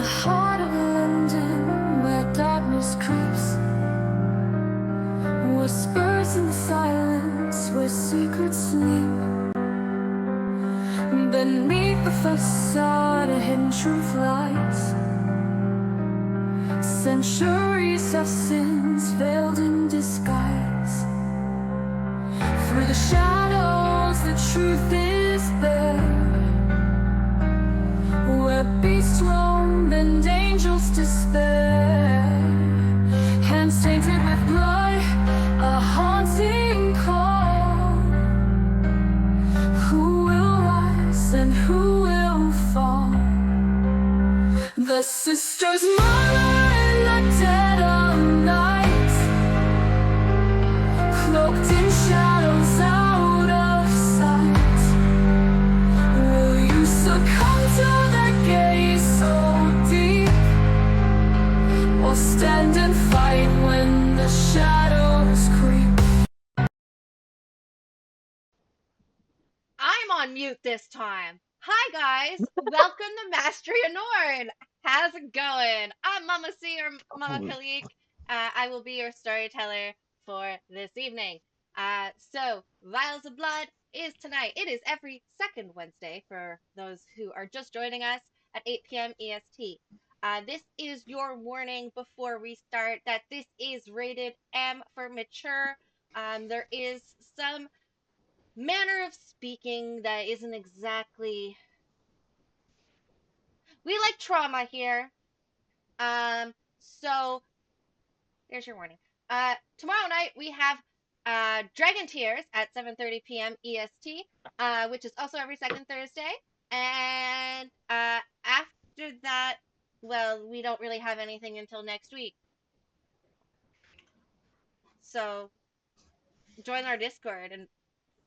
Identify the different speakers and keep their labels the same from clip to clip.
Speaker 1: heart of London, where darkness creeps, whispers in the silence, where secrets sleep. Beneath the facade, a hidden truth lies. Centuries of sins veiled in disguise. Through the shadows, the truth is there, where beasts roam and angels despair. Hands tainted with blood, a haunting call. Who will rise and who will fall? The sisters murder in the dead of night, cloaked in shadows out of sight. Will you succumb to their gaze so deep, or stand and fight when the shadows creep?
Speaker 2: I'm on mute this time. Hi guys, welcome to Mastery of Nord. How's it going? I'm Mama C or Mama Kalik. I will be your storyteller for this evening. So Vials of Blood is tonight. It is every second Wednesday for those who are just joining us at 8 p.m. EST. This is your warning before we start that this is rated M for mature. There is some manner of speaking that isn't exactly. We like trauma here. So there's your warning. Tomorrow night we have Dragon Tears at 7:30 p.m. EST, which is also every second Thursday. And after that, well, we don't really have anything until next week. So join our Discord and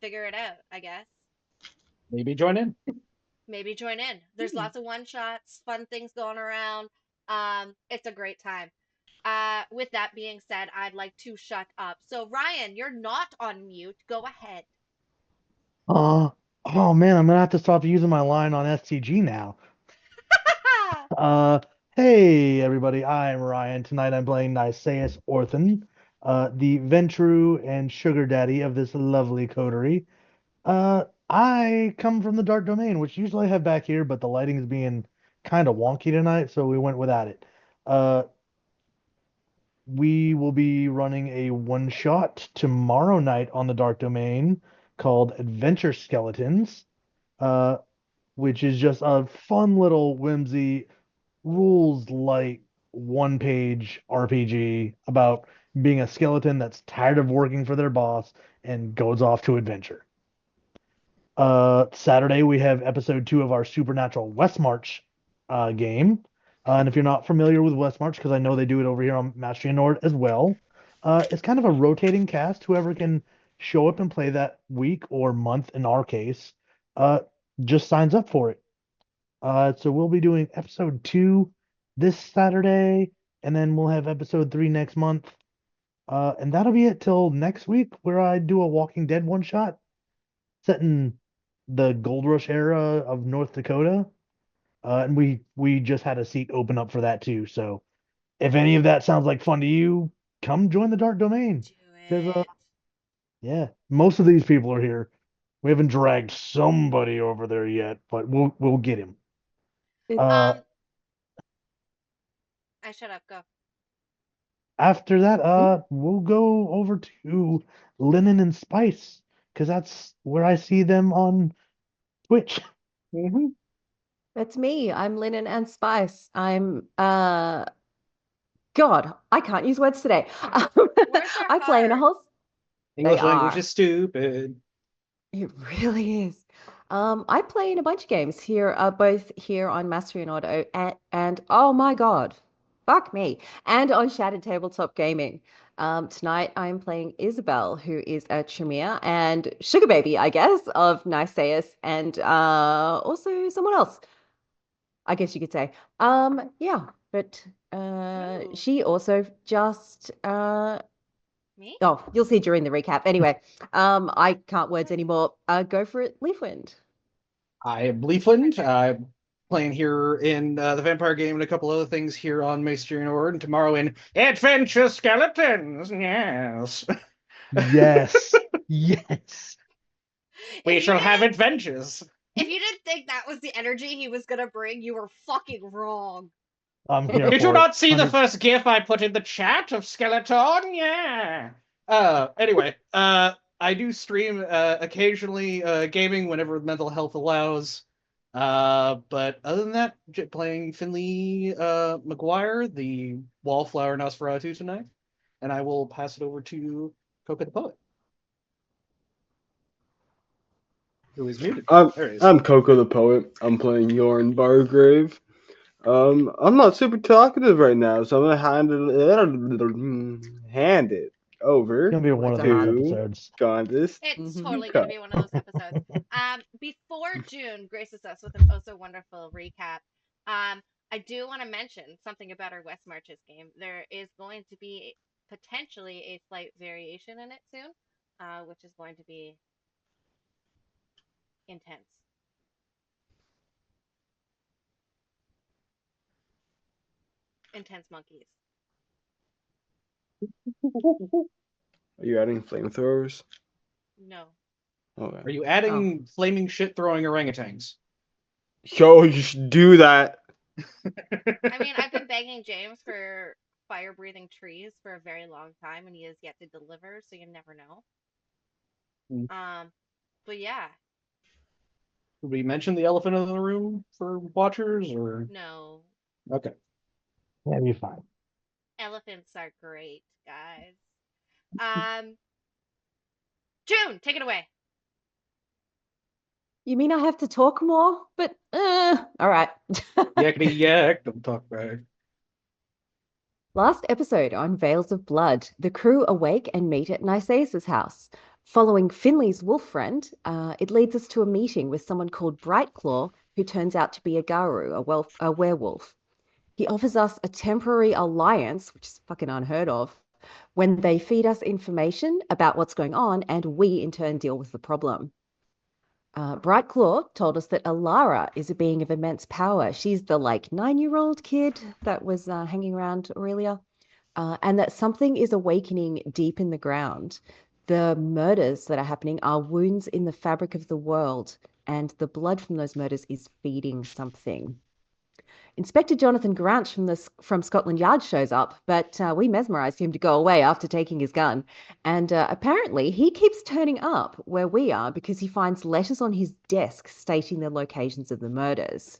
Speaker 2: figure it out, I guess.
Speaker 3: Maybe join in.
Speaker 2: Maybe join in. There's lots of one shots, fun things going around. It's a great time. With that being said, I'd like to shut up. So Ryan, you're not on mute. Go ahead.
Speaker 4: Uh, oh man, I'm gonna have to stop using my line on STG now. Uh, hey everybody, I'm Ryan. Tonight I'm playing Niceus Orphan, the Ventru and Sugar Daddy of this lovely coterie. I come from the Dark Domain, which usually I have back here, but the lighting is being kind of wonky tonight, so we went without it. Uh, we will be running a one shot tomorrow night on the Dark Domain called Adventure Skeletons. Uh, which is just a fun little whimsy, rules light, one page RPG about being a skeleton that's tired of working for their boss and goes off to adventure. Saturday we have episode 2 of our Supernatural West March game. And if you're not familiar with West March, because I know they do it over here on Mastery and Nord as well, it's kind of a rotating cast. Whoever can show up and play that week or month in our case, uh, just signs up for it. So we'll be doing episode 2 this Saturday, and then we'll have episode 3 next month. And that'll be it till next week, where I do a Walking Dead one shot set in the Gold Rush era of North Dakota. And we just had a seat open up for that too. So if any of that sounds like fun to you, come join the Dark Domain.
Speaker 2: Do
Speaker 4: Because
Speaker 2: it.
Speaker 4: yeah, most of these people are here. We haven't dragged somebody over there yet, but we'll get him. Uh,
Speaker 2: Um, I shut up. Go.
Speaker 4: After that, we'll go over to Linen and Spice because that's where I see them on Twitch.
Speaker 3: Mm-hmm.
Speaker 5: That's me. I'm Linen and Spice. I'm God, I can't use words today.
Speaker 2: Words are
Speaker 5: I play in a
Speaker 2: hard.
Speaker 5: whole they
Speaker 3: English language
Speaker 5: are.
Speaker 3: is stupid.
Speaker 5: It really is. I play in a bunch of games here, both here on Mastery and Auto and oh my God, fuck me, and on Shattered Tabletop Gaming. Tonight I'm playing Isabel, who is a Tremere and sugar baby, I guess, of Niceus and also someone else, I guess you could say. Yeah, but
Speaker 2: Ooh,
Speaker 5: she also just
Speaker 2: me?
Speaker 5: oh, you'll see during the recap. Anyway, I can't words anymore. Go for it, Leafwind.
Speaker 3: I am Leafland. playing here in the Vampire game and a couple other things here on Maestri and Ord, and tomorrow in Adventure Skeletons. Yes.
Speaker 4: Yes. Yes.
Speaker 3: We
Speaker 2: If you
Speaker 3: shall have
Speaker 2: didn't,
Speaker 3: adventures.
Speaker 2: if you didn't think that was the energy he was gonna bring, you were fucking wrong.
Speaker 4: I'm here
Speaker 3: Did
Speaker 4: for
Speaker 3: you
Speaker 4: it.
Speaker 3: not see the
Speaker 4: 100
Speaker 3: first GIF I put in the chat of Skeleton? Yeah. Anyway, I do stream occasionally gaming whenever mental health allows. But other than that, playing Finley McGuire, the Wallflower Nosferatu tonight, and I will pass it over to Coca the Poet, who is muted. There he is.
Speaker 6: I'm Coco the Poet. I'm playing Yorn Bargrave. I'm not super talkative right now, so I'm gonna hand it over
Speaker 4: It's gonna be one
Speaker 5: It's
Speaker 4: of
Speaker 5: a
Speaker 4: those
Speaker 5: hard.
Speaker 6: to
Speaker 4: episodes.
Speaker 6: Gondis.
Speaker 2: It's
Speaker 5: Mhm.
Speaker 2: totally going to be one of those episodes. Before June graces us with an oh so wonderful recap, I do want to mention something about our West Marches game. There is going to be potentially a slight variation in it soon, which is going to be intense. Intense monkeys.
Speaker 6: Are you adding flamethrowers?
Speaker 2: No.
Speaker 6: Okay.
Speaker 3: Are you adding flaming shit throwing orangutans?
Speaker 6: Yo, you should do that.
Speaker 2: I mean, I've been begging James for fire breathing trees for a very long time, and he has yet to deliver, so you never know. But yeah,
Speaker 3: Did we mention the elephant in the room for watchers, or
Speaker 2: no.
Speaker 3: okay?
Speaker 4: Yeah, be fine.
Speaker 2: Elephants are great, guys. June, take it away.
Speaker 5: You mean I have to talk more? But all right.
Speaker 3: Yakety yak, don't talk back.
Speaker 5: Last episode on Veils of Blood, the crew awake and meet at Nisaeus' house. Following Finley's wolf friend, it leads us to a meeting with someone called Brightclaw, who turns out to be a Garu, a werewolf. He offers us a temporary alliance, which is fucking unheard of, when they feed us information about what's going on and we in turn deal with the problem. Brightclaw told us that Alara is a being of immense power. She's the 9-year-old kid that was hanging around Aurelia, and that something is awakening deep in the ground. The murders that are happening are wounds in the fabric of the world, and the blood from those murders is feeding something. Inspector Jonathan Grant from Scotland Yard shows up, but we mesmerized him to go away after taking his gun. And apparently he keeps turning up where we are because he finds letters on his desk stating the locations of the murders.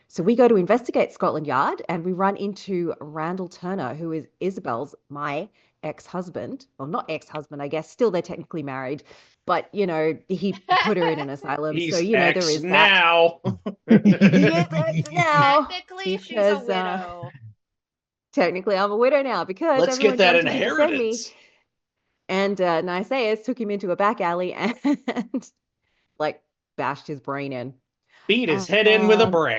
Speaker 5: So we go to investigate Scotland Yard and we run into Randall Turner, who is Isabel's, my ex-husband. Well, not ex-husband, I guess. Still, they're technically married. But, he put her in an asylum.
Speaker 3: He's
Speaker 5: So, there
Speaker 3: X
Speaker 5: is that.
Speaker 3: now.
Speaker 5: Yes, that's now.
Speaker 2: Technically, she's a
Speaker 5: Because,
Speaker 2: widow.
Speaker 5: technically, I'm a widow now because
Speaker 3: Let's
Speaker 5: everyone
Speaker 3: get that
Speaker 5: jumped to defend me.
Speaker 3: inheritance.
Speaker 5: And Nisaeus took him into a back alley and bashed his brain in.
Speaker 3: Beat his head in with a brick.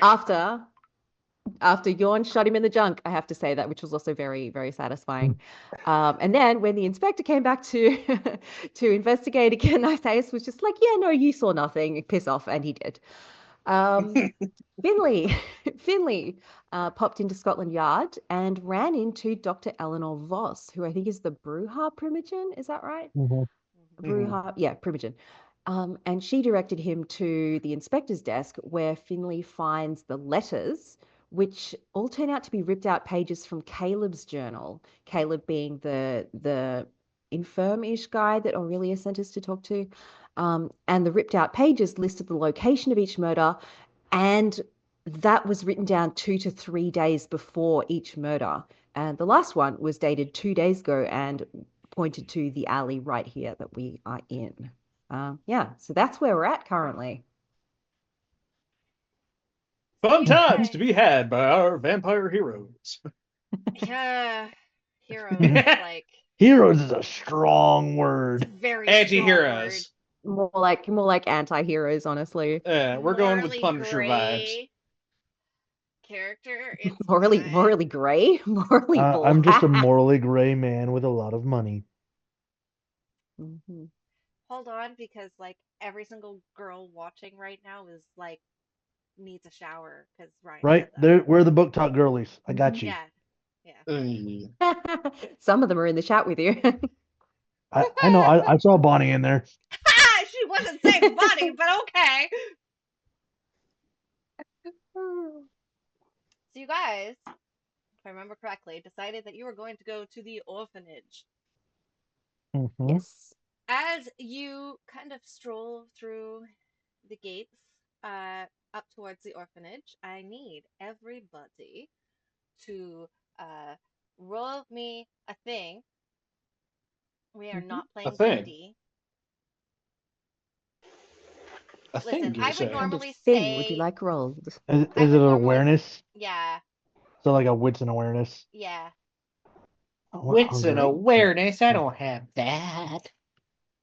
Speaker 5: After Yorn shot him in the junk, I have to say that, which was also very, very satisfying. And then when the inspector came back to to investigate again, Nisaeus was just like, yeah, no, you saw nothing, piss off, and he did. Finley popped into Scotland Yard and ran into Dr. Eleanor Voss, who I think is the Bruja Primogen. Is that right? Bruja, yeah, Primogen. And she directed him to the inspector's desk where Finley finds the letters, which all turn out to be ripped out pages from Caleb's journal. Caleb being the infirm-ish guy that Aurelia sent us to talk to. And the ripped out pages listed the location of each murder, and that was written down 2 to 3 days before each murder. And the last one was dated 2 days ago and pointed to the alley right here that we are in. So that's where we're at currently.
Speaker 3: Fun times to be had by our vampire heroes.
Speaker 2: Yeah, heroes,
Speaker 4: Heroes is a strong word.
Speaker 2: very
Speaker 3: Anti-heroes.
Speaker 5: More like anti-heroes, honestly.
Speaker 3: We're going with
Speaker 2: Morally
Speaker 3: Punisher vibes.
Speaker 2: gray character. It's
Speaker 5: Morally
Speaker 2: fine.
Speaker 5: gray, morally
Speaker 4: I'm just a
Speaker 5: black.
Speaker 4: morally gray man with a lot of money.
Speaker 5: Mhm.
Speaker 2: Hold on, because every single girl watching right now is needs a shower because Ryan
Speaker 4: Right?
Speaker 2: said that.
Speaker 4: We're the book talk girlies. I got you.
Speaker 2: Yeah, yeah.
Speaker 5: Some of them are in the chat with you.
Speaker 4: I know. I saw Bonnie in there.
Speaker 2: She wasn't saying body, but okay. So you guys, if I remember correctly, decided that you were going to go to the orphanage.
Speaker 4: Mhm.
Speaker 5: Yes.
Speaker 2: As you kind of stroll through the gates up towards the orphanage, I need everybody to roll me a thing. We are not
Speaker 3: A
Speaker 2: playing
Speaker 3: thing.
Speaker 2: D&D.
Speaker 3: A
Speaker 2: Listen,
Speaker 3: thing, you
Speaker 2: I would
Speaker 3: say?
Speaker 5: What kind of
Speaker 2: normally
Speaker 5: thing would you
Speaker 2: say,
Speaker 5: like rolled?
Speaker 4: Is
Speaker 2: I
Speaker 4: it
Speaker 2: would
Speaker 4: an
Speaker 2: normally,
Speaker 4: awareness?
Speaker 2: yeah,
Speaker 4: So like a wits and awareness.
Speaker 2: yeah.
Speaker 4: What
Speaker 3: Wits and
Speaker 4: hunger?
Speaker 3: awareness. I don't have that.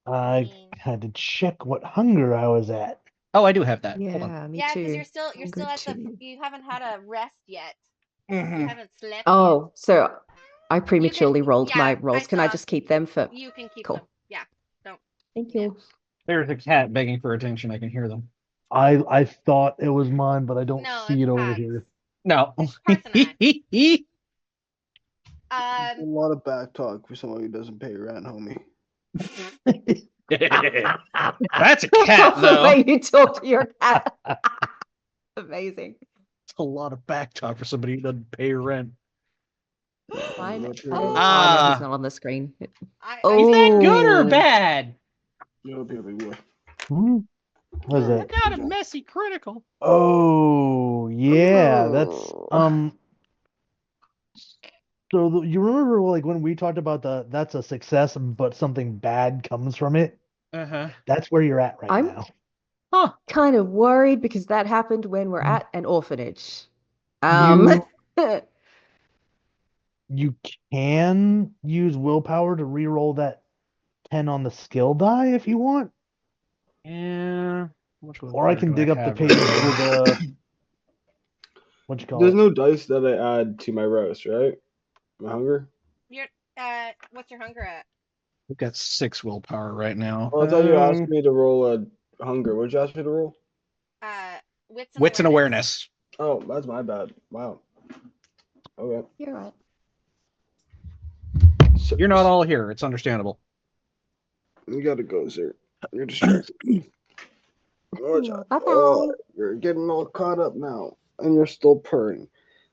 Speaker 4: I
Speaker 2: mean,
Speaker 4: had to check what hunger I was at.
Speaker 3: Oh, I do have that. Hold on.
Speaker 5: Yeah, me
Speaker 2: yeah, because
Speaker 5: too.
Speaker 2: you're still
Speaker 5: Hunger
Speaker 2: at the,
Speaker 5: too.
Speaker 2: you haven't had a rest yet. You
Speaker 3: Mhm.
Speaker 2: haven't slept yet.
Speaker 5: Oh, so I
Speaker 2: You can,
Speaker 5: prematurely rolled my
Speaker 2: yeah,
Speaker 5: rolls. Can I
Speaker 2: saw.
Speaker 5: just keep them for?
Speaker 2: You can keep
Speaker 5: Cool.
Speaker 2: them. Yeah, don't.
Speaker 5: Thank
Speaker 2: Yeah.
Speaker 5: you.
Speaker 3: There's a cat begging for attention. I can hear them.
Speaker 4: I thought it was mine, but I don't
Speaker 2: No,
Speaker 4: see
Speaker 2: it's
Speaker 4: it over
Speaker 2: Pat's.
Speaker 4: here.
Speaker 3: No.
Speaker 2: It's Pat's and I.
Speaker 6: A lot of back talk for someone who doesn't pay rent, homie.
Speaker 3: That's a cat,
Speaker 5: The
Speaker 3: though.
Speaker 5: way you talk to your cat. Amazing.
Speaker 3: It's a lot of back talk for somebody who doesn't pay rent.
Speaker 5: Fine.
Speaker 6: What
Speaker 5: Oh,
Speaker 6: you're-
Speaker 5: no,
Speaker 3: Ah.
Speaker 5: he's not on the screen.
Speaker 3: Is
Speaker 5: Oh.
Speaker 3: that good or bad?
Speaker 6: You'll be able to-
Speaker 4: Hmm? What is
Speaker 6: Alright.
Speaker 4: that?
Speaker 3: I got a messy critical.
Speaker 4: Oh yeah, that's
Speaker 5: Ooh.
Speaker 4: So you remember like when we talked about that's a success, but something bad comes from it.
Speaker 3: Uh-huh.
Speaker 4: That's where you're at right
Speaker 5: I'm
Speaker 4: now.
Speaker 3: Huh.
Speaker 5: kind of worried because that happened when we're at an orphanage.
Speaker 4: You you can use willpower to re-roll that 10 on the skill die if you want,
Speaker 3: Yeah. Which
Speaker 4: or I can dig up the page for the what you call
Speaker 6: There's
Speaker 4: it.
Speaker 6: no dice that I add to my roast, right? My hunger?
Speaker 2: You're what's your hunger at?
Speaker 3: We've got 6 willpower right now.
Speaker 6: Well, I thought you asked me to roll a hunger. What did you ask me to roll?
Speaker 2: Wits
Speaker 3: Wits and awareness.
Speaker 6: Oh, that's my bad. Wow. Okay.
Speaker 5: You're right.
Speaker 6: So,
Speaker 3: You're not all here. It's understandable.
Speaker 6: You gotta go, sir. You're distracted. Watch out.
Speaker 5: Bye-bye.
Speaker 6: Oh, you're getting all caught up now, and you're still purring.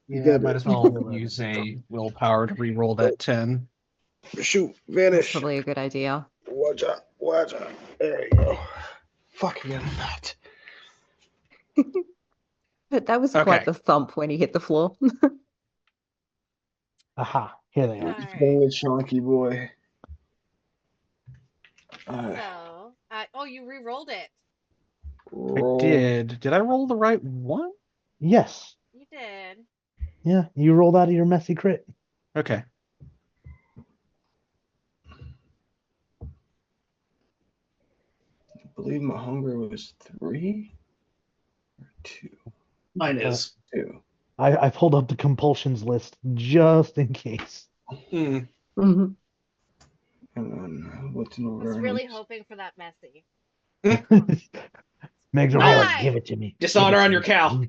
Speaker 6: You
Speaker 3: Yeah,
Speaker 6: get
Speaker 3: might
Speaker 6: it.
Speaker 3: as well use a willpower to re-roll that 10.
Speaker 6: Shoot,
Speaker 5: That's
Speaker 6: vanish.
Speaker 5: probably a good idea.
Speaker 6: Watch out. Watch out. There you go. Fuck, you're getting fat.
Speaker 5: But that was
Speaker 3: Okay.
Speaker 5: quite the thump when he hit the floor.
Speaker 4: Aha, here they
Speaker 2: All
Speaker 4: are.
Speaker 2: right.
Speaker 6: Getting a chunky boy. Alright.
Speaker 2: So, oh, you re-rolled it.
Speaker 6: Roll.
Speaker 3: I did. Did I roll the right one?
Speaker 4: Yes.
Speaker 2: You did.
Speaker 4: Yeah, you rolled out of your messy crit.
Speaker 3: Okay.
Speaker 6: I believe my hunger was 3 or 2.
Speaker 3: Mine is.
Speaker 6: 2.
Speaker 4: I pulled up the compulsions list just in case.
Speaker 3: Hmm.
Speaker 5: Mhm.
Speaker 6: And then what's an
Speaker 2: I was
Speaker 6: awareness?
Speaker 2: really hoping for that messy.
Speaker 4: Megs are
Speaker 2: Why?
Speaker 4: like, give it to me.
Speaker 3: Dishonor
Speaker 4: Give it
Speaker 3: on
Speaker 4: to
Speaker 3: your
Speaker 4: me."
Speaker 3: cow.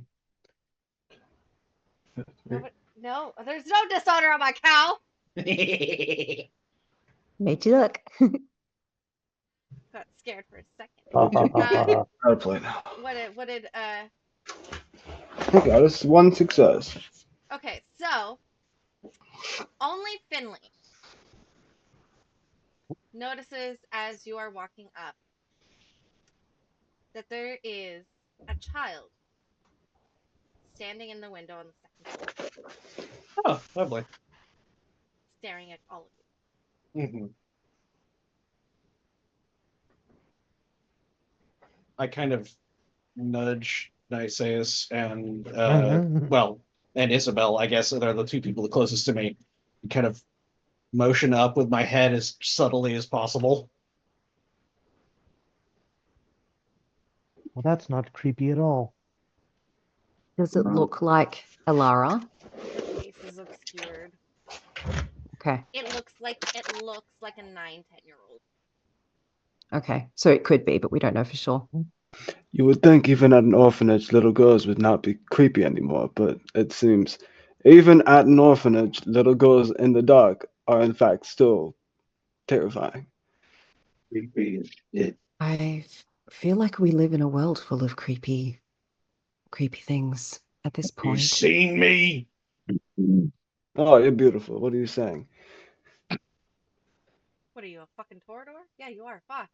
Speaker 2: No, there's no dishonor on my cow.
Speaker 5: Made you look.
Speaker 2: Got scared for a second.
Speaker 6: Gotta play now.
Speaker 2: What did
Speaker 6: I got us 1 success.
Speaker 2: Okay, so only Finley notices as you are walking up that there is a child standing in the window on the second floor,
Speaker 3: Oh, lovely.
Speaker 2: staring at all of you.
Speaker 3: Mm-hmm. I kind of nudge Niceus and and Isabel, I guess they're the 2 people the closest to me. Kind of motion up with my head as subtly as possible.
Speaker 4: Well, that's not creepy at all.
Speaker 5: Does it look like Alara?
Speaker 2: Face is obscured.
Speaker 5: Okay.
Speaker 2: It looks like a 9-10-year-old.
Speaker 5: Okay. So it could be, but we don't know for sure.
Speaker 6: You would think even at an orphanage, little girls would not be creepy anymore, but it seems even at an orphanage, little girls in the dark are in fact still terrifying.
Speaker 3: Creepy as shit.
Speaker 5: I feel like we live in a world full of creepy things at this
Speaker 3: You
Speaker 5: point.
Speaker 3: seen me?
Speaker 6: Oh, you're beautiful. What are you saying?
Speaker 2: What are you, a fucking Torador? Yeah, you are. Fuck.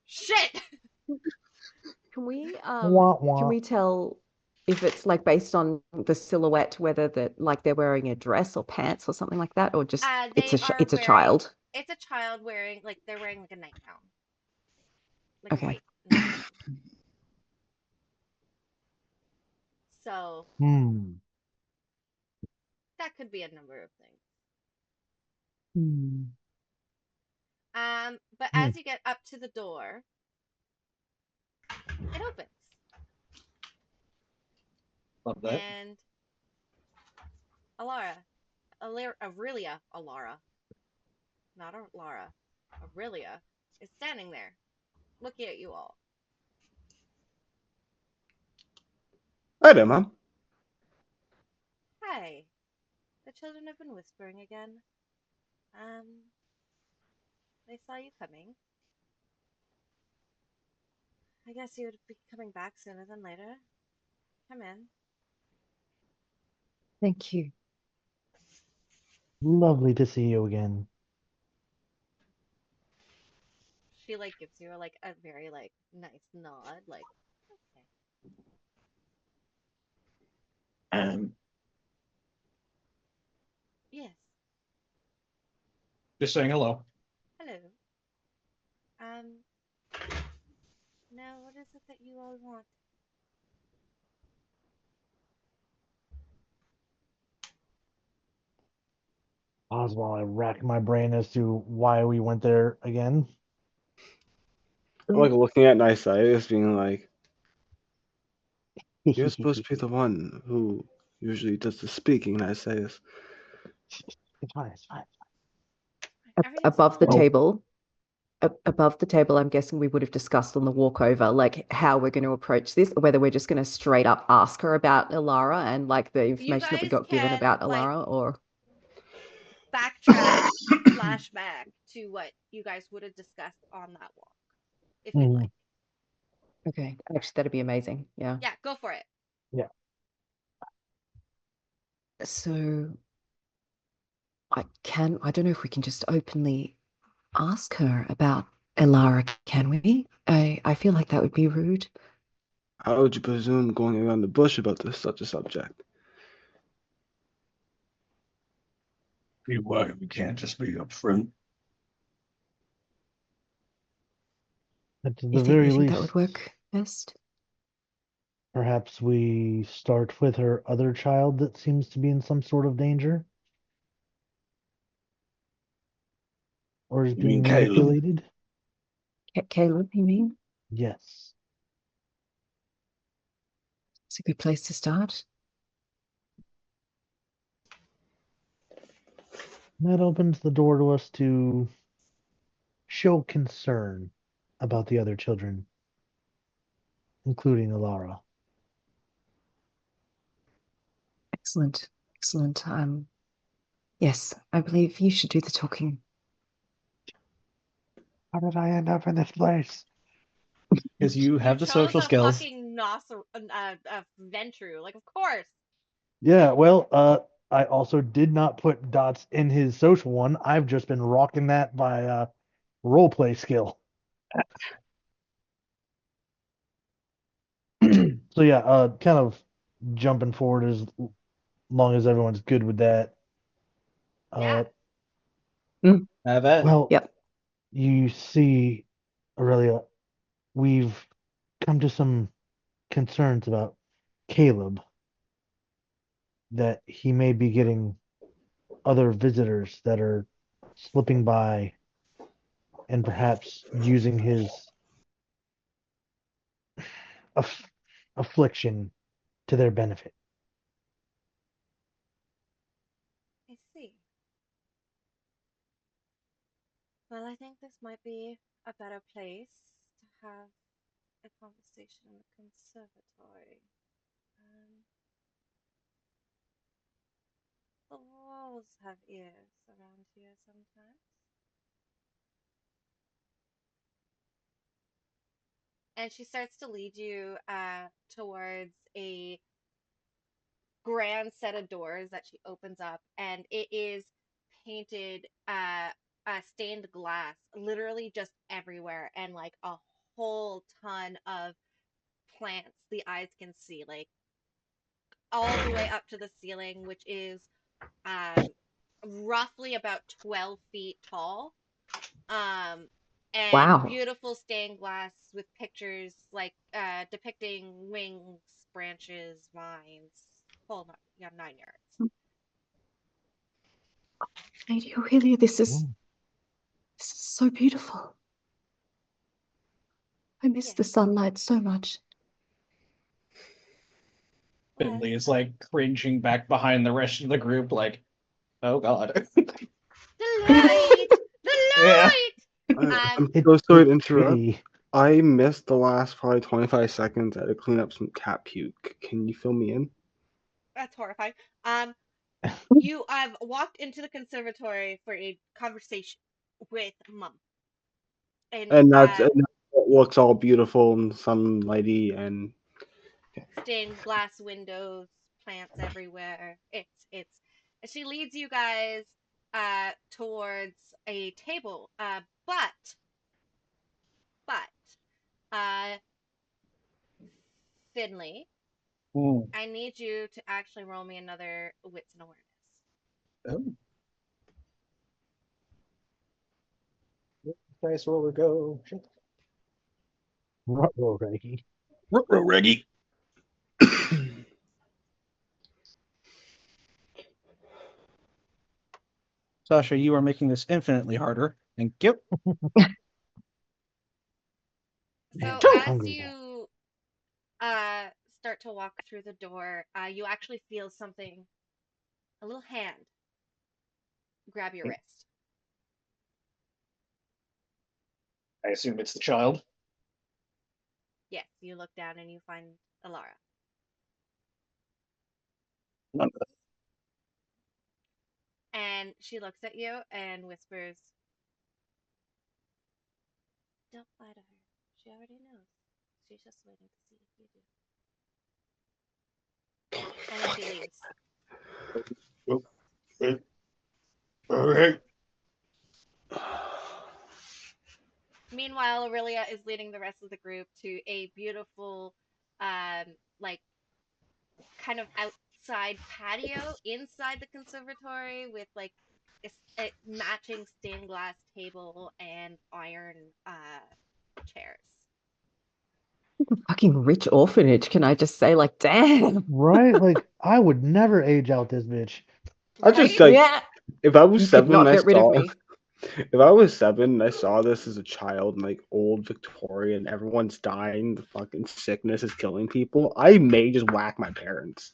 Speaker 2: Shit!
Speaker 5: Can we
Speaker 4: Wah,
Speaker 5: can
Speaker 4: wah.
Speaker 5: we tell if it's like based on the silhouette whether that like they're wearing a dress or pants or something like that, or just
Speaker 2: They are
Speaker 5: it's a
Speaker 2: wearing.
Speaker 5: child?
Speaker 2: It's a child wearing like they're wearing like a nightgown, like a
Speaker 5: Okay.
Speaker 2: white nightgown. So
Speaker 4: Hmm.
Speaker 2: that could be a number of things.
Speaker 5: Hmm.
Speaker 2: But
Speaker 4: Hmm.
Speaker 2: as you get up to the door, it opens,
Speaker 3: Love that.
Speaker 2: and Alara, not a Lara, Aurelia is standing there, looking at you all.
Speaker 6: Hi there, Mom.
Speaker 2: Hi, the children have been whispering again. They saw you coming. I guess you would be coming back sooner than later. Come in.
Speaker 5: Thank you.
Speaker 4: Lovely to see you again.
Speaker 2: She like gives you like a very like nice nod, like okay.
Speaker 3: Um,
Speaker 2: Yes.
Speaker 3: just saying hello.
Speaker 2: Hello. Um, now what is it that you all want?
Speaker 4: Pause while I rack my brain as to why we went there again.
Speaker 6: I'm like looking at Nysaias, being like, "You're supposed to be the one who usually does the speaking, Nysaias."
Speaker 4: It's fine. It's fine.
Speaker 2: Everything's
Speaker 5: Above the
Speaker 2: fine.
Speaker 5: table, above the table, I'm guessing we would have discussed on the walk over, like how we're going to approach this, or whether we're just going to straight up ask her about Ilara and like the
Speaker 2: You
Speaker 5: information that we
Speaker 2: guys
Speaker 5: got given
Speaker 2: can
Speaker 5: about
Speaker 2: like
Speaker 5: Ilara, or
Speaker 2: backtrack, flashback to what you guys would have discussed on that walk, if you'd
Speaker 4: Mhm.
Speaker 2: like.
Speaker 5: okay, actually that'd be amazing. Yeah.
Speaker 2: Yeah, go for it.
Speaker 4: Yeah.
Speaker 5: So I don't know if we can just openly ask her about Ilara, can we? I feel like that would be rude.
Speaker 6: How would you presume going around the bush about such a subject?
Speaker 3: Why we can't just be upfront?
Speaker 4: At
Speaker 5: You
Speaker 4: the
Speaker 5: think
Speaker 4: very
Speaker 5: that would
Speaker 4: least,
Speaker 5: work best?
Speaker 4: perhaps we start with her other child that seems to be in some sort of danger or is
Speaker 3: You mean
Speaker 4: being
Speaker 3: Caleb?
Speaker 4: manipulated.
Speaker 5: Caleb, you mean?
Speaker 4: Yes.
Speaker 5: It's a good place to start.
Speaker 4: That opens the door to us to show concern about the other children, including Alara.
Speaker 5: Excellent. Excellent. Yes, I believe you should do the talking.
Speaker 4: How did I end up in this place?
Speaker 3: Because you
Speaker 2: You
Speaker 3: have the
Speaker 2: chose
Speaker 3: social
Speaker 2: a
Speaker 3: skills.
Speaker 2: fucking Ventru, like of course.
Speaker 4: Yeah, well, I also did not put dots in his social one. I've just been rocking that by role play skill. So yeah, kind of jumping forward as long as everyone's good with that.
Speaker 2: Yeah.
Speaker 4: Uh,
Speaker 3: Have that.
Speaker 4: well,
Speaker 5: Yep.
Speaker 4: you see, Aurelia, we've come to some concerns about Caleb that he may be getting other visitors that are slipping by and perhaps using his aff- affliction to their benefit.
Speaker 2: I see. Well, I think this might be a better place to have a conversation in the conservatory. Um, the walls have ears around here sometimes. And she starts to lead you towards a grand set of doors that she opens up, and it is painted stained glass literally just everywhere, and like a whole ton of plants the eyes can see, like all the way up to the ceiling, which is um roughly about 12 feet tall. Um, and
Speaker 5: Wow.
Speaker 2: beautiful stained glass with pictures like depicting wings, branches, vines, whole yeah, 9 yards.
Speaker 5: Lady Aurelia, this is
Speaker 4: Ooh.
Speaker 5: so beautiful. I miss
Speaker 2: Yes,
Speaker 5: the sunlight so much.
Speaker 2: yes.
Speaker 3: Finley is like cringing back behind the rest of the group, like, oh god.
Speaker 2: The light, the
Speaker 3: Yeah.
Speaker 2: light.
Speaker 6: I'm
Speaker 4: It,
Speaker 6: so sorry to
Speaker 4: it's
Speaker 6: interrupt.
Speaker 4: pretty.
Speaker 6: I missed the last probably 25 seconds. I had to clean up some cat puke. Can you fill me in?
Speaker 2: That's horrifying. Um, you have walked into the conservatory for a conversation with Mum, and
Speaker 6: And it looks all beautiful and sunlighty and
Speaker 2: stained glass windows, plants everywhere. It's and she leads you guys towards a table. But Finley,
Speaker 3: Ooh.
Speaker 2: I need you to actually roll me another wits and awareness.
Speaker 3: Oh. Dice roller go. Shit.
Speaker 4: Ruh-roh, Reggie.
Speaker 3: Ruh-roh, Reggie. Sasha, you are making this infinitely harder. Thank you.
Speaker 4: Man,
Speaker 2: So
Speaker 4: so
Speaker 2: as
Speaker 4: hungry now.
Speaker 2: you start to walk through the door, you actually feel something, a little hand grab your wrist.
Speaker 3: I assume it's the child.
Speaker 2: Yes, you look down and you find Alara.
Speaker 3: None of
Speaker 2: And she looks at you and whispers, "Don't lie to her. She already knows. She's just waiting to see if you do." And then she leaves.
Speaker 3: that. Okay.
Speaker 2: Meanwhile, Aurelia is leading the rest of the group to a beautiful, like kind of outside patio inside the conservatory with like a matching stained glass table and iron chairs.
Speaker 5: Fucking rich orphanage, can I just say? Like, damn.
Speaker 4: Right? Like, I would never age out this bitch.
Speaker 6: I just
Speaker 2: Right?
Speaker 6: like
Speaker 5: Yeah.
Speaker 6: if I was
Speaker 5: You could
Speaker 6: 7 and
Speaker 5: not
Speaker 6: I
Speaker 5: get rid of
Speaker 6: saw
Speaker 5: me.
Speaker 6: if I was 7 and I saw this as a child in like old Victoria and everyone's dying, the fucking sickness is killing people, I may just whack my parents.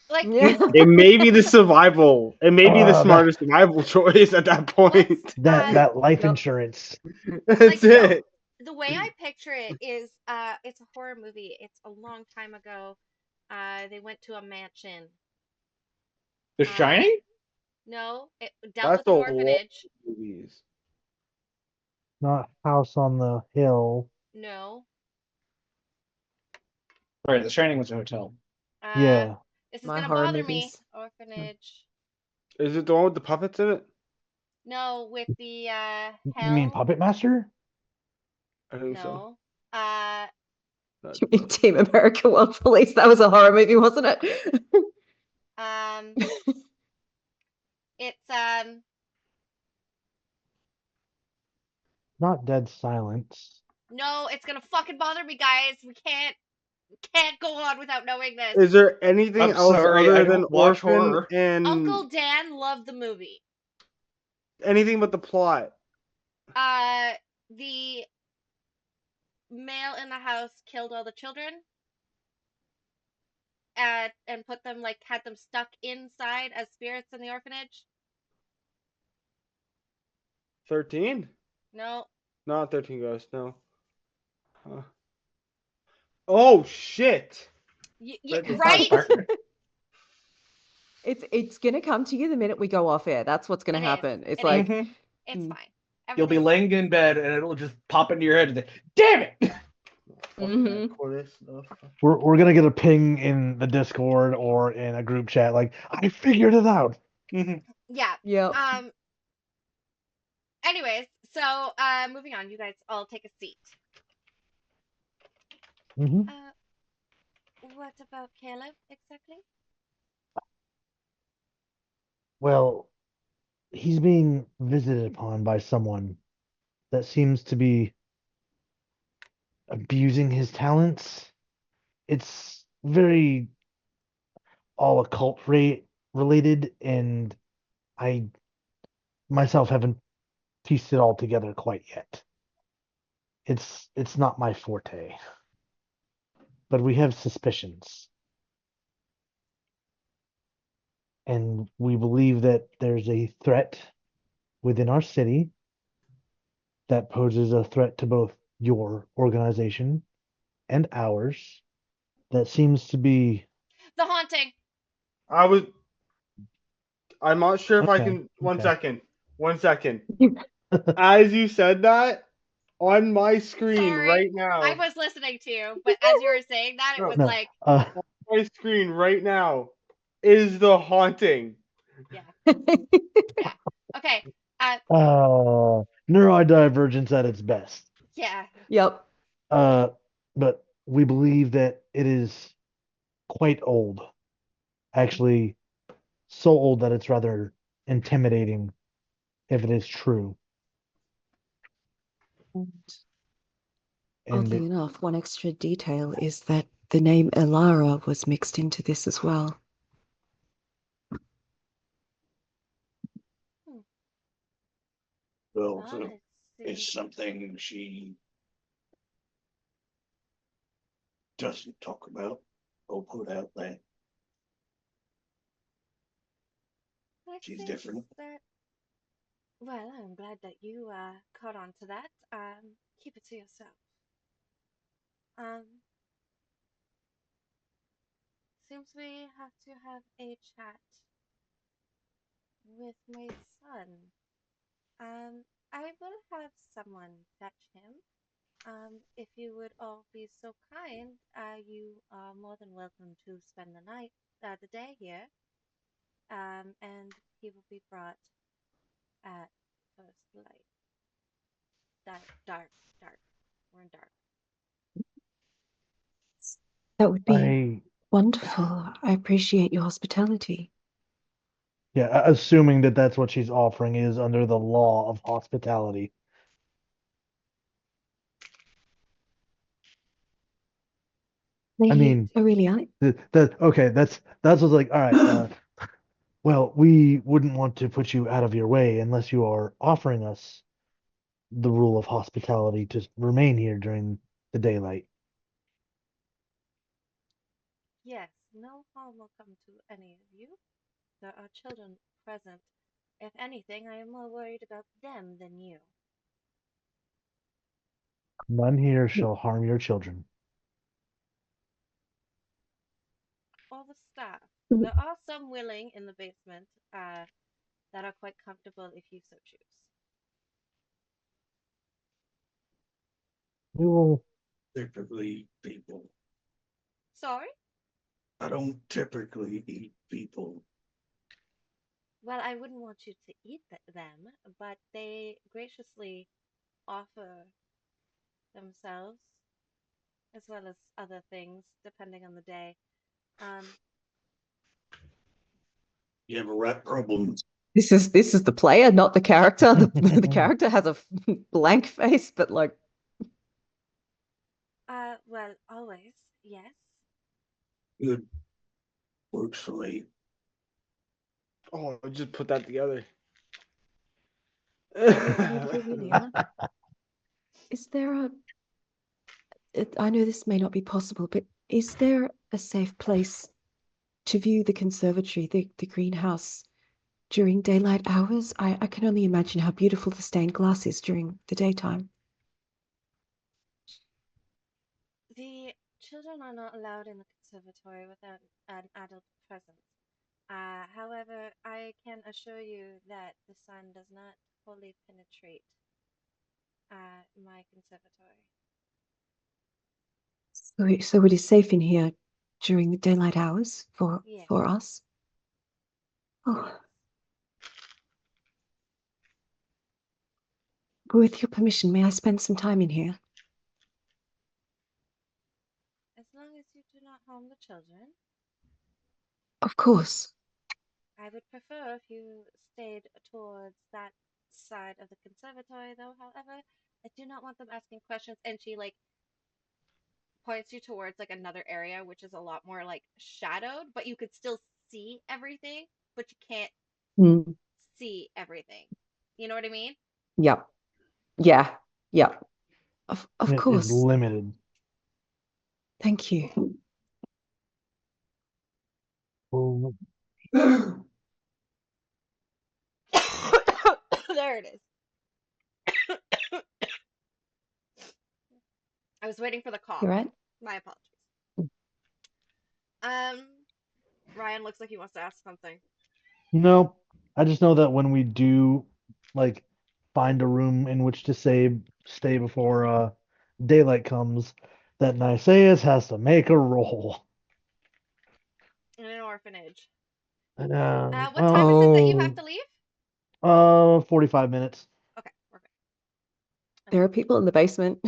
Speaker 2: Like,
Speaker 5: Yeah.
Speaker 6: It may be the survival. It may be the
Speaker 4: Uh, that
Speaker 6: smartest survival choice at that
Speaker 2: let's
Speaker 6: point.
Speaker 4: that that life
Speaker 5: Yep.
Speaker 4: insurance.
Speaker 2: like
Speaker 6: That's
Speaker 5: Yep.
Speaker 6: it.
Speaker 2: the way I picture it is it's a horror movie. It's a long time ago. They went to a mansion.
Speaker 3: The
Speaker 2: Uh
Speaker 3: Shining?
Speaker 2: no, it dealt
Speaker 6: That's
Speaker 2: with
Speaker 6: a
Speaker 2: an
Speaker 6: lot
Speaker 2: orphanage.
Speaker 6: of movies.
Speaker 4: Not House on the Hill.
Speaker 2: No.
Speaker 3: Right, The Shining was a hotel.
Speaker 2: Uh
Speaker 4: Yeah.
Speaker 2: this is
Speaker 5: My
Speaker 2: gonna
Speaker 5: horror
Speaker 2: bother me.
Speaker 5: movies.
Speaker 2: Orphanage.
Speaker 6: Is it the one with the puppets in it?
Speaker 2: No, with the
Speaker 4: You mean
Speaker 2: hell.
Speaker 4: Puppet Master?
Speaker 6: I think so.
Speaker 2: No. Uh
Speaker 6: That-
Speaker 5: Team America World Police. That was a horror movie, wasn't it?
Speaker 2: um it's
Speaker 4: Not Dead Silence.
Speaker 2: no, it's gonna fucking bother me, guys. We can't go on without knowing this.
Speaker 6: Is there anything
Speaker 3: I'm
Speaker 6: else
Speaker 3: sorry, I
Speaker 6: other than
Speaker 3: don't watch
Speaker 6: Orphan
Speaker 3: horror.
Speaker 6: and
Speaker 2: Uncle Dan loved the movie.
Speaker 6: anything but the plot?
Speaker 2: The male in the house killed all the children and put them like had them stuck inside as spirits in the orphanage.
Speaker 6: 13?
Speaker 2: No.
Speaker 6: Not 13 Ghosts, no. Huh. Oh, shit! Right this
Speaker 2: Right?
Speaker 6: second.
Speaker 5: It's gonna come to you the minute we go off air. That's what's gonna
Speaker 2: It is.
Speaker 5: happen. It's
Speaker 2: It
Speaker 5: like,
Speaker 2: is.
Speaker 3: Mhm.
Speaker 2: It's
Speaker 5: Mm.
Speaker 2: fine.
Speaker 3: You'll be
Speaker 2: Everything's
Speaker 3: laying in bed and it'll just pop into your head and say, damn it!
Speaker 6: Fucking
Speaker 5: Mhm.
Speaker 6: chorus stuff.
Speaker 4: We're gonna get a ping in the Discord or in a group chat, like, I figured it out.
Speaker 3: Mhm.
Speaker 2: Yeah.
Speaker 5: Yep.
Speaker 2: Anyways, so moving on. You guys all take a seat.
Speaker 4: hmm
Speaker 2: What about Caleb exactly?
Speaker 4: Well, he's being visited upon by someone that seems to be abusing his talents. It's very all occult related, and I myself haven't pieced it all together quite yet. It's not my forte, but we have suspicions, and we believe that there's a threat within our city that poses a threat to both your organization and ours that seems to be
Speaker 2: The haunting.
Speaker 6: I'm not sure if I
Speaker 4: okay.
Speaker 6: can. One
Speaker 4: Okay.
Speaker 6: second. 1 second. As you said that, on my screen
Speaker 2: Sorry,
Speaker 6: right
Speaker 2: I
Speaker 6: now,
Speaker 2: was listening to you, but as you were saying that, it
Speaker 6: no,
Speaker 2: was
Speaker 4: No.
Speaker 2: like,
Speaker 6: my screen right now is the haunting.
Speaker 2: yeah, yeah. Okay.
Speaker 4: Neurodivergence at its best.
Speaker 2: Yeah.
Speaker 5: Yep.
Speaker 4: Uh, but we believe that it is quite old. Actually, so old that it's rather intimidating if it is true. And
Speaker 5: Oddly enough, one extra detail is that the name Elara was mixed into this as well.
Speaker 3: Well,
Speaker 2: Oh, it
Speaker 3: it's
Speaker 2: seems
Speaker 3: something she doesn't talk about or put out there.
Speaker 2: it
Speaker 3: She's
Speaker 2: seems
Speaker 3: different.
Speaker 2: that. Well, I'm glad that you caught on to that. Keep it to yourself. Um, seems we have to have a chat with my son. I will have someone fetch him. If you would all be so kind, you are more than welcome to spend the day here. And he will be brought at first light. Dark, dark. We're in dark.
Speaker 5: That would be
Speaker 4: I,
Speaker 5: wonderful. I appreciate your hospitality.
Speaker 4: yeah, assuming that that's what she's offering is under the law of hospitality. I
Speaker 5: They
Speaker 4: mean,
Speaker 5: are really are.
Speaker 4: okay, that's what's like, all right, well, we wouldn't want to put you out of your way unless you are offering us the rule of hospitality to remain here during the daylight.
Speaker 2: Yes, no harm will come to any of you. There are children present. If anything, I am more worried about them than you.
Speaker 4: None here shall harm your children.
Speaker 2: All the staff. There are some willing in the basement that are quite comfortable if you so choose.
Speaker 4: We will.
Speaker 3: Typically, people.
Speaker 2: Sorry?
Speaker 3: I don't typically eat people.
Speaker 2: Well, I wouldn't want you to eat them, but they graciously offer themselves as well as other things depending on the day. Um,
Speaker 3: You have a rat problem.
Speaker 5: This is the player, not the character. The character has a blank face, but like
Speaker 2: well, always, yes.
Speaker 3: Good. Works for me.
Speaker 6: Oh, I just put that together.
Speaker 5: you really are. Is there I know this may not be possible, but is there a safe place to view the conservatory, the greenhouse, during daylight hours? I can only imagine how beautiful the stained glass is during the daytime.
Speaker 2: The children are not allowed in the conservatory without an adult present. However, I can assure you that the sun does not wholly penetrate my conservatory.
Speaker 5: So it is safe in here during the daylight hours for
Speaker 2: Yes,
Speaker 5: us? Oh,
Speaker 2: yes.
Speaker 5: with your permission, may I spend some time in here?
Speaker 2: As long as you do not harm the children.
Speaker 5: Of course.
Speaker 2: I would prefer if you stayed towards that side of the conservatory, though, however, I do not want them asking questions. And she, like, points you towards, like, another area, which is a lot more, like, shadowed, but you could still see everything, but you can't
Speaker 5: Mm,
Speaker 2: see everything. You know what I mean?
Speaker 5: yep. Yeah. Yep. Of
Speaker 4: It is
Speaker 5: course.
Speaker 4: limited.
Speaker 5: Thank you.
Speaker 4: Oh,
Speaker 2: There it is. I was waiting for the cough.
Speaker 5: You right?
Speaker 2: My apologies. Um, Ryan looks like he wants to ask something.
Speaker 4: no, I just know that when we do like find a room in which to stay before daylight comes, that Niceus has to make a roll.
Speaker 2: In an orphanage.
Speaker 4: Um,
Speaker 2: What time is it that you have
Speaker 4: oh,
Speaker 2: to leave?
Speaker 4: 45 minutes.
Speaker 2: Okay, we're good.
Speaker 5: There are people in the basement.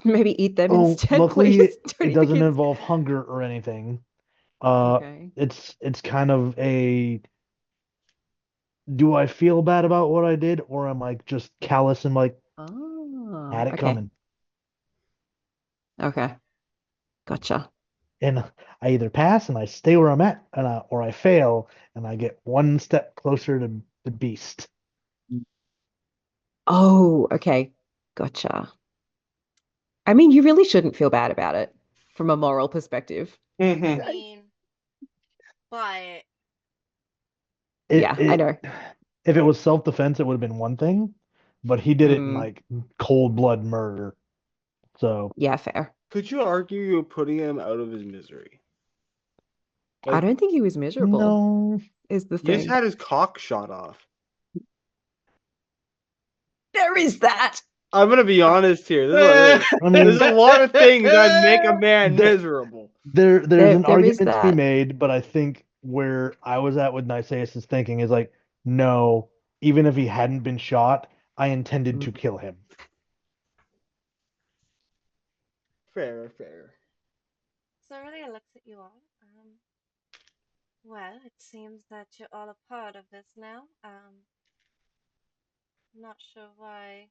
Speaker 5: Maybe eat them
Speaker 4: Oh,
Speaker 5: instead,
Speaker 4: luckily
Speaker 5: please.
Speaker 4: it,
Speaker 5: Don't
Speaker 4: it
Speaker 5: eat the
Speaker 4: doesn't
Speaker 5: kids.
Speaker 4: involve hunger or anything. Uh,
Speaker 5: Okay.
Speaker 4: it's kind of a do I feel bad about what I did, or am I just callous and like
Speaker 5: Oh,
Speaker 4: had it
Speaker 5: okay.
Speaker 4: coming?
Speaker 5: Okay. Gotcha.
Speaker 4: And I either pass and I stay where I'm at, or I fail and I get one step closer to the beast.
Speaker 5: Oh, okay. Gotcha. I mean, you really shouldn't feel bad about it from a moral perspective.
Speaker 2: I
Speaker 3: Mm-hmm.
Speaker 2: mean, but
Speaker 4: It
Speaker 5: Yeah, I
Speaker 4: it
Speaker 5: know.
Speaker 4: if it was self-defense, it would have been one thing, but he did it in
Speaker 5: Mm,
Speaker 4: like cold blood murder. So
Speaker 5: yeah, fair.
Speaker 6: Could you argue you're putting him out of his misery?
Speaker 5: I
Speaker 6: Like,
Speaker 5: don't think he was miserable,
Speaker 4: no,
Speaker 5: is the
Speaker 6: you just
Speaker 5: thing.
Speaker 6: had his cock shot off.
Speaker 5: There is that.
Speaker 6: I'm gonna be honest here.
Speaker 4: I
Speaker 6: There's
Speaker 4: mean
Speaker 6: a lot of things that make a man
Speaker 4: the,
Speaker 6: miserable.
Speaker 4: there's an
Speaker 5: There is
Speaker 4: argument to be
Speaker 5: that.
Speaker 4: made, but I think where I was at with Niceus' thinking is like, no, even if he hadn't been shot, I intended to
Speaker 5: Mm,
Speaker 4: kill him.
Speaker 6: Fair, fair.
Speaker 2: so really looks at you all. Well, it seems that you're all a part of this now. Not sure why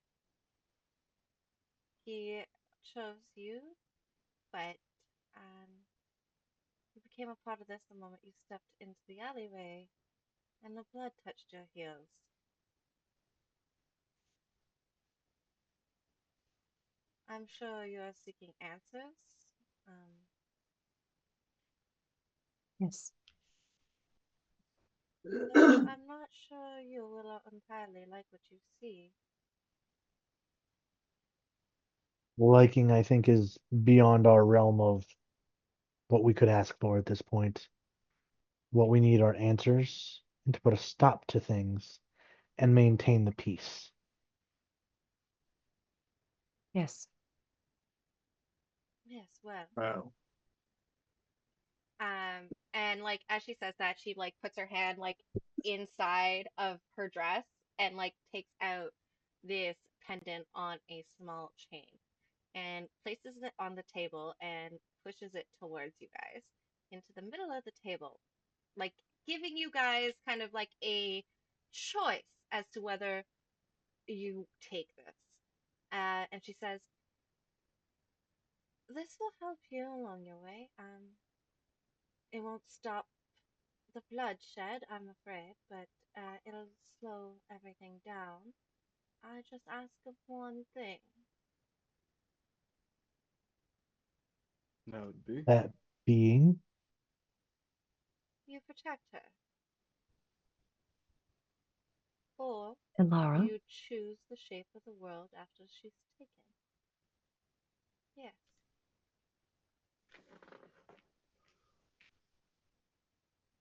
Speaker 2: he chose you, but you became a part of this the moment you stepped into the alleyway and the blood touched your heels. I'm sure you are seeking answers. Um,
Speaker 5: yes.
Speaker 2: though I'm not sure you will entirely like what you see.
Speaker 4: Liking, I think, is beyond our realm of what we could ask for at this point. What we need are answers and to put a stop to things and maintain the peace.
Speaker 5: Yes.
Speaker 2: Yes, well,
Speaker 6: Wow.
Speaker 2: and like as she says that, she like puts her hand like inside of her dress and like takes out this pendant on a small chain and places it on the table and pushes it towards you guys into the middle of the table, like giving you guys kind of like a choice as to whether you take this. And she says, "This will help you along your way. It won't stop the bloodshed, I'm afraid, but it'll slow everything down. I just ask of one thing.
Speaker 6: That would be.
Speaker 4: That being,
Speaker 2: You protect her. Or
Speaker 5: Elara?
Speaker 2: you choose the shape of the world after she's taken. Yes.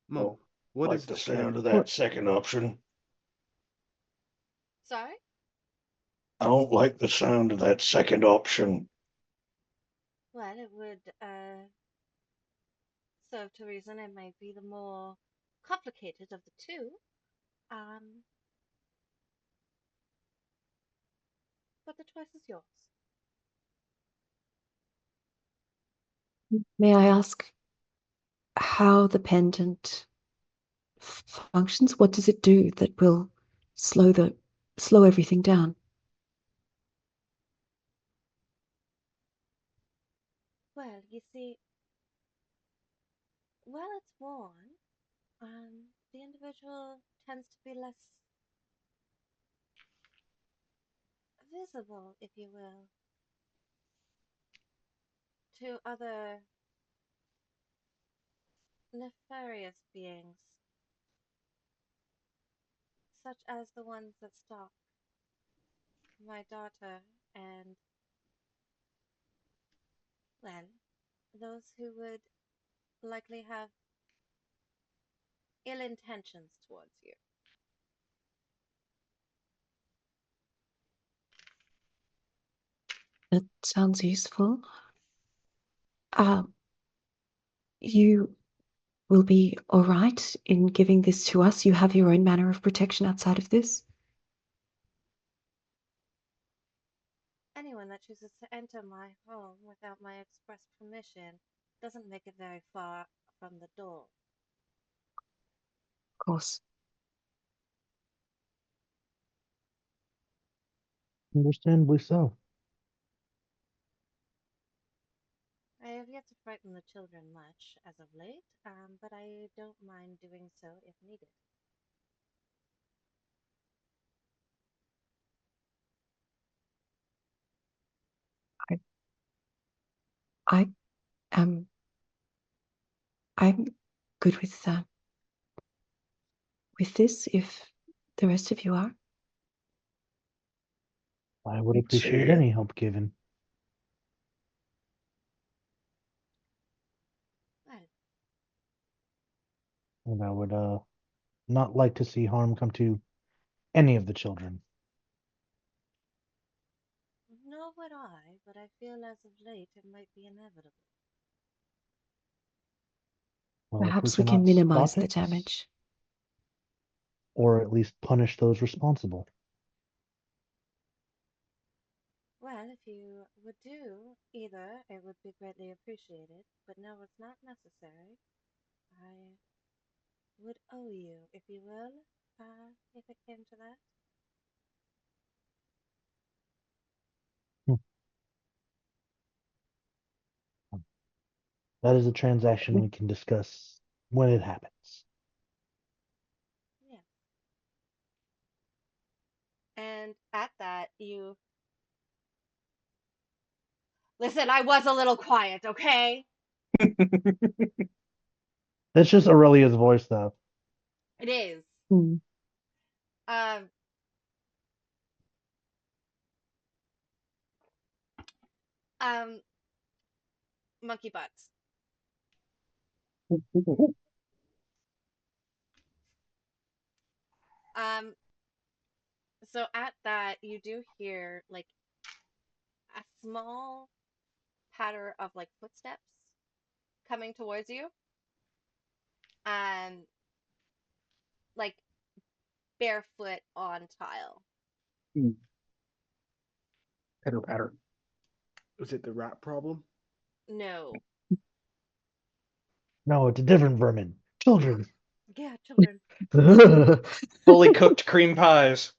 Speaker 6: Mom, what
Speaker 7: Like
Speaker 6: is
Speaker 7: the
Speaker 6: the
Speaker 7: sound of
Speaker 6: end?
Speaker 7: that second option.
Speaker 2: Sorry?
Speaker 7: I don't like the sound of that second option.
Speaker 2: Well, it would serve to reason it might be the more complicated of the two. Um, but the choice is yours.
Speaker 5: May I ask how the pendant functions? What does it do that will slow everything down?
Speaker 2: Well, you see, while it's worn, the individual tends to be less visible, if you will, to other nefarious beings, such as the ones that stalk my daughter and, well, those who would likely have ill intentions towards you.
Speaker 5: That sounds useful. You will be all right in giving this to us. You have your own manner of protection outside of this.
Speaker 2: Anyone that chooses to enter my home without my express permission doesn't make it very far from the door.
Speaker 5: Of course.
Speaker 4: Understandably so.
Speaker 2: I have yet to frighten the children much as of late, but I don't mind doing so if needed.
Speaker 5: I, I am. I'm good with this. If the rest of you are,
Speaker 4: I would
Speaker 7: Let's
Speaker 4: appreciate
Speaker 7: see.
Speaker 4: any help given.
Speaker 2: Well,
Speaker 4: And I would not like to see harm come to any of the children.
Speaker 2: nor would I, but I feel as of late it might be inevitable.
Speaker 4: Well, if we
Speaker 5: perhaps we can
Speaker 4: cannot
Speaker 5: minimize
Speaker 4: stop
Speaker 5: the
Speaker 4: it,
Speaker 5: damage.
Speaker 4: or at least punish those responsible.
Speaker 2: Well, if you would do either, it would be greatly appreciated, but no, it's not necessary. I would owe you, if you will, if it came to that.
Speaker 4: Hmm. That is a transaction we can discuss when it happens.
Speaker 2: Yeah. And at that, you listen. I was a little quiet, okay?
Speaker 4: That's just Aurelia's voice, though.
Speaker 2: It is.
Speaker 5: Hmm.
Speaker 2: Um, um, monkey butts. Um, so at that, you do hear like a small patter of like footsteps coming towards you, and like barefoot on tile.
Speaker 3: Pitter patter.
Speaker 6: Was it the rat problem?
Speaker 2: No.
Speaker 4: No, it's a different vermin. Children.
Speaker 2: Yeah, children.
Speaker 3: Fully cooked cream pies.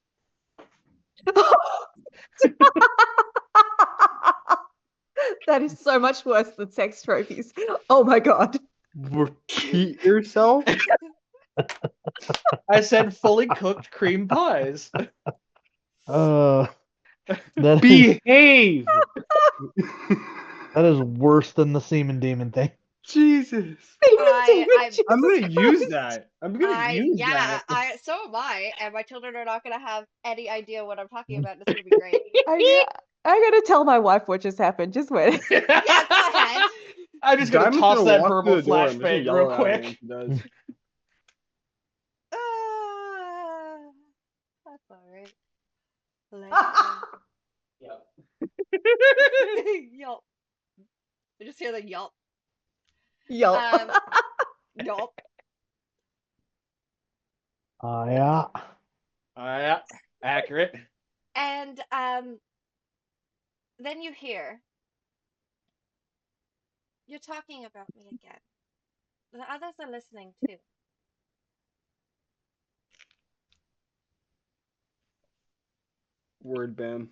Speaker 5: That is so much worse than sex trophies. Oh my god.
Speaker 6: Repeat yourself?
Speaker 3: I said fully cooked cream pies.
Speaker 4: uh, that is
Speaker 7: Behave!
Speaker 4: that is worse than the semen demon thing.
Speaker 6: Jesus.
Speaker 5: Jesus
Speaker 6: I'm gonna use
Speaker 5: Christ.
Speaker 6: that. I'm gonna use
Speaker 2: Yeah,
Speaker 6: that.
Speaker 2: so am I, and my children are not gonna have any idea what I'm talking about. And it's gonna be great.
Speaker 5: I'm gonna tell my wife what just happened. Just wait.
Speaker 2: Yeah, go ahead.
Speaker 3: I'm just gonna
Speaker 6: Diamond's
Speaker 3: toss
Speaker 6: gonna
Speaker 3: that
Speaker 6: walk
Speaker 3: verbal
Speaker 6: through the door. I'm just gonna
Speaker 3: flashbang
Speaker 6: yell
Speaker 3: real
Speaker 6: at her
Speaker 3: quick.
Speaker 6: when she does.
Speaker 2: That's all right.
Speaker 3: Yep.
Speaker 2: Yup. I just hear the yup.
Speaker 5: Yup.
Speaker 2: Yup.
Speaker 4: Yeah.
Speaker 3: Yeah, accurate.
Speaker 2: And then you hear, "You're talking about me again. The others are listening too."
Speaker 6: Word ban.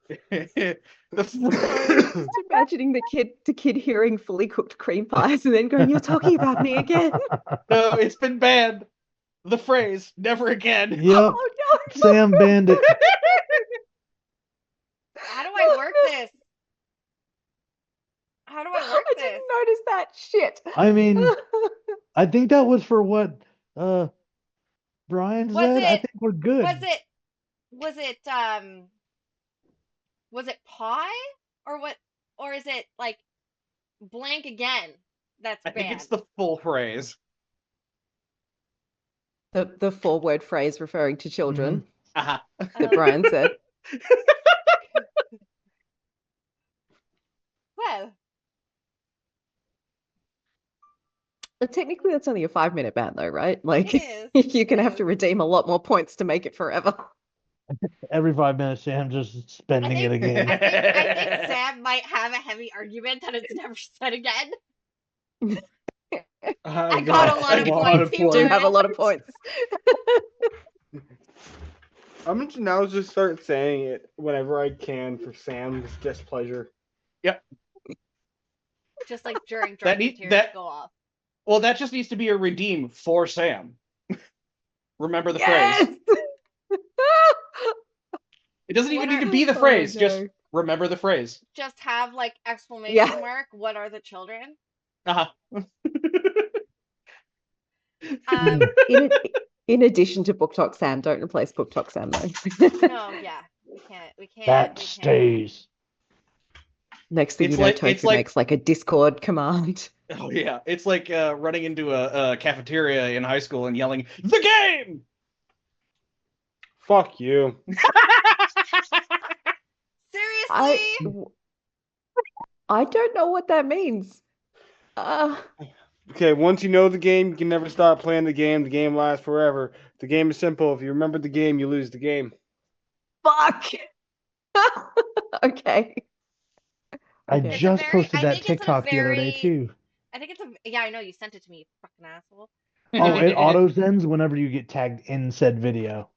Speaker 3: The
Speaker 5: Just imagining the kid hearing fully cooked cream pies and then going, "You're talking about me again."
Speaker 3: No, it's been banned. The phrase "never again."
Speaker 4: Yep.
Speaker 5: Oh no.
Speaker 4: Sam Bandit.
Speaker 2: How do I work this? How do I work
Speaker 5: I
Speaker 2: this?
Speaker 5: didn't notice that shit.
Speaker 4: I mean, I think that was for what Brian
Speaker 2: Was
Speaker 4: said. I
Speaker 2: it-
Speaker 4: think we're good.
Speaker 2: Was it pie or what? Or is it like blank again? That's
Speaker 3: I think
Speaker 2: banned.
Speaker 3: it's the full phrase.
Speaker 5: The four-word phrase referring to children
Speaker 3: Uh-huh.
Speaker 5: that Brian said.
Speaker 2: Well,
Speaker 5: But technically, that's only a 5-minute ban, though, right? Like,
Speaker 2: It
Speaker 5: you're gonna
Speaker 2: It
Speaker 5: have to redeem a lot more points to make it forever.
Speaker 4: Every 5 minutes, Sam just spending it again.
Speaker 2: I think Sam might have a heavy argument that it's never said again. I got a lot of points. He
Speaker 5: Do
Speaker 2: won.
Speaker 5: have a lot of points.
Speaker 6: I'm gonna now just start saying it whenever I can for Sam's displeasure.
Speaker 2: Just like during
Speaker 3: That
Speaker 2: drunken
Speaker 3: need-
Speaker 2: tears
Speaker 3: that-
Speaker 2: go off.
Speaker 3: Well, that just needs to be a redeem for Sam. Remember the
Speaker 5: Yes!
Speaker 3: phrase. It doesn't even
Speaker 2: What
Speaker 3: need to
Speaker 2: are-
Speaker 3: be the
Speaker 5: Oh,
Speaker 3: phrase. Just
Speaker 5: no.
Speaker 3: remember the phrase.
Speaker 2: Just have like exclamation
Speaker 5: Yeah.
Speaker 2: mark. What are the children?
Speaker 3: Uh-huh.
Speaker 5: In addition to Book Talk Sam, don't replace Book Talk Sam though.
Speaker 2: No, yeah, we can't.
Speaker 4: That
Speaker 2: we can't.
Speaker 4: stays.
Speaker 5: Next thing
Speaker 3: It's
Speaker 5: you know,
Speaker 3: like- it's
Speaker 5: Tofu
Speaker 3: like-
Speaker 5: makes like a Discord command.
Speaker 3: Oh yeah, it's like running into a cafeteria in high school and yelling, "The game!"
Speaker 6: Fuck you.
Speaker 2: Seriously?
Speaker 5: I don't know what that means.
Speaker 6: Okay, once you know the game, you can never stop playing the game. The game lasts forever. The game is simple. If you remember the game, you lose the game.
Speaker 5: Fuck. Okay.
Speaker 4: I
Speaker 5: Okay.
Speaker 4: just
Speaker 2: very-
Speaker 4: posted
Speaker 2: I
Speaker 4: that
Speaker 2: think it's a
Speaker 4: TikTok the other day
Speaker 2: very-
Speaker 4: too.
Speaker 2: I think it's yeah, I know you sent it to me, you fucking asshole.
Speaker 4: Oh, it auto sends whenever you get tagged in said video.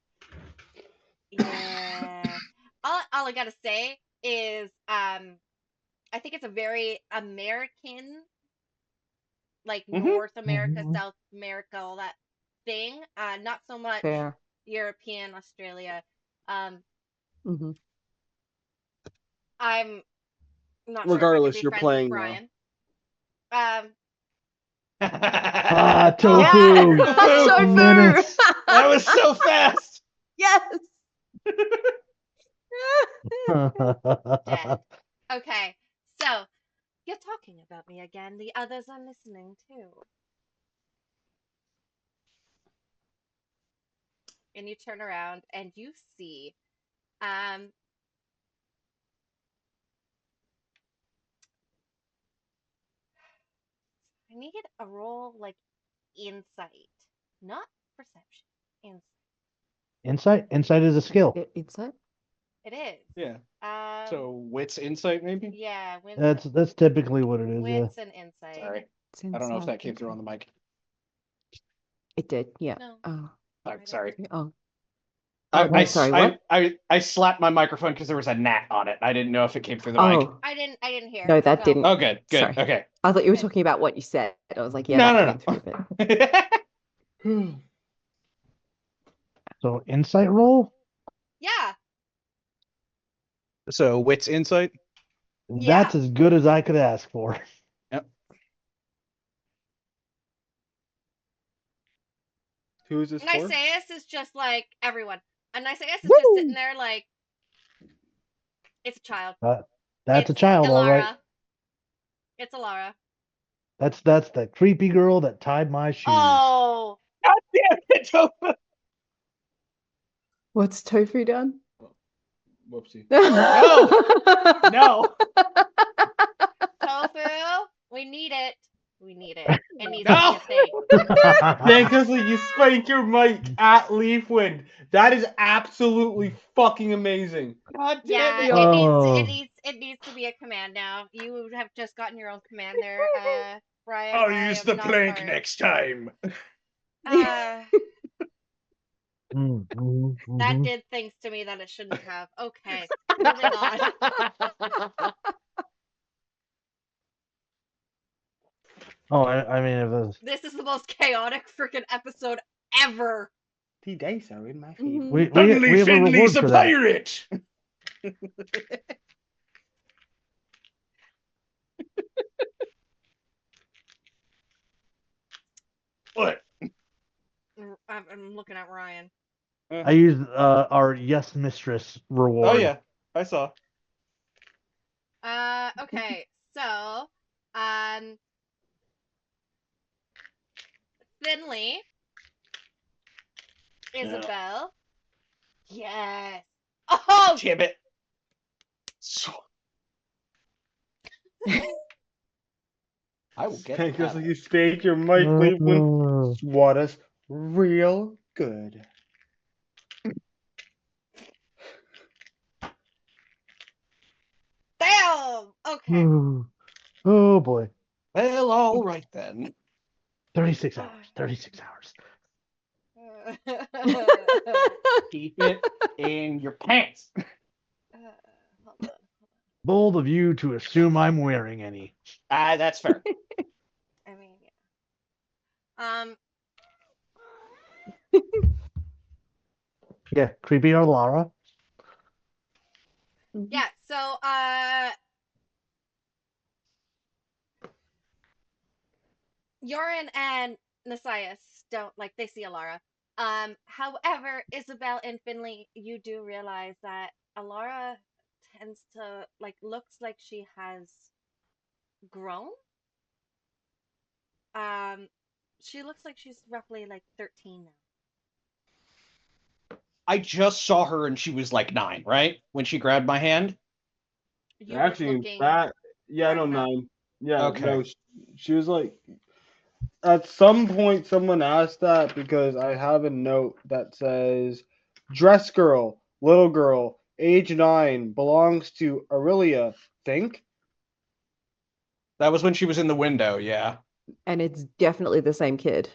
Speaker 2: Yeah. all I gotta say is I think it's a very American, like
Speaker 3: Mhm.
Speaker 2: North America,
Speaker 4: Mhm.
Speaker 2: South America, all that thing. Not so much
Speaker 5: Fair.
Speaker 2: European, Australia.
Speaker 5: Mhm.
Speaker 2: I'm not
Speaker 6: Regardless,
Speaker 2: sure
Speaker 6: you're
Speaker 2: if I can be
Speaker 6: playing
Speaker 2: friends with Brian.
Speaker 4: Ah, Tofu.
Speaker 2: Yeah.
Speaker 5: Tofu.
Speaker 4: Minutes.
Speaker 3: That was so fast.
Speaker 5: Yes.
Speaker 2: Dead. Okay, so you're talking about me again. The others are listening too. And you turn around and you see, I need a roll like insight, not perception. Insight.
Speaker 4: Insight is a skill.
Speaker 5: Insight.
Speaker 2: It is.
Speaker 3: Yeah.
Speaker 2: Um.
Speaker 3: So wits insight maybe.
Speaker 2: Yeah.
Speaker 4: That's typically what it is. Yeah.
Speaker 2: Wits and insight.
Speaker 3: Sorry,
Speaker 5: It's
Speaker 3: I don't know if
Speaker 5: insight,
Speaker 3: that came through
Speaker 5: okay.
Speaker 3: on the mic.
Speaker 5: It did. Yeah.
Speaker 2: No.
Speaker 5: Oh.
Speaker 3: I'm sorry.
Speaker 5: Oh.
Speaker 3: I
Speaker 5: sorry, what?
Speaker 3: I slapped my microphone because there was a gnat on it. I didn't know if it came through the mic.
Speaker 5: Oh.
Speaker 2: I didn't hear.
Speaker 5: No, that
Speaker 2: Go.
Speaker 5: didn't.
Speaker 3: Oh, good.
Speaker 5: Sorry.
Speaker 3: Okay.
Speaker 5: I thought you were
Speaker 2: Good.
Speaker 5: talking about what you said. I was like, yeah,
Speaker 3: No,
Speaker 5: that
Speaker 3: no,
Speaker 5: came through, but
Speaker 6: you.
Speaker 4: So insight roll.
Speaker 2: Yeah.
Speaker 3: So wits insight.
Speaker 4: That's as good as I could ask for.
Speaker 6: Who is this for?
Speaker 2: Niceus is just like everyone. And Niceus is just sitting there like it's a child.
Speaker 4: That's a
Speaker 2: It's
Speaker 4: child, all right.
Speaker 2: Ilara. It's Ilara.
Speaker 4: That's the creepy girl that tied my shoes.
Speaker 2: Oh,
Speaker 3: God damn it, Tofu!
Speaker 5: What's Tofu done?
Speaker 6: Whoopsie.
Speaker 3: No.
Speaker 2: Tofu, we need it. We need it. It needs to be a thing.
Speaker 8: Because you spank your mic at Leafwind. That is absolutely fucking amazing.
Speaker 3: God
Speaker 2: Yeah,
Speaker 3: damn it.
Speaker 4: Oh.
Speaker 2: it needs to be a command now. You have just gotten your own command there, Brian.
Speaker 7: I'll
Speaker 2: I
Speaker 7: use
Speaker 2: am
Speaker 7: the
Speaker 2: not
Speaker 7: plank
Speaker 2: part.
Speaker 7: next time.
Speaker 2: That did things to me that it shouldn't have. Okay, moving on.
Speaker 4: Oh, I mean, if it's,
Speaker 2: This is the most chaotic freaking episode ever.
Speaker 8: The dice are in my favor.
Speaker 5: Mhm.
Speaker 4: we
Speaker 7: Suddenly,
Speaker 4: have a reward
Speaker 7: Finley's a
Speaker 4: for that.
Speaker 7: pirate. What?
Speaker 2: I'm looking at Ryan.
Speaker 4: I used our Yes Mistress reward.
Speaker 3: Oh yeah, I saw.
Speaker 2: Okay, so, Finley, Isabel, yes. Oh,
Speaker 3: Damn it. I will get
Speaker 8: Because
Speaker 3: that.
Speaker 8: you spank your mic, Leafwind.
Speaker 4: Uh,
Speaker 8: Swat us real good.
Speaker 2: damn. Okay.
Speaker 4: oh boy,
Speaker 3: Well, all right then.
Speaker 4: 36 hours. 36 hours.
Speaker 3: Keep it in your pants.
Speaker 2: Hold on.
Speaker 4: Bold of you to assume I'm wearing any.
Speaker 3: That's fair.
Speaker 2: I mean, yeah.
Speaker 4: Yeah, creepy or Lara.
Speaker 2: Yeah. So, Yorin and Nasias don't like they see Alara. However, Isabel and Finley, you do realize that Alara tends to looks like she has grown. She looks like she's roughly like 13 now.
Speaker 3: I just saw her and she was like 9, right? When she grabbed my hand.
Speaker 2: You were
Speaker 6: Actually,
Speaker 2: looking
Speaker 6: that yeah,
Speaker 2: right
Speaker 6: no,
Speaker 2: now.
Speaker 6: 9. Yeah,
Speaker 3: Okay.
Speaker 6: no, she was like. At some point, someone asked that because I have a note that says, "Dress girl, little girl, age 9, belongs to Aurelia. Think."
Speaker 3: That was when she was in the window, yeah.
Speaker 5: And it's definitely the same kid,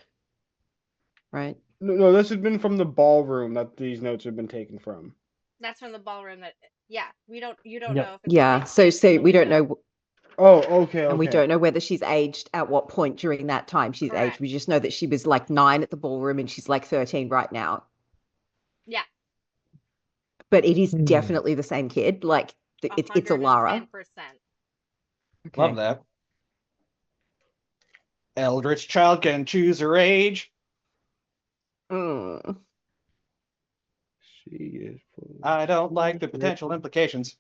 Speaker 5: right?
Speaker 6: No, this has been from the ballroom that these notes have been taken from.
Speaker 2: That's from the ballroom. Yeah, you don't
Speaker 4: Yep.
Speaker 2: know if it's
Speaker 5: Yeah.
Speaker 2: the same
Speaker 5: So
Speaker 2: kid from
Speaker 5: we
Speaker 2: the
Speaker 5: don't
Speaker 2: window.
Speaker 5: know,
Speaker 6: Oh, okay,
Speaker 5: and we
Speaker 6: okay.
Speaker 5: don't know whether she's aged at what point during that time she's
Speaker 2: Correct.
Speaker 5: aged. We just know that she was like 9 at the ballroom and she's like 13 right now.
Speaker 2: Yeah,
Speaker 5: But it is
Speaker 4: Hmm.
Speaker 5: definitely the same kid. Like it's a Lara.
Speaker 2: 110%.
Speaker 3: Love
Speaker 5: Okay.
Speaker 3: that. Eldritch child can choose her age.
Speaker 5: Mm.
Speaker 6: She is.
Speaker 3: I don't like the potential implications.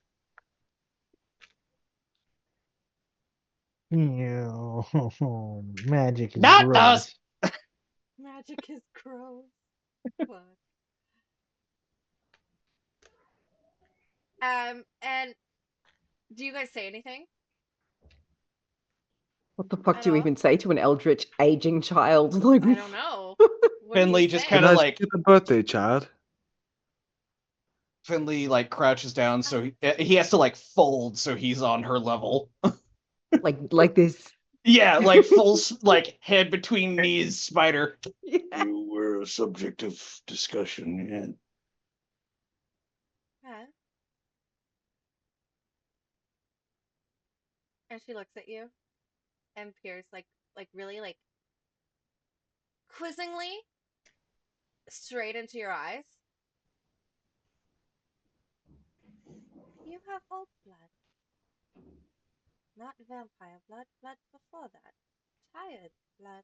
Speaker 4: Ew. Magic is
Speaker 3: Not
Speaker 4: gross.
Speaker 3: us!
Speaker 2: Magic is gross. Fuck. And do you guys say anything?
Speaker 5: What the fuck
Speaker 2: At
Speaker 5: do you
Speaker 2: all?
Speaker 5: even say to an eldritch aging child? Like,
Speaker 2: I don't know. What do
Speaker 3: Finley
Speaker 2: you
Speaker 3: just
Speaker 2: say?
Speaker 3: kinda
Speaker 6: Can I
Speaker 3: like-
Speaker 6: skip a birthday, child?
Speaker 3: Finley like crouches down so he has to like fold so he's on her level.
Speaker 5: like this.
Speaker 3: Yeah, like full like head between knees spider.
Speaker 5: Yeah.
Speaker 7: You were a subject of discussion, yeah.
Speaker 2: Yeah. And she looks at you and peers like really like quizzingly straight into your eyes. You have old blood. Not vampire blood, blood before that. Tired blood.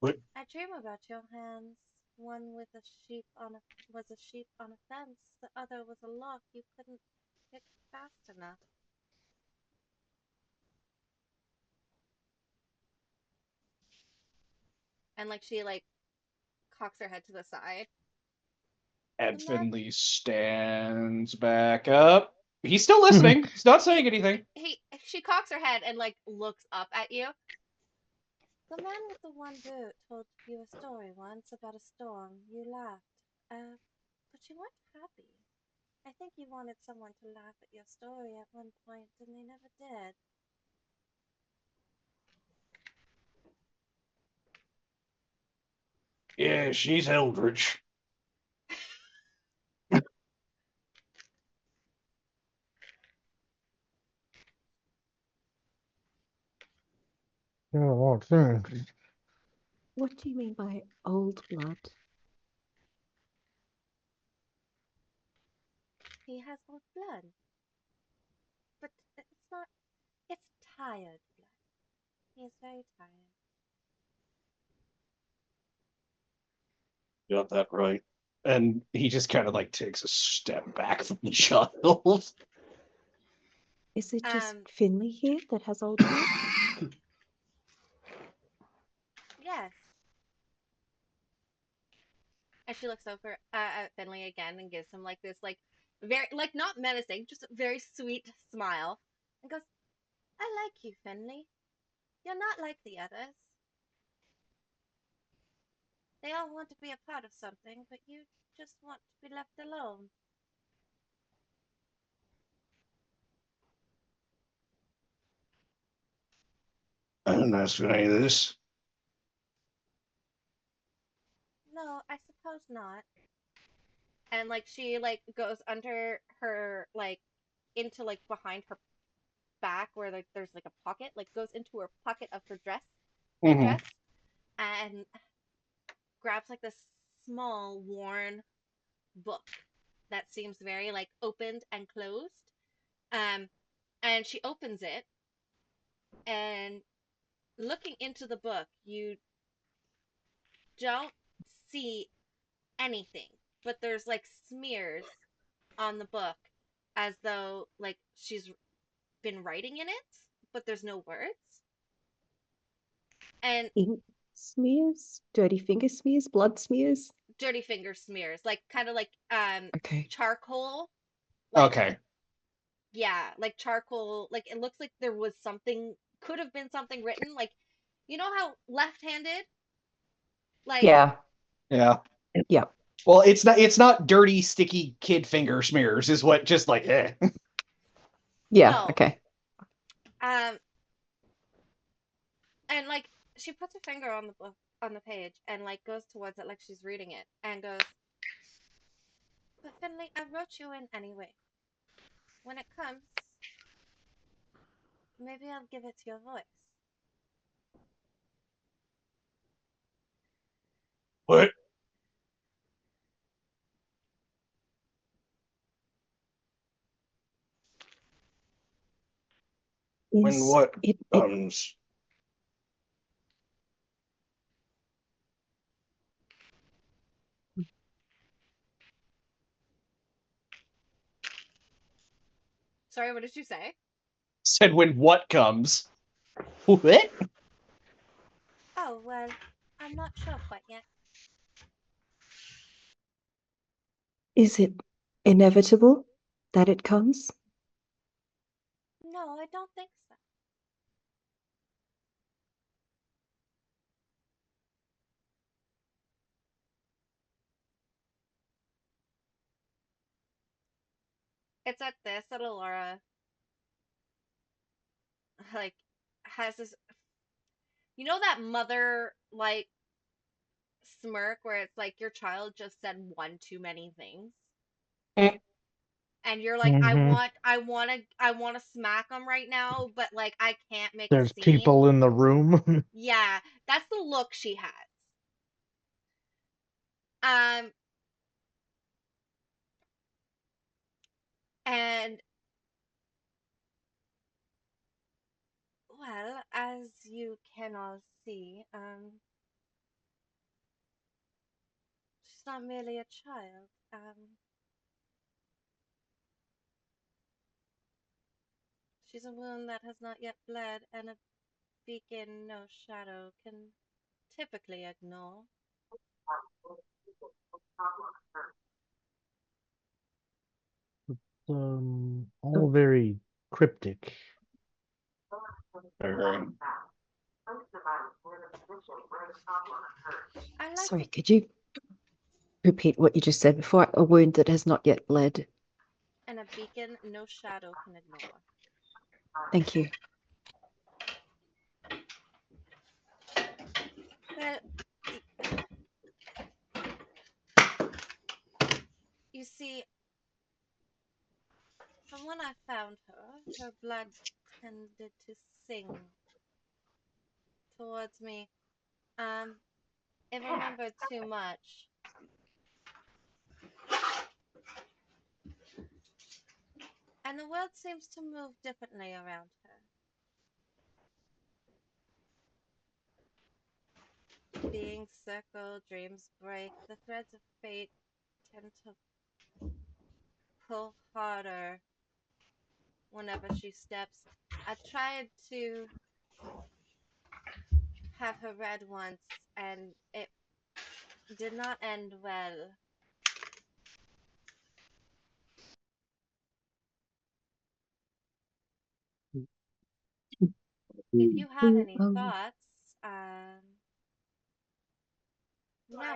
Speaker 2: I dream about your hands. One with a sheep on a was a sheep on a fence. The other was a lock you couldn't pick fast enough. And like she like cocks her head to the side.
Speaker 3: And
Speaker 2: The man
Speaker 3: Finley stands back up. He's still listening. He's not saying anything.
Speaker 2: she cocks her head and like looks up at you. The man with the one boot told you a story once about a storm. You laughed. But you weren't happy. I think you wanted someone to laugh at your story at one point, and they never did.
Speaker 7: Yeah, she's Eldritch.
Speaker 4: Oh, thanks.
Speaker 5: What do you mean by old blood?
Speaker 2: He has old blood. But it's not. It's tired blood. He is very tired.
Speaker 7: Got that right.
Speaker 3: And he just kind of like takes a step back from the child.
Speaker 5: Is it just
Speaker 2: Um,
Speaker 5: Finley here that has old blood?
Speaker 2: yes. And she looks over at Finley again and gives him like this, like very, like not menacing, just a very sweet smile, and goes, "I like you, Finley. You're not like the others. They all want to be a part of something, but you just want to be left alone."
Speaker 7: I didn't ask for any of this.
Speaker 2: No, I suppose not. And like she like goes under her like into like behind her back where like there's like a pocket, like goes into her pocket of her
Speaker 3: Mhm.
Speaker 2: dress, and grabs like this small worn book that seems very like opened and closed. Um, and she opens it, and looking into the book, you don't see anything, but there's like smears on the book as though like she's been writing in it, but there's no words. And
Speaker 5: Ink smears? Dirty finger smears? Blood smears?
Speaker 2: dirty finger smears, like kind of like
Speaker 5: Okay.
Speaker 2: charcoal, like
Speaker 3: Okay.
Speaker 2: yeah, like charcoal, like it looks like there was something, could have been something written, like you know how left-handed, like
Speaker 5: Yeah.
Speaker 3: Yeah.
Speaker 5: Yeah.
Speaker 3: Well, it's not dirty, sticky kid finger smears, is what just like
Speaker 5: Yeah.
Speaker 2: no,
Speaker 5: Okay.
Speaker 2: um, and like she puts her finger on the book on the page and like goes towards it like she's reading it and goes, "But Finley, I wrote you in anyway. When it comes, maybe I'll give it to your voice."
Speaker 7: What? When
Speaker 5: Is
Speaker 7: what
Speaker 5: it
Speaker 7: comes?
Speaker 2: Sorry, what did you say?
Speaker 3: said when what comes. What?
Speaker 2: Oh, well, I'm not sure quite yet.
Speaker 5: is it inevitable that it comes?
Speaker 2: No, I don't think so. It's at this that Alora like has this, you know, that mother like smirk where it's like your child just said one too many things,
Speaker 3: Mm.
Speaker 2: and you're like,
Speaker 4: Mm-hmm.
Speaker 2: I want to smack them right now, but like I can't make a
Speaker 4: There's
Speaker 2: scene.
Speaker 4: people in the room.
Speaker 2: Yeah, that's the look she has. Um, and well, as you can all see, She's not merely a child. She's a wound that has not yet bled, and a beacon no shadow can typically ignore.
Speaker 4: All very cryptic.
Speaker 2: I like
Speaker 5: Sorry,
Speaker 2: to,
Speaker 5: could you repeat what you just said before? A wound that has not yet bled.
Speaker 2: and a beacon no shadow can ignore.
Speaker 5: Thank you.
Speaker 2: Well, you see, from when I found her, her blood tended to sing towards me. It remembered too much. And the world seems to move differently around her. Being circled, dreams break, the threads of fate tend to pull harder whenever she steps. I tried to have her read once, and it did not end well. If you have any thoughts, now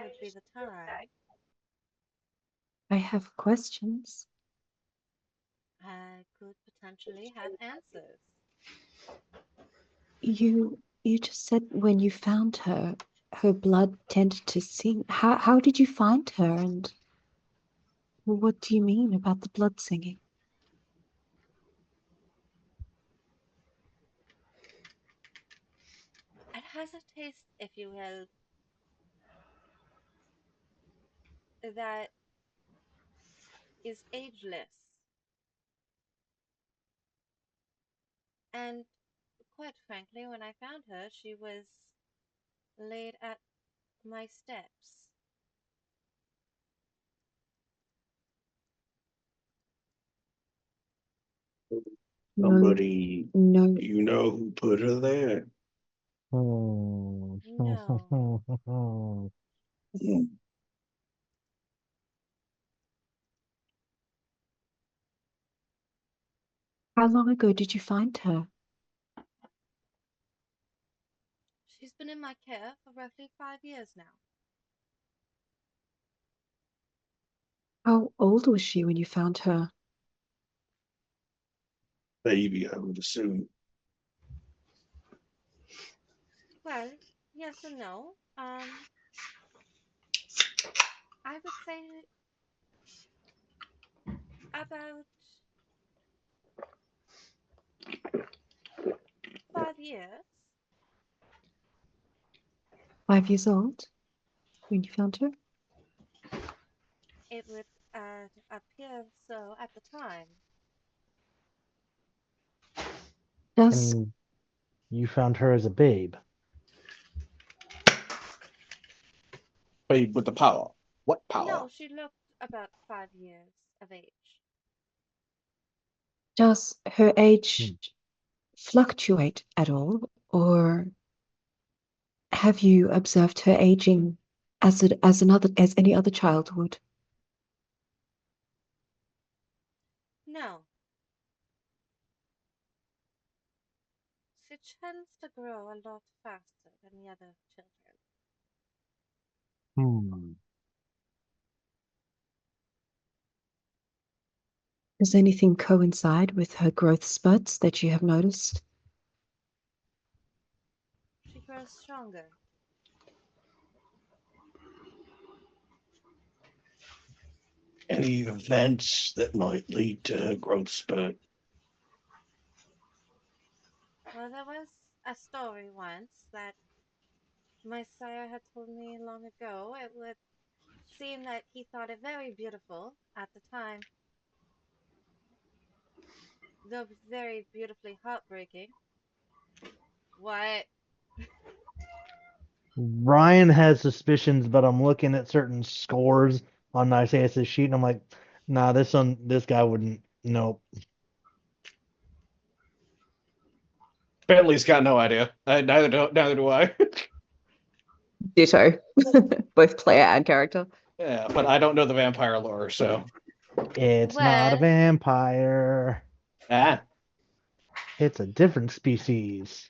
Speaker 2: would be the time.
Speaker 5: I have questions.
Speaker 2: I could potentially have answers.
Speaker 5: You just said when you found her, her blood tended to sing. How did you find her, and what do you mean about the blood singing?
Speaker 2: It has a taste, if you will, that is ageless. And quite frankly, when I found her, she was laid at my steps.
Speaker 5: No,
Speaker 7: Somebody
Speaker 5: no.
Speaker 7: you know who put her there.
Speaker 4: Hmm.
Speaker 2: No.
Speaker 5: How long ago did you find her?
Speaker 2: She's been in my care for roughly 5 years now.
Speaker 5: How old was she when you found her?
Speaker 7: Baby, I would assume.
Speaker 2: Well, yes and no. I would say about 5 years.
Speaker 5: 5 years old when you found her?
Speaker 2: It would appear so at the time.
Speaker 5: Does
Speaker 4: And you found her as a babe.
Speaker 7: Babe with the power. What power?
Speaker 2: No, she looked about 5 years of age.
Speaker 5: does her age
Speaker 4: Hmm.
Speaker 5: fluctuate at all, or have you observed her aging as any other child would?
Speaker 2: No, she tends to grow a lot faster than the other children.
Speaker 4: Hmm.
Speaker 5: Does anything coincide with her growth spurts that you have noticed?
Speaker 2: She grows stronger.
Speaker 7: Any events that might lead to her growth spurt?
Speaker 2: Well, there was a story once that my sire had told me long ago. It would seem that he thought it very beautiful at the time, though very beautifully heartbreaking. What?
Speaker 4: Ryan has suspicions, but I'm looking at certain scores on Niceas's sheet, and I'm like, nah, this guy wouldn't. Nope.
Speaker 3: Bentley's got no idea. Neither do I.
Speaker 5: Ditto. Both player and character.
Speaker 3: Yeah, but I don't know the vampire lore, so
Speaker 4: It's not a
Speaker 2: Well,
Speaker 4: vampire.
Speaker 3: ah.
Speaker 4: It's a different species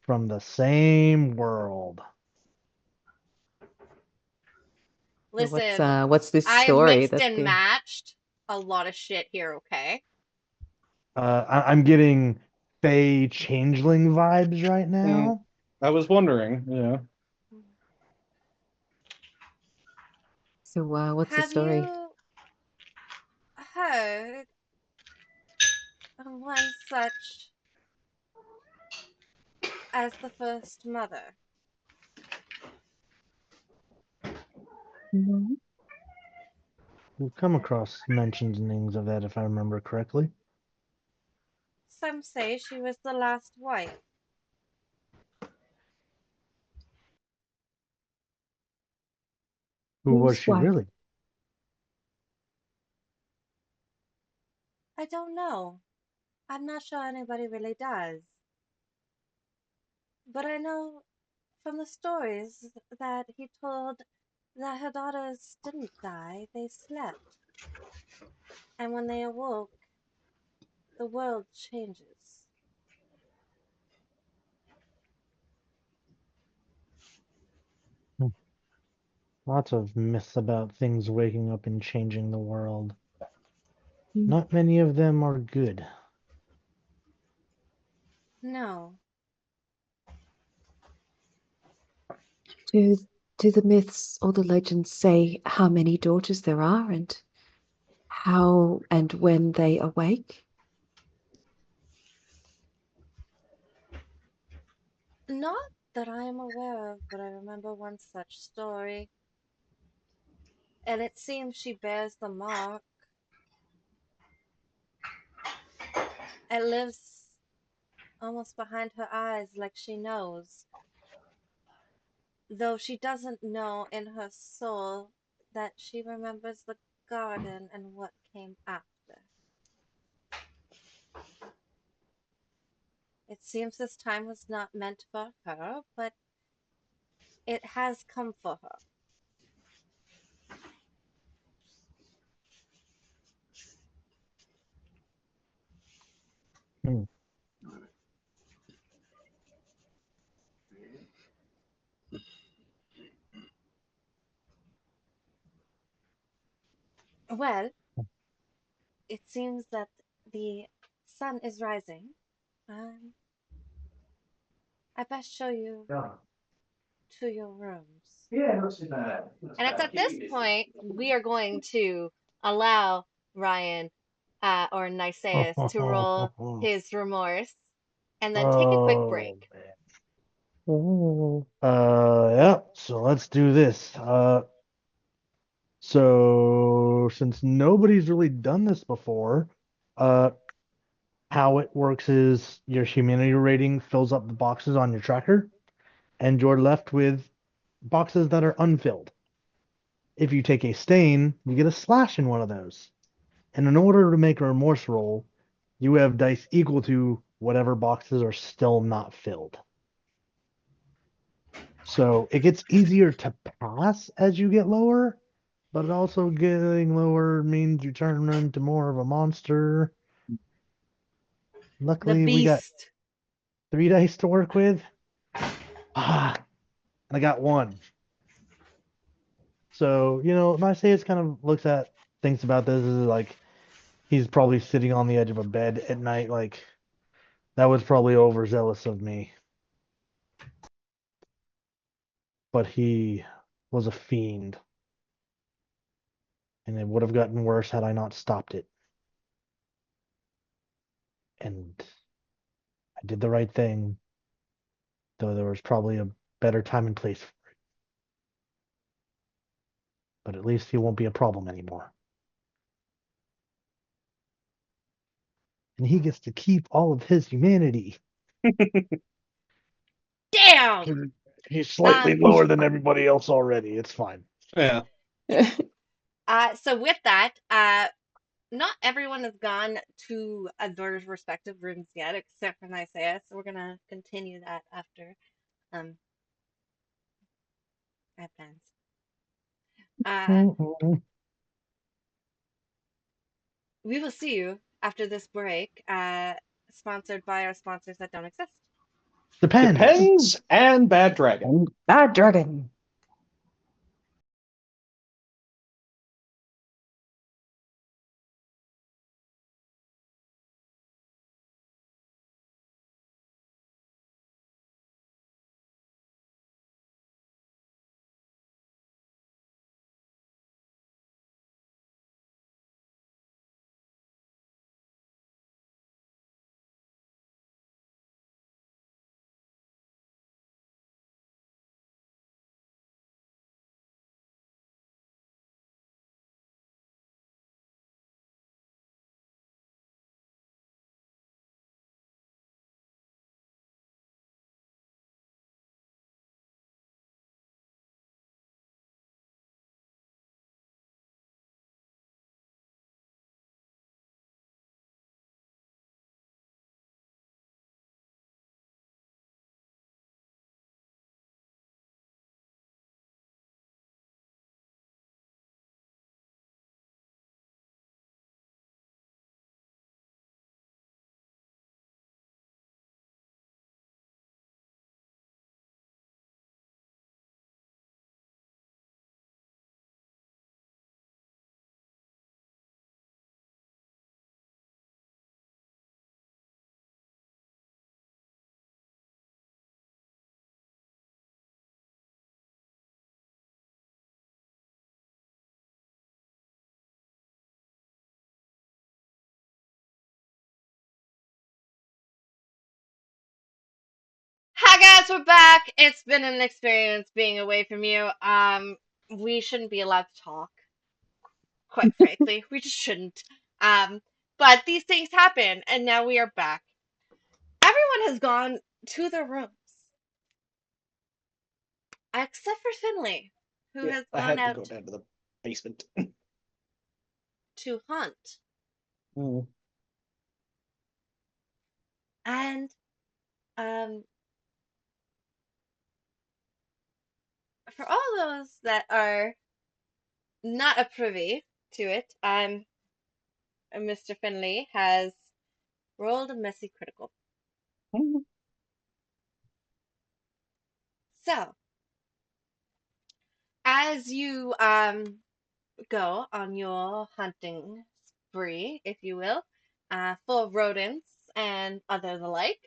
Speaker 4: from the same world.
Speaker 5: So
Speaker 2: listen,
Speaker 5: what's this
Speaker 2: I
Speaker 5: story
Speaker 2: mixed
Speaker 5: that
Speaker 2: and
Speaker 5: the
Speaker 2: matched a lot of shit here, okay?
Speaker 4: I'm getting Fey changeling vibes right
Speaker 3: Hmm.
Speaker 4: now.
Speaker 3: I was wondering, yeah.
Speaker 5: what's the
Speaker 2: Have
Speaker 5: story?
Speaker 2: you heard of one such as the first mother?
Speaker 5: Mhm.
Speaker 4: We've come across mentionings of that, if I remember correctly.
Speaker 2: Some say she was the last wife.
Speaker 4: Who was
Speaker 5: Whose
Speaker 4: she
Speaker 5: wife?
Speaker 4: really?
Speaker 2: I don't know. I'm not sure anybody really does. But I know from the stories that he told that her daughters didn't die, they slept. And when they awoke, the world changes.
Speaker 4: Hmm. Lots of myths about things waking up and changing the world.
Speaker 5: Mm.
Speaker 4: Not many of them are good.
Speaker 2: No,
Speaker 5: Do do the myths or the legends say how many daughters there are and how and when they awake?
Speaker 2: not that I am aware of, but I remember one such story. And it seems she bears the mark. It lives almost behind her eyes like she knows, though she doesn't know in her soul that she remembers the garden and what came after. It seems this time was not meant for her, but it has come for her.
Speaker 4: Hmm.
Speaker 2: Well, it seems that the sun is rising. Um, I best show you
Speaker 3: Yeah.
Speaker 2: to your rooms.
Speaker 3: Yeah, that's bad. That's
Speaker 2: And it's
Speaker 3: bad
Speaker 2: at this
Speaker 3: TV.
Speaker 2: point we are going to allow Ryan or Niceus to roll his remorse and then take a quick break.
Speaker 4: Oh man. Yeah, so let's do this. So since nobody's really done this before, uh, how it works is your humanity rating fills up the boxes on your tracker, and you're left with boxes that are unfilled. If you take a stain, you get a slash in one of those. And in order to make a remorse roll, you have dice equal to whatever boxes are still not filled. So it gets easier to pass as you get lower, but it also getting lower means you turn into more of a monster.
Speaker 2: The
Speaker 4: Luckily, we got
Speaker 2: beast.
Speaker 4: 3 dice to work with. Ah, and I got one. So, Niceus kind of looks at thinks about this is like he's probably sitting on the edge of a bed at night, like that was probably overzealous of me. But he was a fiend, and it would have gotten worse had I not stopped it. And I did the right thing, though there was probably a better time and place for it. But at least he won't be a problem anymore. And he gets to keep all of his humanity.
Speaker 2: Damn!
Speaker 4: He's slightly lower than everybody else already. It's fine.
Speaker 3: Yeah.
Speaker 2: So with that, not everyone has gone to their respective rooms yet, except for Isaiah. So we're gonna continue that after I have plans.
Speaker 4: Mhm.
Speaker 2: We will see you after this break, sponsored by our sponsors that don't exist.
Speaker 4: Depends.
Speaker 3: Depends and Bad Dragon.
Speaker 5: And Bad Dragon.
Speaker 2: Hi guys, we're back. It's been an experience being away from you. We shouldn't be allowed to talk, quite frankly. We just shouldn't. Um, but these things happen, and now we are back. Everyone has gone to their rooms, except for Finley, who
Speaker 3: Yeah,
Speaker 2: has
Speaker 3: I
Speaker 2: gone
Speaker 3: had to go
Speaker 2: out
Speaker 3: down to the basement.
Speaker 2: to hunt.
Speaker 3: Mm.
Speaker 2: And um, for all those that are not a privy to it, Mr. Finley has rolled a messy critical.
Speaker 3: Mm.
Speaker 2: So, as you go on your hunting spree, if you will, for rodents and other the like,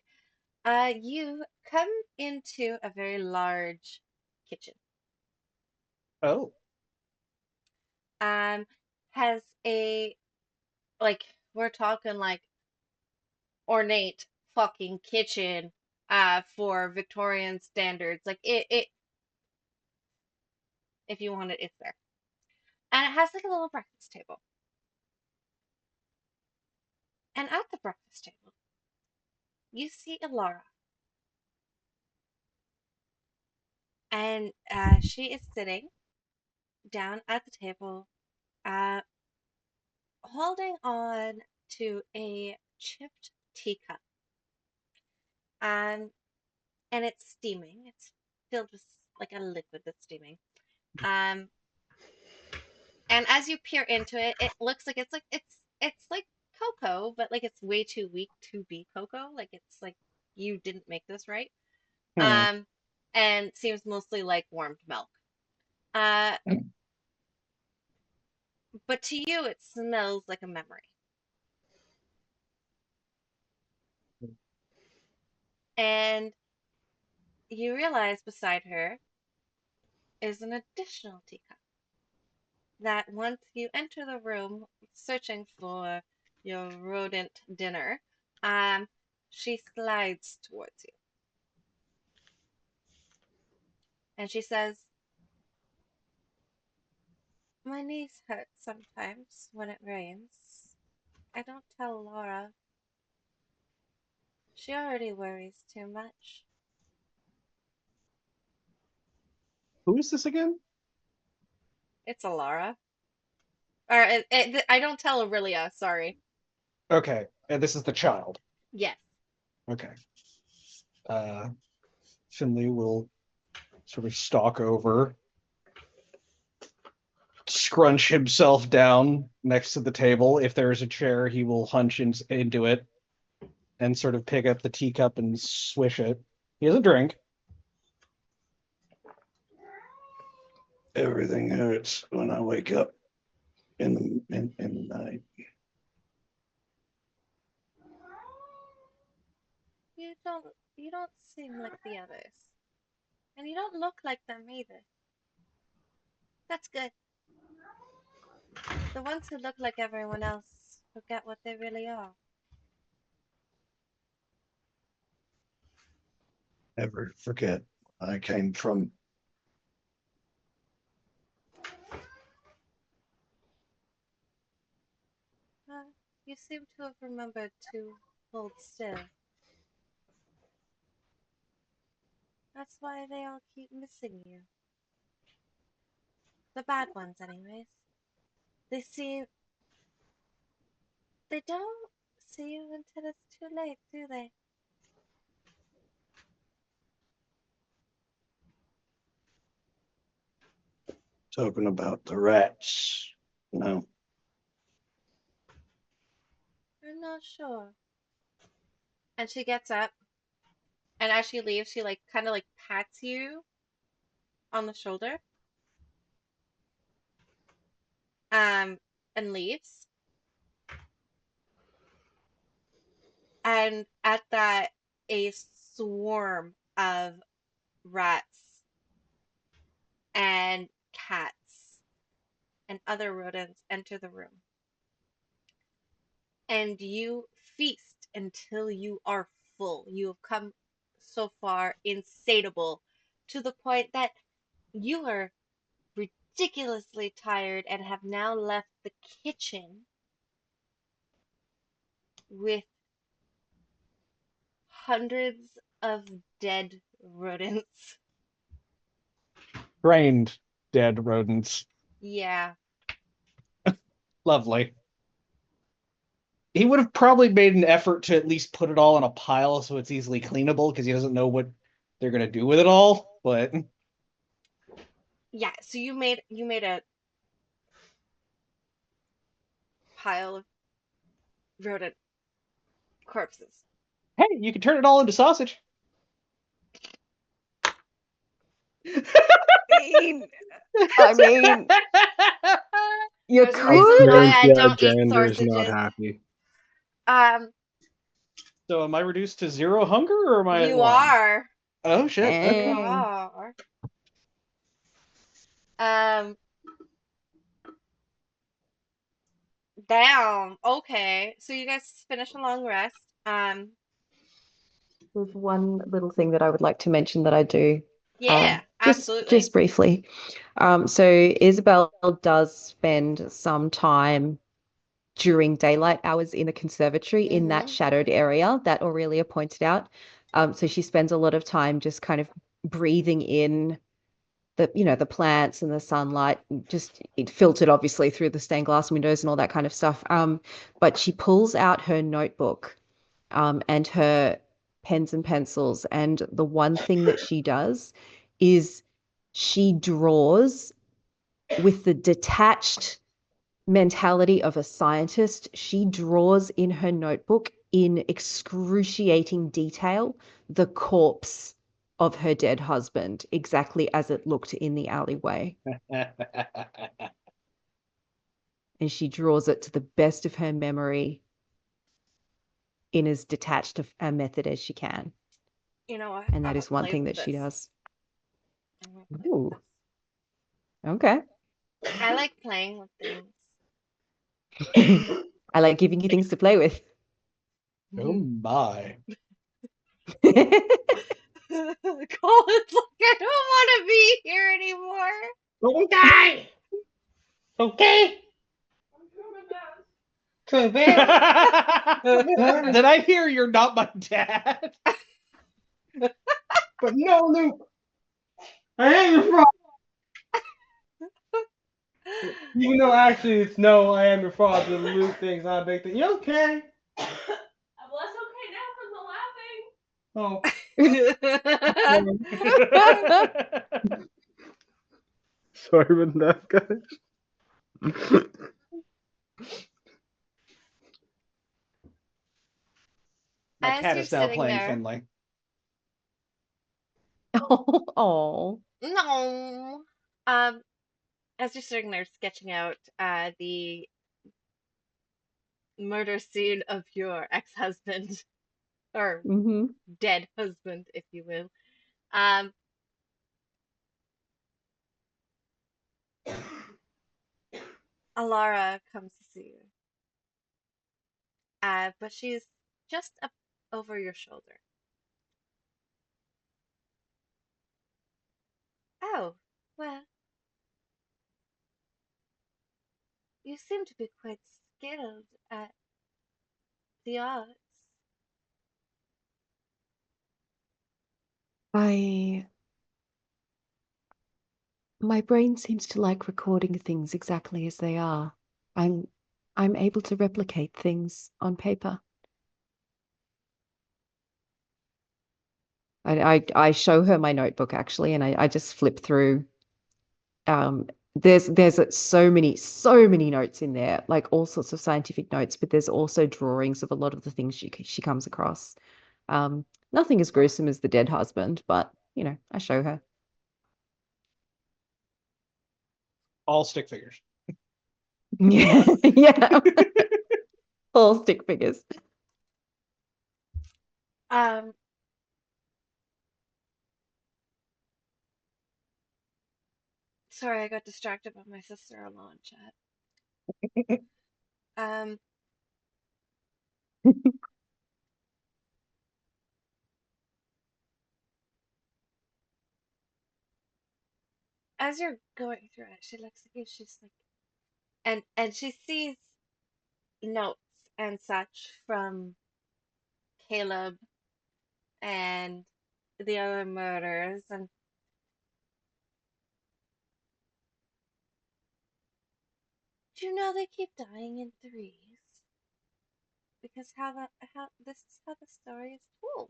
Speaker 2: you come into a very large kitchen.
Speaker 3: Oh.
Speaker 2: Has a like we're talking like ornate fucking kitchen for Victorian standards. Like it if you want it, it's there. And it has like a little breakfast table. And at the breakfast table, you see Alara. And she is sitting down at the table, uh, holding on to a chipped teacup. Um, and it's steaming. It's filled with like a liquid that's steaming. Um, and as you peer into it, it looks like it's like cocoa, but like it's way too weak to be cocoa. Like it's like you didn't make this right.
Speaker 3: Hmm.
Speaker 2: Um, and seems mostly like warmed milk. Uh, but to you, it smells like a memory. And you realize beside her is an additional teacup that once you enter the room searching for your rodent dinner, um, she slides towards you and she says, "My knees hurt sometimes when it rains. I don't tell Laura. She already worries too much."
Speaker 3: Who is this again?
Speaker 2: It's Alara. Or I don't tell Aurelia, sorry.
Speaker 3: Okay, and this is the child.
Speaker 2: Yes.
Speaker 3: Okay. Finley will sort of stalk over, scrunch himself down next to the table. If there is a chair, he will hunch into it and sort of pick up the teacup and swish it. He has a drink.
Speaker 7: Everything hurts when I wake up in the night.
Speaker 2: You don't seem like the others. And you don't look like them either. That's good. The ones who look like everyone else forget what they really are.
Speaker 7: Never forget where I came from.
Speaker 2: You seem to have remembered to hold still. That's why they all keep missing you. The bad ones, anyways. They seem... They don't see you until it's too late, do they?
Speaker 7: Talking about the rats. No.
Speaker 2: I'm not sure. And she gets up, and as she leaves, she like kind of like pats you on the shoulder, um, and leaves. And at that, a swarm of rats and cats and other rodents enter the room. And you feast until you are full. You have come so far insatiable to the point that you are ridiculously tired and have now left the kitchen with hundreds of dead rodents.
Speaker 3: Trained dead rodents.
Speaker 2: Yeah.
Speaker 3: Lovely. He would have probably made an effort to at least put it all in a pile so it's easily cleanable because he doesn't know what they're gonna do with it all. But
Speaker 2: Yeah, so you made a pile of rodent corpses.
Speaker 3: hey, you can turn it all into sausage.
Speaker 5: I mean, you
Speaker 2: There's a
Speaker 6: I
Speaker 2: reason
Speaker 5: could.
Speaker 2: why I
Speaker 6: guarantee
Speaker 2: don't eat
Speaker 6: Jander's not
Speaker 2: sausages.
Speaker 6: happy.
Speaker 3: So am I reduced to 0 hunger or am I at
Speaker 2: You
Speaker 3: 1?
Speaker 2: are.
Speaker 3: Oh shit.
Speaker 2: You
Speaker 3: Okay.
Speaker 2: are. Um, Damn. Okay. So you guys finish a long rest.
Speaker 5: There's one little thing that I would like to mention that I do.
Speaker 2: Yeah, absolutely.
Speaker 5: Just briefly. So Isabel does spend some time during daylight hours in the conservatory in that shadowed area that Aurelia pointed out. So she spends a lot of time just kind of breathing in the plants and the sunlight, just it filtered obviously through the stained glass windows and all that kind of stuff. But she pulls out her notebook and her pens and pencils, and the one thing that she does is she draws with the detached mentality of a scientist. She draws in her notebook in excruciating detail the corpse of her dead husband, exactly as it looked in the alleyway. And she draws it to the best of her memory in as detached a method as she can.
Speaker 2: You know what?
Speaker 5: And that
Speaker 2: I'm
Speaker 5: is
Speaker 2: gonna
Speaker 5: one
Speaker 2: play
Speaker 5: thing
Speaker 2: with
Speaker 5: that she
Speaker 2: this.
Speaker 5: does.
Speaker 2: I'm gonna play with
Speaker 5: Ooh.
Speaker 2: this.
Speaker 5: Okay.
Speaker 2: I like playing with things.
Speaker 5: I like giving you things to play with.
Speaker 3: Oh my.
Speaker 2: Colin's like, I don't want to be here anymore.
Speaker 8: Don't die. Okay. So
Speaker 3: Did I hear you're not my dad?
Speaker 8: But no, Luke. I am your father. Even though actually it's no, I am your father. The Luke thing's not a big thing. You okay?
Speaker 9: Well, that's okay now from the laughing.
Speaker 8: Oh.
Speaker 6: Sorry about that, guys.
Speaker 3: My
Speaker 2: As
Speaker 3: cat
Speaker 2: you're
Speaker 3: is now
Speaker 2: sitting
Speaker 3: playing
Speaker 2: there,
Speaker 3: Finley.
Speaker 5: Oh.
Speaker 2: no. As you're sitting there sketching out the murder scene of your ex-husband or
Speaker 5: Mm-hmm.
Speaker 2: dead husband, if you will, um, Alara comes to see you. But she's just up over your shoulder. Oh, well, you seem to be quite skilled at the arts.
Speaker 5: My brain seems to like recording things exactly as they are. I'm I'm able to replicate things on paper. I show her my notebook actually, and I just flip through. Um, there's so many notes in there, like all sorts of scientific notes, but there's also drawings of a lot of the things she comes across. Nothing as gruesome as the dead husband, but I show her.
Speaker 3: All stick figures.
Speaker 5: Yeah, yeah, all stick figures.
Speaker 2: Um, Sorry, I got distracted by my sister-in-law in chat. Um, as you're going through it, she looks at you. She's like, and she sees notes and such from Caleb and the other murders, and do you know they keep dying in threes? Because how this is how the story is told.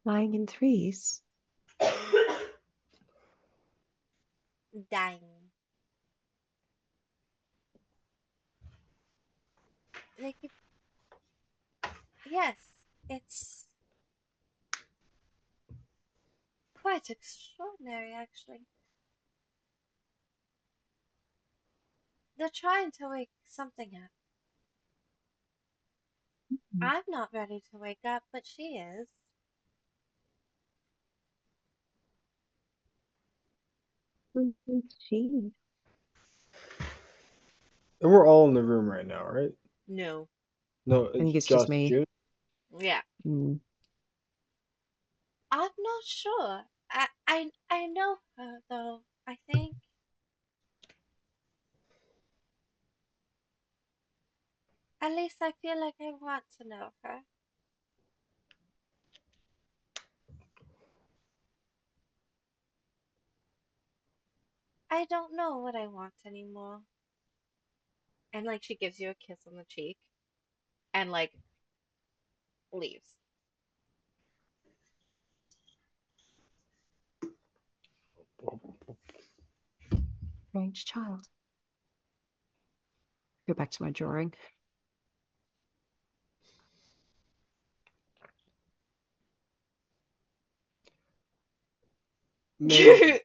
Speaker 5: Lying in threes.
Speaker 2: Dying. They keep Yes, it's quite extraordinary actually. They're trying to wake something up. I'm not ready to wake up, but she is.
Speaker 5: Who is she?
Speaker 8: And we're all in the room right now, right?
Speaker 2: No.
Speaker 8: No,
Speaker 5: I think
Speaker 8: it's
Speaker 5: it's just
Speaker 8: just
Speaker 5: me.
Speaker 8: you.
Speaker 2: Yeah.
Speaker 5: Mm.
Speaker 2: I'm not sure. I know her though. I think at least I feel like I want to know her. I don't know what I want anymore. And like she gives you a kiss on the cheek and like leaves.
Speaker 5: Strange child. Go back to my drawing.
Speaker 8: Maybe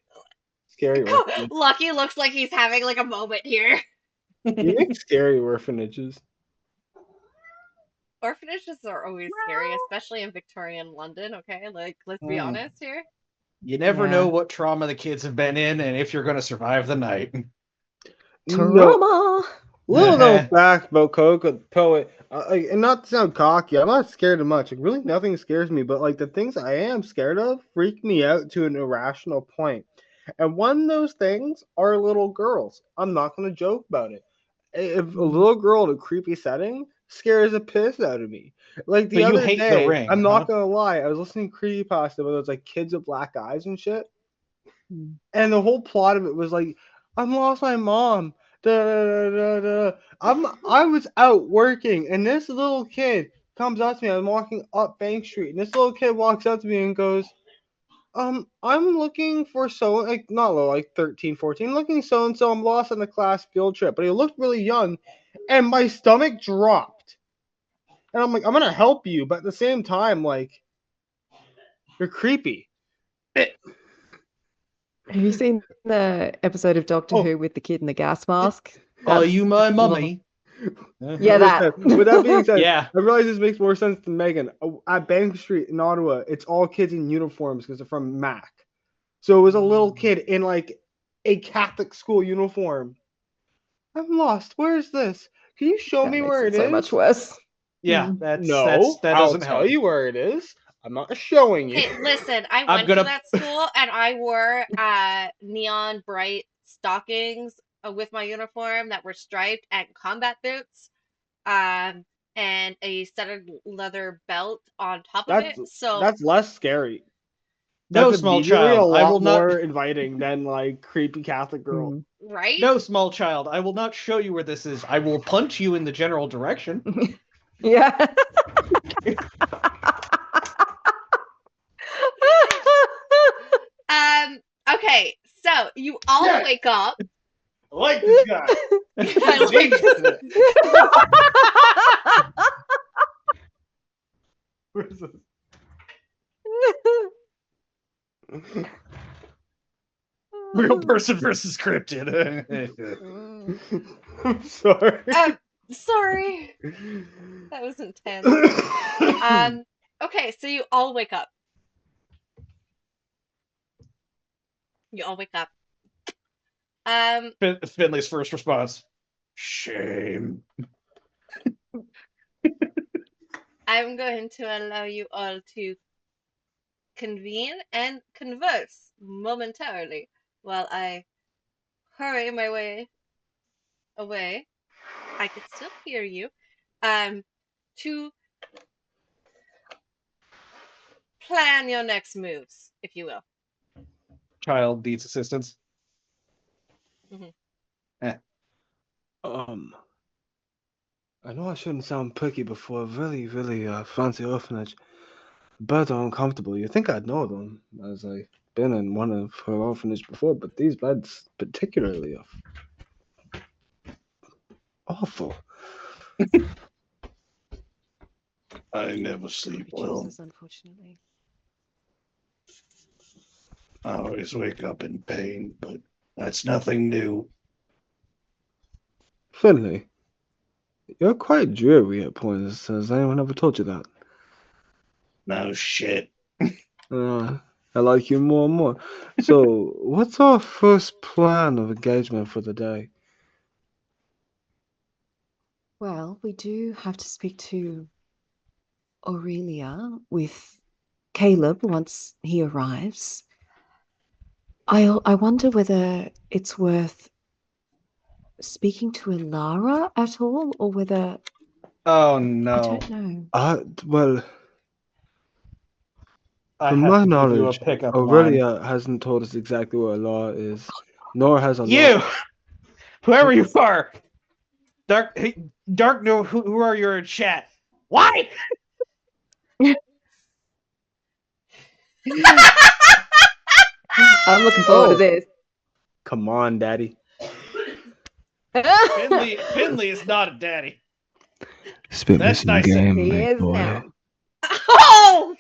Speaker 8: scary orphanage.
Speaker 2: Lucky looks like he's having like a moment here.
Speaker 8: You make scary orphanages.
Speaker 2: Orphanages are always scary, especially in Victorian London, okay? Like, let's be
Speaker 3: Mm.
Speaker 2: honest here.
Speaker 3: You never
Speaker 5: Yeah.
Speaker 3: know what trauma the kids have been in and if you're going to survive the night.
Speaker 8: No,
Speaker 5: Trauma.
Speaker 8: little known fact about Coco the poet, and not to sound cocky, I'm not scared of much. Like, really, nothing scares me. But like the things I am scared of freak me out to an irrational point. And one of those things are little girls. I'm not gonna joke about it. If a little girl in a creepy setting scares the piss out of me. Like the
Speaker 3: So you
Speaker 8: other
Speaker 3: hate The
Speaker 8: day,
Speaker 3: Ring,
Speaker 8: I'm
Speaker 3: huh?
Speaker 8: not gonna lie, I was listening to creepypasta about those like kids with black eyes and shit. And the whole plot of it was like, I've lost my mom. Da, da, da, da, da. I was out working, and this little kid comes up to me. I'm walking up Bank Street, and this little kid walks up to me and goes, I'm looking for like not low, like 13, 14, looking so and so. I'm lost on a class field trip, but he looked really young, and my stomach dropped. And I'm like, I'm gonna help you, but at the same time, like, you're creepy.
Speaker 5: Have you seen the episode of Doctor
Speaker 8: Oh.
Speaker 5: Who with the kid in the gas mask?
Speaker 3: Are
Speaker 5: That's
Speaker 3: you my
Speaker 5: well,
Speaker 3: mummy?
Speaker 5: yeah, that.
Speaker 8: With that being said,
Speaker 3: Yeah.
Speaker 8: I realize this makes more sense than Megan. At Bank Street in Ottawa, it's all kids in uniforms because they're from Mac. So it was a little kid in like a Catholic school uniform. I'm lost. Where is this? Can you show
Speaker 5: That
Speaker 8: me
Speaker 5: makes
Speaker 8: where
Speaker 5: it
Speaker 8: it
Speaker 5: so
Speaker 8: is?
Speaker 5: much worse.
Speaker 3: Yeah,
Speaker 5: Mm.
Speaker 3: that
Speaker 8: I'll
Speaker 3: doesn't
Speaker 8: tell
Speaker 3: help.
Speaker 8: you where it is. I'm not showing you.
Speaker 2: Hey, listen, I
Speaker 3: I'm
Speaker 2: went to
Speaker 3: gonna-
Speaker 2: that school and I wore neon bright stockings with my uniform that were striped and combat boots, and a studded leather belt on top of it. So
Speaker 8: That's less scary.
Speaker 3: No,
Speaker 8: That's
Speaker 3: small
Speaker 8: immediately
Speaker 3: child,
Speaker 8: a
Speaker 3: I
Speaker 8: lot
Speaker 3: will not.
Speaker 8: more inviting than like creepy Catholic girl.
Speaker 5: Mm.
Speaker 2: right?
Speaker 3: No, small child, I will not show you where this is. I will punch you in the general direction.
Speaker 5: Yeah.
Speaker 2: Okay, so you all
Speaker 7: Yeah.
Speaker 2: wake up.
Speaker 7: I like this guy.
Speaker 2: I like this.
Speaker 8: Where's this?
Speaker 3: Real person versus cryptid.
Speaker 8: I'm sorry.
Speaker 2: Sorry, that was intense. Okay, so you all wake up. You all wake up.
Speaker 3: Finley's first response. Shame.
Speaker 2: I'm going to allow you all to convene and converse momentarily while I hurry my way away. I can still hear you. To plan your next moves, if you will.
Speaker 3: Child needs assistance.
Speaker 6: I know I shouldn't sound picky before a really, really fancy orphanage. Beds are uncomfortable. You think I'd know them, as I've been in one of her orphanage before, but these beds particularly are awful.
Speaker 7: I never sleep well.
Speaker 5: Jesus, unfortunately.
Speaker 7: I always wake up in pain, but that's nothing new.
Speaker 6: Finley, you're quite dreary at points. Has anyone ever told you that?
Speaker 7: No shit.
Speaker 6: I like you more and more. So, what's our first plan of engagement for the day?
Speaker 5: Well, we do have to speak to Aurelia with Caleb once he arrives. I wonder whether it's worth speaking to Ilara at all, or whether
Speaker 3: Oh
Speaker 5: I
Speaker 3: no.
Speaker 5: don't know.
Speaker 6: Well,
Speaker 3: I
Speaker 6: from
Speaker 3: have
Speaker 6: my
Speaker 3: to give you a
Speaker 6: knowledge,
Speaker 3: pickup line.
Speaker 6: Aurelia hasn't told us exactly where Law is, nor has Ilara.
Speaker 3: You! Whoever you are! Dark, hey, Dark, no, who are you in chat? Why?
Speaker 5: I'm looking forward to this.
Speaker 6: Come on, Daddy.
Speaker 3: Finley is not a daddy.
Speaker 6: Spit
Speaker 3: That's nice.
Speaker 5: He is now.
Speaker 2: Oh!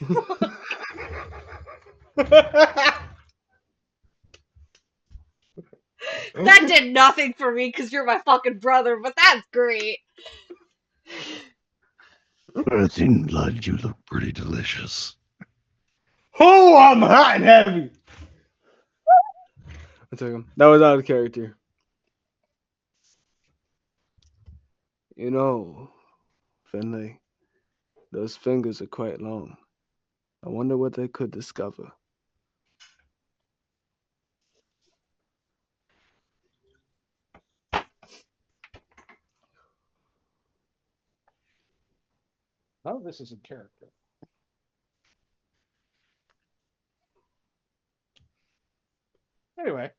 Speaker 2: That did nothing for me because you're my fucking brother, but that's great.
Speaker 7: Earth in blood, you look pretty delicious.
Speaker 8: Oh, I'm hot and heavy.
Speaker 6: That was out of character. You know, Finley, those fingers are quite long. I wonder what they could discover.
Speaker 3: Oh, this is in character. Anyway.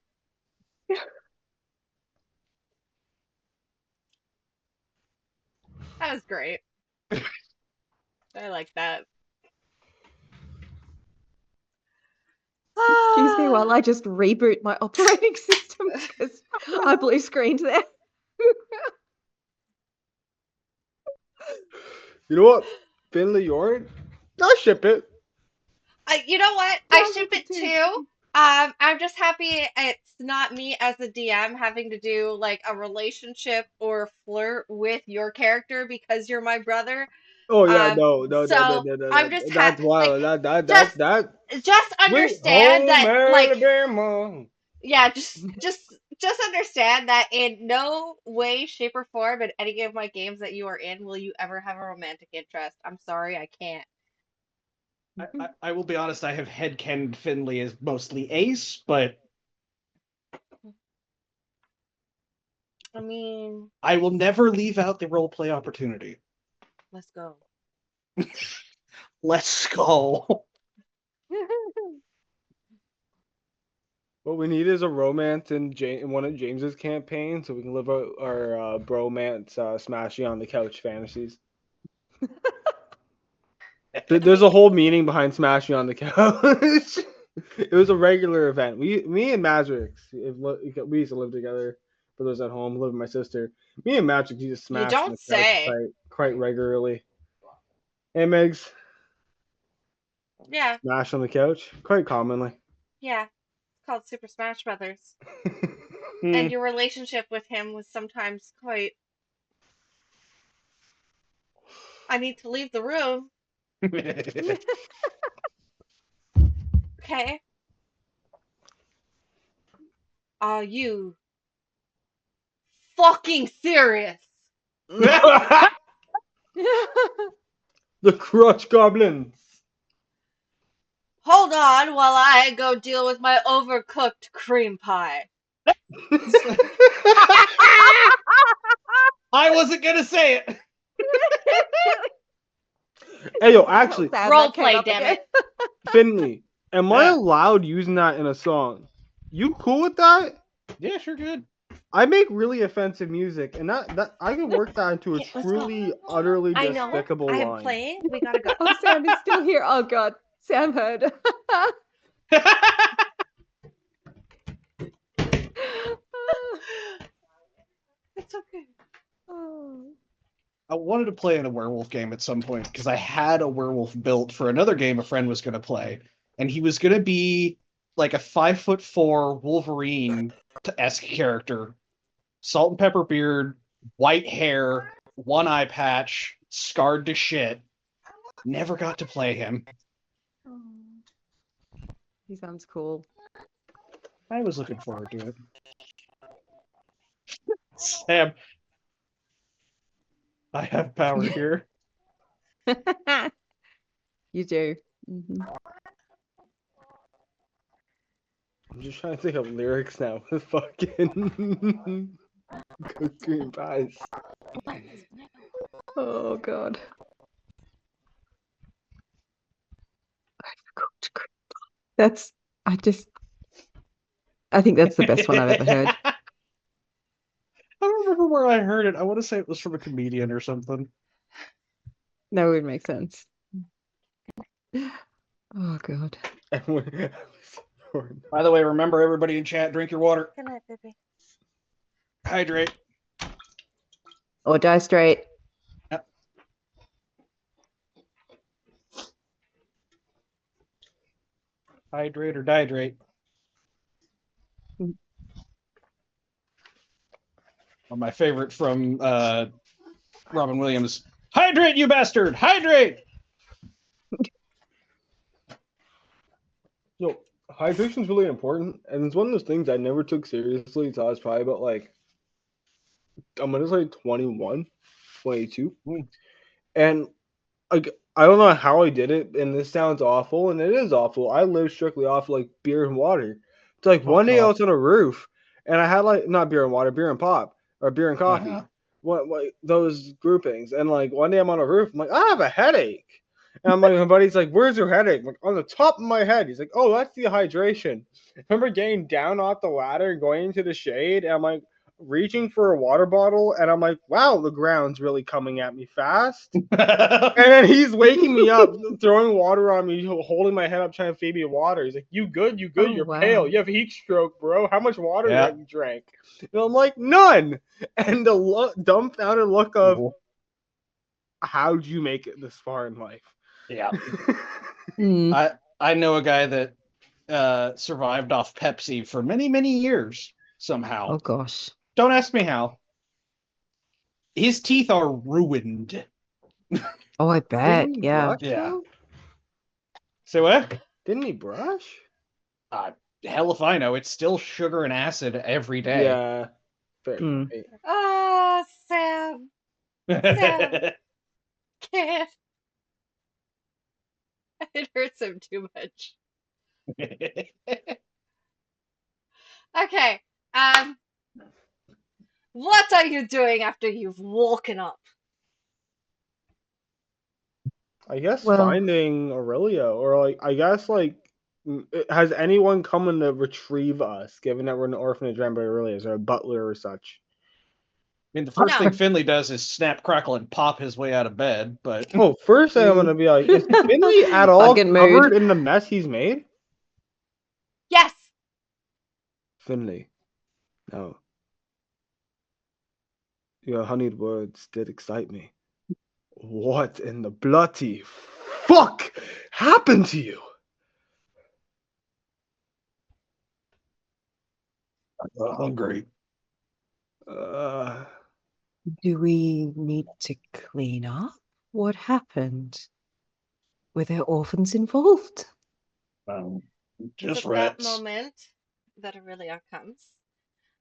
Speaker 2: That was great. I like that.
Speaker 5: Excuse me while I just reboot my operating system because I blue screened there.
Speaker 8: You know what? Finley Yard? I'll ship it.
Speaker 2: You know what?
Speaker 5: Yeah,
Speaker 2: I
Speaker 5: I'll
Speaker 2: ship
Speaker 5: ship
Speaker 2: it
Speaker 5: it
Speaker 2: too.
Speaker 5: too.
Speaker 2: I'm just happy it's not me as the DM having to do like a relationship or flirt with your character because you're my brother.
Speaker 8: Oh yeah,
Speaker 2: Um,
Speaker 8: no.
Speaker 2: so I'm just
Speaker 8: That's
Speaker 2: like
Speaker 8: wild.
Speaker 2: just
Speaker 8: That.
Speaker 2: just
Speaker 8: Sweet
Speaker 2: understand
Speaker 8: home
Speaker 2: that like
Speaker 8: Alabama.
Speaker 2: yeah, just understand that in no way, shape, or form in any of my games that you are in will you ever have a romantic interest. I'm sorry, I can't.
Speaker 3: I will be honest, I have headcanoned Finley as mostly ace, but
Speaker 2: I mean,
Speaker 3: I will never leave out the roleplay opportunity.
Speaker 2: let's go.
Speaker 3: Let's go.
Speaker 8: What we need is a romance in one of James's campaigns, so we can live out our bromance, smashing on the couch fantasies. There's a whole meaning behind smashing on the couch. It was a regular event. Me and Mazrix, we used to live together. For those at home, live with my sister. Me and Magic used to
Speaker 2: You
Speaker 8: smash on
Speaker 2: don't
Speaker 8: the couch
Speaker 2: say.
Speaker 8: quite regularly. Hey, Megs,
Speaker 2: Yeah,
Speaker 8: smash on the couch quite commonly.
Speaker 2: yeah. It's called Super Smash Brothers.
Speaker 3: Hmm.
Speaker 2: And your relationship with him was sometimes quite. I need to leave the room. Okay. Are you fucking serious?
Speaker 8: The Crutch Goblins.
Speaker 2: Hold on while I go deal with my overcooked cream pie.
Speaker 3: I wasn't gonna say it.
Speaker 8: Hey yo, actually,
Speaker 5: Sad that came
Speaker 2: Roleplay,
Speaker 5: up
Speaker 2: damn
Speaker 5: again.
Speaker 2: it.
Speaker 8: Finley, am I
Speaker 3: Yeah.
Speaker 8: allowed using that in a song? You cool with that?
Speaker 3: Yeah, sure, good.
Speaker 8: I make really offensive music, and that I can work that into a
Speaker 2: Okay, let's go.
Speaker 8: truly, utterly
Speaker 2: I know.
Speaker 8: despicable
Speaker 2: I am
Speaker 8: line.
Speaker 2: playing. We gotta go.
Speaker 5: Oh, Sam is still here. Oh God, Sam heard.
Speaker 2: It's okay.
Speaker 5: Oh.
Speaker 3: I wanted to play in a werewolf game at some point because I had a werewolf built for another game a friend was going to play, and he was going to be like a 5'4" Wolverine-esque character, salt and pepper beard, white hair, one eye patch, scarred to shit. Never got to play him.
Speaker 5: He sounds cool.
Speaker 3: I was looking forward to it. Sam, I have power here.
Speaker 5: You do. Mhm.
Speaker 8: I'm just trying to think of lyrics now. Fucking cooked green pies.
Speaker 5: Oh God. That's. I think that's the best one I've ever heard.
Speaker 3: I don't remember where I heard it. I want to say it was from a comedian or something.
Speaker 5: That would make sense. Oh God.
Speaker 3: By the way, remember everybody in chat, drink your water.
Speaker 2: Good night, baby.
Speaker 3: Hydrate.
Speaker 5: Or die straight.
Speaker 3: Yep. Hydrate or dihydrate. Or my favorite from Robin Williams. Hydrate, you bastard! Hydrate!
Speaker 8: So hydration is really important, and it's one of those things I never took seriously until I was probably about like, I'm gonna say 21, 22. And like I don't know how I did it, and this sounds awful, and it is awful. I live strictly off like beer and water. It's like one day I was on a roof, and I had like not beer and water, beer and pop, or beer and coffee.
Speaker 3: Uh-huh.
Speaker 8: What like those groupings, and like one day I'm on a roof, I'm like I have a headache, And I'm like, my buddy's like, where's your headache? I'm like, on the top of my head. He's like, oh, that's dehydration. I remember getting down off the ladder and going into the shade, and I'm like reaching for a water bottle, and I'm like, wow, the ground's really coming at me fast. And then he's waking me up, throwing water on me, holding my head up, trying to feed me water. He's like, you good? You good?
Speaker 5: Oh,
Speaker 8: You're
Speaker 5: wow.
Speaker 8: pale. You have heat stroke, bro. How much water
Speaker 3: Yeah.
Speaker 8: have you drank? And I'm like, none. And the dumbfounded look of, how'd you make it this far in life?
Speaker 3: Yeah.
Speaker 5: Mm.
Speaker 3: I know a guy that survived off Pepsi for many years somehow.
Speaker 5: Oh gosh.
Speaker 3: Don't ask me how. His teeth are ruined.
Speaker 5: Oh, I bet.
Speaker 8: Didn't he
Speaker 5: Yeah.
Speaker 8: brush,
Speaker 3: Yeah.
Speaker 8: though?
Speaker 3: Say what?
Speaker 8: Didn't he brush?
Speaker 3: Hell if I know. It's still sugar and acid every day.
Speaker 8: Yeah. Fair
Speaker 5: Mm.
Speaker 8: point.
Speaker 2: Oh, Sam. Sam. Can't. It hurts him too much. Okay. What are you doing after you've woken up?
Speaker 8: I guess
Speaker 5: Well-
Speaker 8: finding Aurelia, or like, I guess like, has anyone come in to retrieve us? Given that we're an orphanage ran by Aurelia, is there a butler or such?
Speaker 3: I mean, the first
Speaker 2: No.
Speaker 3: thing Finley does is snap, crackle, and pop his way out of bed, but
Speaker 8: Oh, first thing I'm gonna be like, is Finley at all
Speaker 5: Fucking
Speaker 8: covered
Speaker 5: mood.
Speaker 8: in the mess he's made?
Speaker 2: Yes.
Speaker 6: Finley, no. Your honeyed words did excite me.
Speaker 8: What in the bloody fuck happened to you?
Speaker 7: I got hungry.
Speaker 5: Do we need to clean up? What happened? Were there orphans involved?
Speaker 7: Just
Speaker 2: It's at
Speaker 7: rats.
Speaker 2: that moment that Aurelia comes.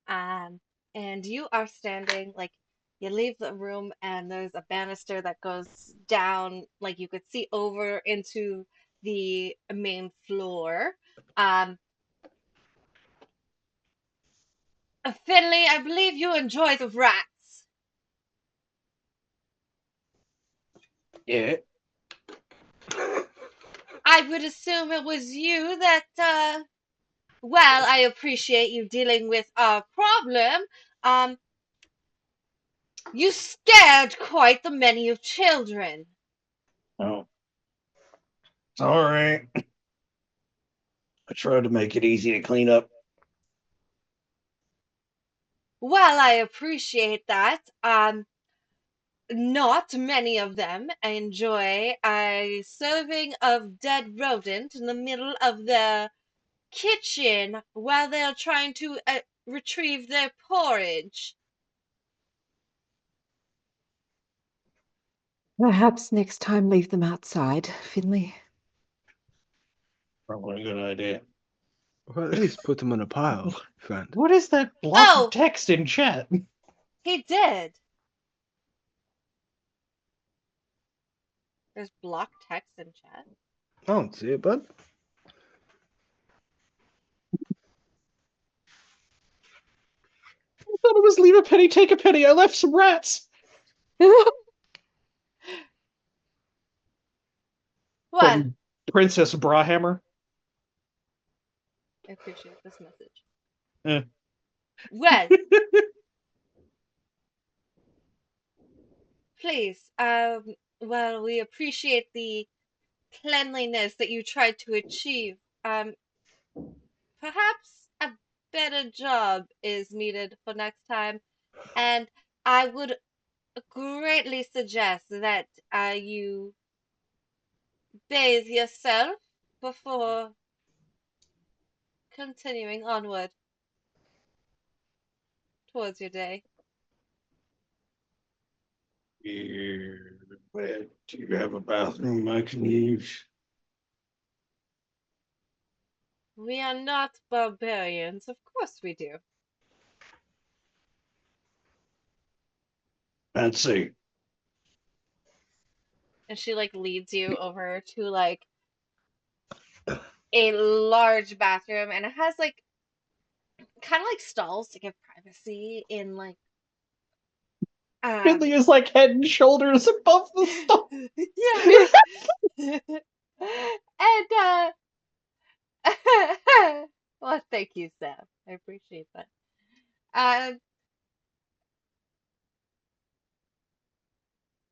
Speaker 2: And you are standing, like, you leave the room and there's a banister that goes down, like you could see over into the main floor. Finley, I believe you enjoy the rats.
Speaker 7: Yeah.
Speaker 2: I would assume it was you that, well, I appreciate you dealing with our problem. You scared quite the many of children.
Speaker 7: Oh. It's all right. I tried to make it easy to clean up.
Speaker 2: Well, I appreciate that. Not many of them enjoy a serving of dead rodent in the middle of the kitchen while they're trying to retrieve their porridge.
Speaker 5: Perhaps next time leave them outside, Finley.
Speaker 7: Probably a good idea.
Speaker 6: Or at least put them in a pile, friend.
Speaker 3: what is that block
Speaker 2: Oh.
Speaker 3: of text in chat?
Speaker 2: He did. There's blocked text in chat.
Speaker 8: I don't see it, bud.
Speaker 3: I thought it was leave a penny, take a penny. I left some rats.
Speaker 2: What?
Speaker 3: From Princess Brahammer.
Speaker 2: I appreciate this message.
Speaker 3: Eh.
Speaker 2: Well, please, well, we appreciate the cleanliness that you tried to achieve. Perhaps a better job is needed for next time, and I would greatly suggest that you bathe yourself before continuing onward towards your day.
Speaker 7: Yeah, but do you have a bathroom I can use?
Speaker 2: We are not barbarians, of course we do.
Speaker 7: Fancy.
Speaker 2: And she like leads you over to like a large bathroom, and it has like kind of like stalls to give privacy in like
Speaker 3: Finley is like head and shoulders above the stuff.
Speaker 2: yeah. And well, thank you, Sam. I appreciate that. Um,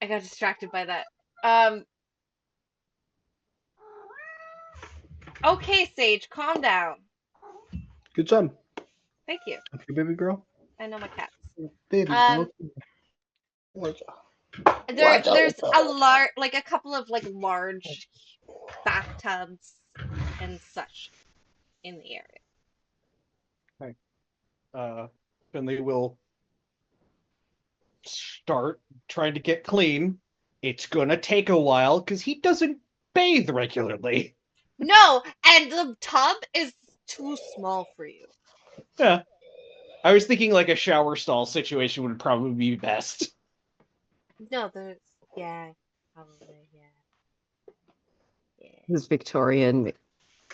Speaker 2: I got distracted by that. Um, okay, Sage, calm down.
Speaker 8: Good job.
Speaker 2: Thank you.
Speaker 8: Okay, baby girl.
Speaker 2: I know my cats.
Speaker 8: Baby
Speaker 2: Um,
Speaker 8: girl. Watch out.
Speaker 2: there's a like a couple of like large bathtubs and such in the area.
Speaker 3: Finley will start trying to get clean. It's gonna take a while because he doesn't bathe regularly.
Speaker 2: No, and the tub is too small for you.
Speaker 3: Yeah. I was thinking like a shower stall situation would probably be best.
Speaker 2: No, there's yeah, probably yeah.
Speaker 5: This is Victorian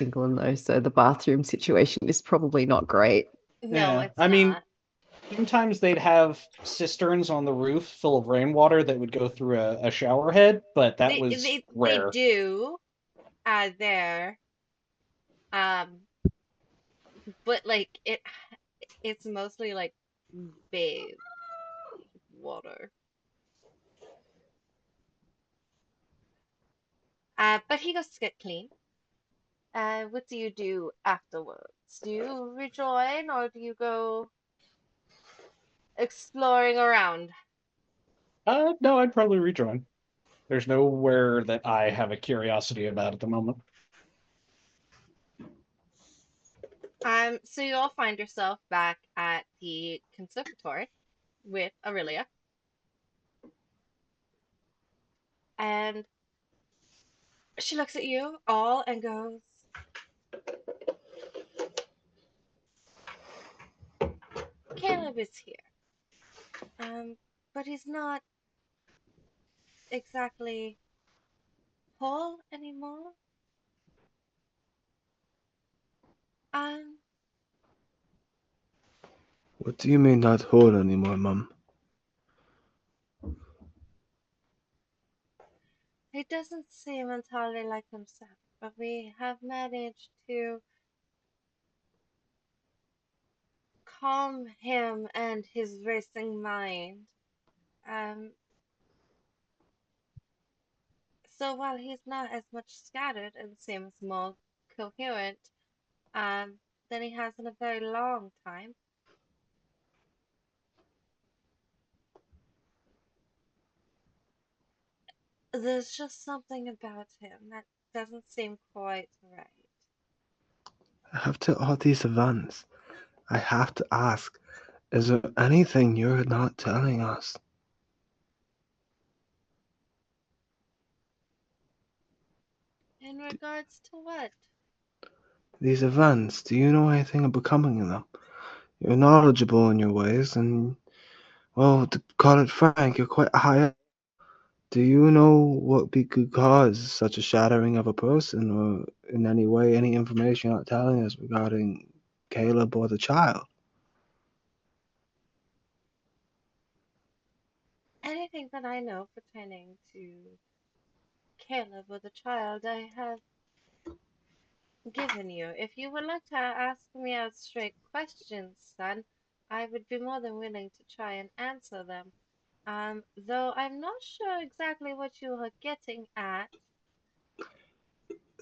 Speaker 5: England, though, so the bathroom situation is probably not great.
Speaker 2: No,
Speaker 3: Yeah.
Speaker 2: it's
Speaker 3: I mean,
Speaker 2: not.
Speaker 3: sometimes they'd have cisterns on the roof full of rainwater that would go through a shower head, but that was
Speaker 2: They
Speaker 3: rare.
Speaker 2: do there. Um, but like it's mostly like bathed water. But he goes to get clean. What do you do afterwards? Do you rejoin or do you go exploring around?
Speaker 3: No, I'd probably rejoin. There's nowhere that I have a curiosity about at the moment.
Speaker 2: So you'll find yourself back at the conservatory with Aurelia. And she looks at you all and goes, Caleb is here. But he's not exactly whole anymore. Um,
Speaker 6: What do you mean not whole anymore, Mum?
Speaker 2: he doesn't seem entirely like himself, but we have managed to calm him and his racing mind. Um, so while he's not as much scattered and seems more coherent, than he has in a very long time, there's just something about him that doesn't seem quite right.
Speaker 6: After all these events, I have to ask, is there anything you're not telling us?
Speaker 2: In regards to what?
Speaker 6: These events, do you know anything of becoming them? You're knowledgeable in your ways, and, well, to call it frank, you're quite high up. Do you know what could cause such a shattering of a person, or in any way, any information you're not telling us regarding Caleb or the child?
Speaker 2: Anything that I know pertaining to Caleb or the child, I have given you. If you would like to ask me out straight questions, son, I would be more than willing to try and answer them. Though I'm not sure exactly what you are getting at.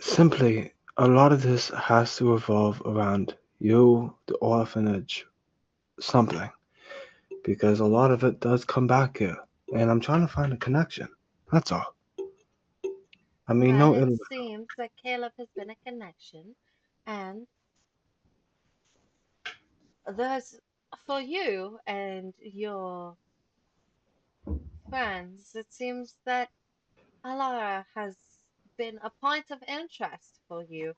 Speaker 6: Simply, a lot of this has to revolve around you, the orphanage, something. Because a lot of it does come back here. And I'm trying to find a connection. That's all. I mean,
Speaker 2: Well,
Speaker 6: no
Speaker 2: it
Speaker 6: ill.
Speaker 2: seems that Caleb has been a connection, and there's for you and your friends, it seems that Alara has been a point of interest for you.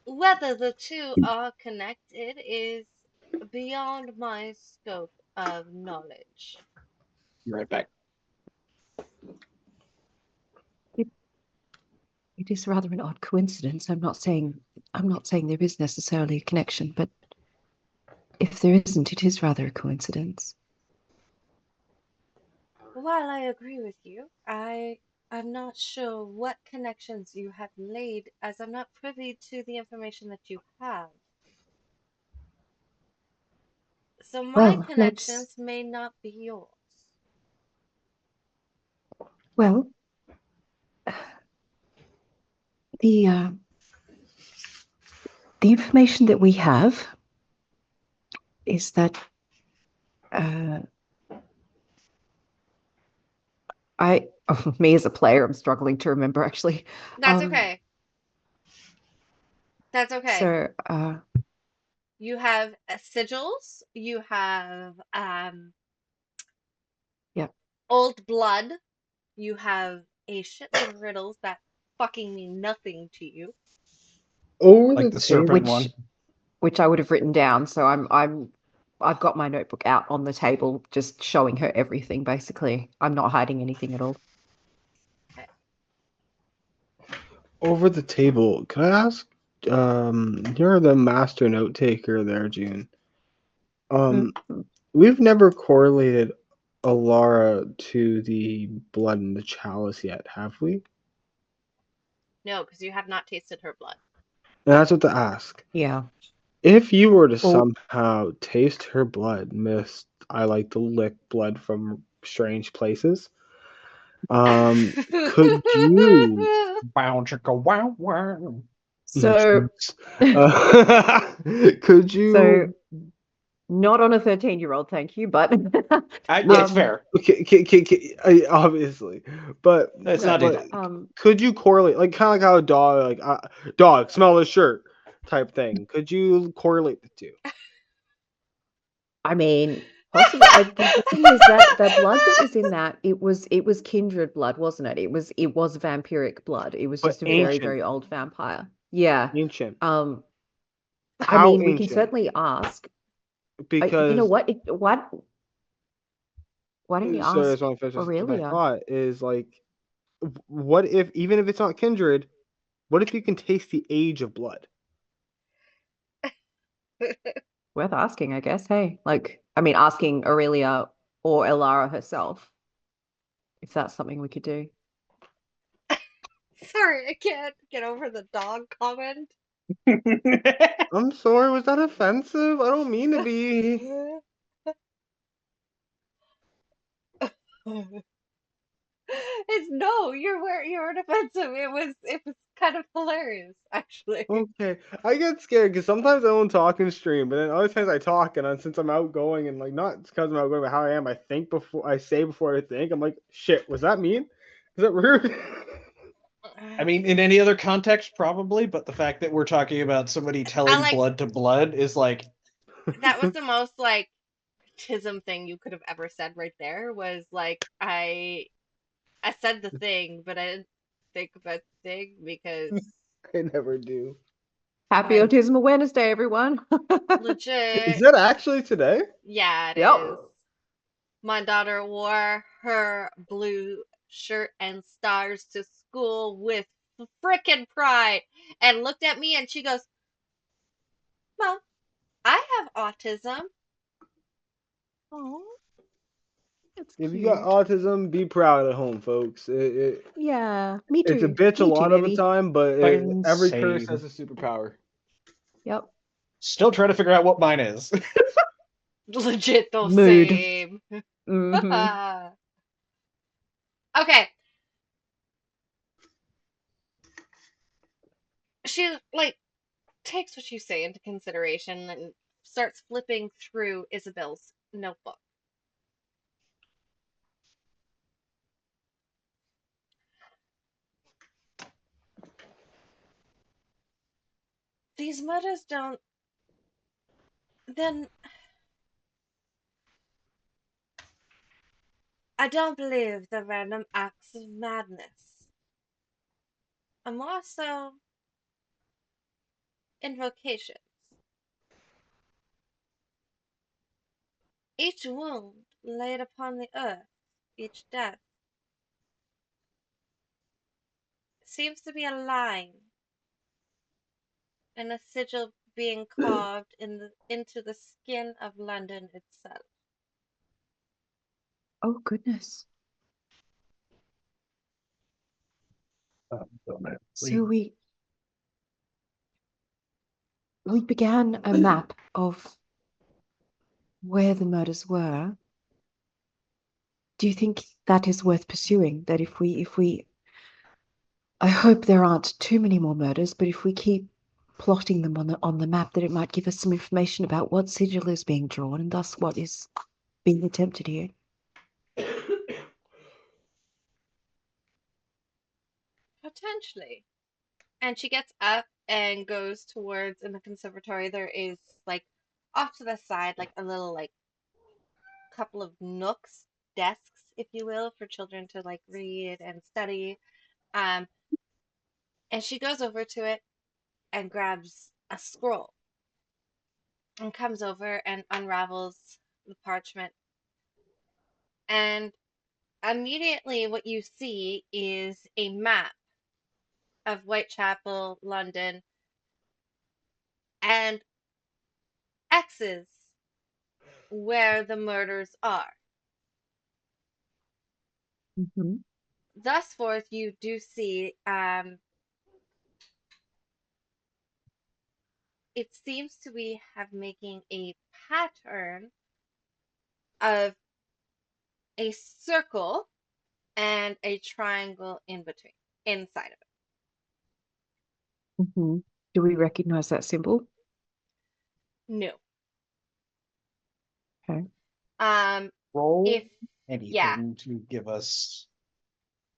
Speaker 2: Whether the two are connected is beyond my scope of knowledge.
Speaker 3: Be right back.
Speaker 5: It is rather an odd coincidence. I'm not saying there is necessarily a connection, but if there isn't, it is rather a coincidence.
Speaker 2: while I agree with you, I'm not sure what connections you have laid, as I'm not privy to the information that you have. So my
Speaker 5: Well,
Speaker 2: connections may not be yours.
Speaker 5: well, the uh, the information that we have is that uh, me as a player, I'm struggling to remember actually.
Speaker 2: That's okay. That's okay.
Speaker 5: So,
Speaker 2: You have sigils, you have
Speaker 5: yeah.
Speaker 2: old blood, you have a shitload of riddles that fucking mean nothing to you.
Speaker 8: Over
Speaker 3: Like
Speaker 8: the
Speaker 3: the serpent
Speaker 8: table.
Speaker 3: one.
Speaker 5: Which I would have written down. So I've got my notebook out on the table, just showing her everything. Basically, I'm not hiding anything at all.
Speaker 2: Okay.
Speaker 8: Over the table. Can I ask? You're the master note taker there, June. We've never correlated Alara to the blood in the chalice yet, have we?
Speaker 2: No, because you have not tasted her blood.
Speaker 8: And that's what to ask.
Speaker 5: Yeah.
Speaker 8: If you were to
Speaker 5: Well-
Speaker 8: somehow taste her blood, Miss, I like to lick blood from strange places. Could you?
Speaker 3: Wow, chicka, wow, wow.
Speaker 5: So,
Speaker 8: Could you?
Speaker 5: so not on a 13-year-old, thank you, but
Speaker 3: It's fair.
Speaker 8: Obviously, but
Speaker 3: It's not
Speaker 8: but
Speaker 3: needed.
Speaker 8: could you correlate, like kind of like how a dog, like dog smell the shirt type thing? Could you correlate the two?
Speaker 5: I mean, possibly. The thing is that the blood that was in that, it was kindred blood, wasn't it? It was vampiric blood. It was
Speaker 8: But
Speaker 5: just a very,
Speaker 8: ancient,
Speaker 5: very old vampire. Yeah.
Speaker 8: ancient.
Speaker 5: I
Speaker 8: How
Speaker 5: mean, we can
Speaker 8: ancient?
Speaker 5: certainly ask. You
Speaker 8: Because
Speaker 5: know what? Why don't you
Speaker 8: so
Speaker 5: ask
Speaker 8: that's one of my
Speaker 5: Aurelia?
Speaker 8: thought is like, what if, even if it's not kindred, what if you can taste the age of blood?
Speaker 5: Worth asking, I guess. Hey, I mean, asking Aurelia or Elara herself, if that's something we could do.
Speaker 2: Sorry, I can't get over the dog comment.
Speaker 8: I'm sorry, was that offensive? I don't mean to be.
Speaker 2: It's no, you weren't offensive. It was kind of hilarious, actually.
Speaker 8: Okay, I get scared because sometimes I don't talk in stream, but then other times I talk, and since I'm outgoing and like not because I'm outgoing, but how I am, I think before I say before I think. I'm like, shit, was that mean? Is that rude?
Speaker 3: I mean, in any other context, probably, but the fact that we're talking about somebody telling
Speaker 2: like
Speaker 3: blood to blood is like,
Speaker 2: that was the most like tism thing you could have ever said right there. Was like I said the thing, but I didn't think about the thing because
Speaker 8: I never do.
Speaker 5: Happy
Speaker 2: my
Speaker 5: Autism Awareness Day, everyone.
Speaker 8: Is
Speaker 2: legit,
Speaker 8: that actually today?
Speaker 2: yeah, it
Speaker 5: Yep.
Speaker 2: is. My daughter wore her blue shirt and stars to school with frickin' pride and looked at me and she goes, Mom, I have autism.
Speaker 5: Oh, that's
Speaker 8: If you got
Speaker 5: cute.
Speaker 8: autism, be proud at home, folks.
Speaker 5: Yeah, me
Speaker 8: It's a
Speaker 5: too.
Speaker 8: bitch a
Speaker 5: Me too,
Speaker 8: lot of the
Speaker 5: Evie.
Speaker 8: time, but every curse
Speaker 3: same.
Speaker 8: has a superpower.
Speaker 5: Yep.
Speaker 3: Still trying to figure out what mine is.
Speaker 2: Legit the
Speaker 5: Mood.
Speaker 2: same.
Speaker 5: Mm-hmm.
Speaker 2: Okay. She like takes what you say into consideration and starts flipping through Isabel's notebook. These murders don't. Then I don't believe the random acts of madness. And more so invocations. Each wound laid upon the earth, each death, seems to be a line and a sigil being carved into the skin of London itself.
Speaker 5: Oh, goodness.
Speaker 7: on it.
Speaker 5: So we began a map of where the murders were. Do you think that is worth pursuing? That if we I hope there aren't too many more murders, but if we keep plotting them on the map, that it might give us some information about what sigil is being drawn and thus what is being attempted here.
Speaker 2: Potentially. And she gets up and goes towards in the conservatory. There is like off to the side, like a little like couple of nooks, desks, if you will, for children to like read and study. Um, and she goes over to it and grabs a scroll and comes over and unravels the parchment. And immediately, what you see is a map of Whitechapel, London, and X's where the murders are.
Speaker 5: Mm-hmm.
Speaker 2: Thus forth, you do see it seems to be have making a pattern of a circle and a triangle in between, inside of it.
Speaker 5: Mm-hmm. Do we recognize that symbol?
Speaker 2: No.
Speaker 5: Okay.
Speaker 3: Roll
Speaker 2: If yeah,
Speaker 3: anything to give us.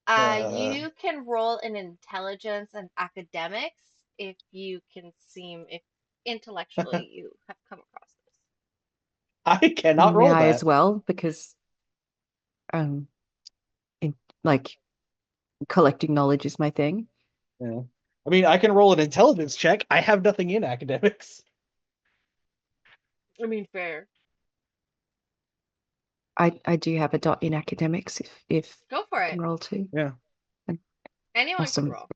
Speaker 2: you can roll in intelligence and academics if you can seem if intellectually you have come across this.
Speaker 3: I cannot
Speaker 5: May
Speaker 3: roll
Speaker 5: I
Speaker 3: that.
Speaker 5: as well? Because in, like collecting knowledge is my thing.
Speaker 3: Yeah. I mean, I can roll an intelligence check. I have nothing in academics.
Speaker 2: I mean, fair.
Speaker 5: I do have a dot in academics if
Speaker 2: Go for
Speaker 5: I
Speaker 2: it.
Speaker 5: can roll too.
Speaker 3: Yeah.
Speaker 2: Anyone can
Speaker 5: Awesome.
Speaker 2: roll.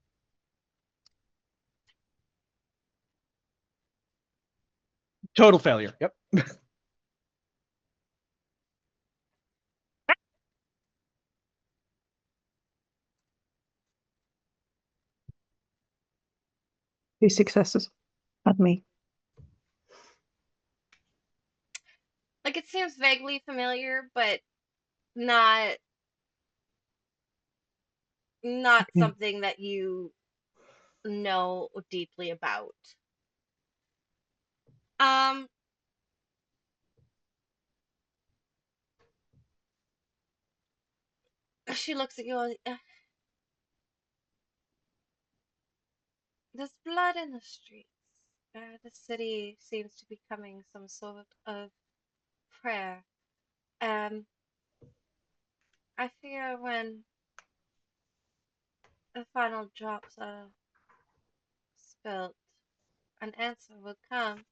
Speaker 3: Total failure. Yep.
Speaker 5: Two successes. Pardon me.
Speaker 2: Like it seems vaguely familiar, but not
Speaker 5: Okay.
Speaker 2: something that you know deeply about. Um, she looks at you. There's blood in the streets. The city seems to be becoming some sort of prayer. Um, I fear when the final drops are spilt, an answer will come.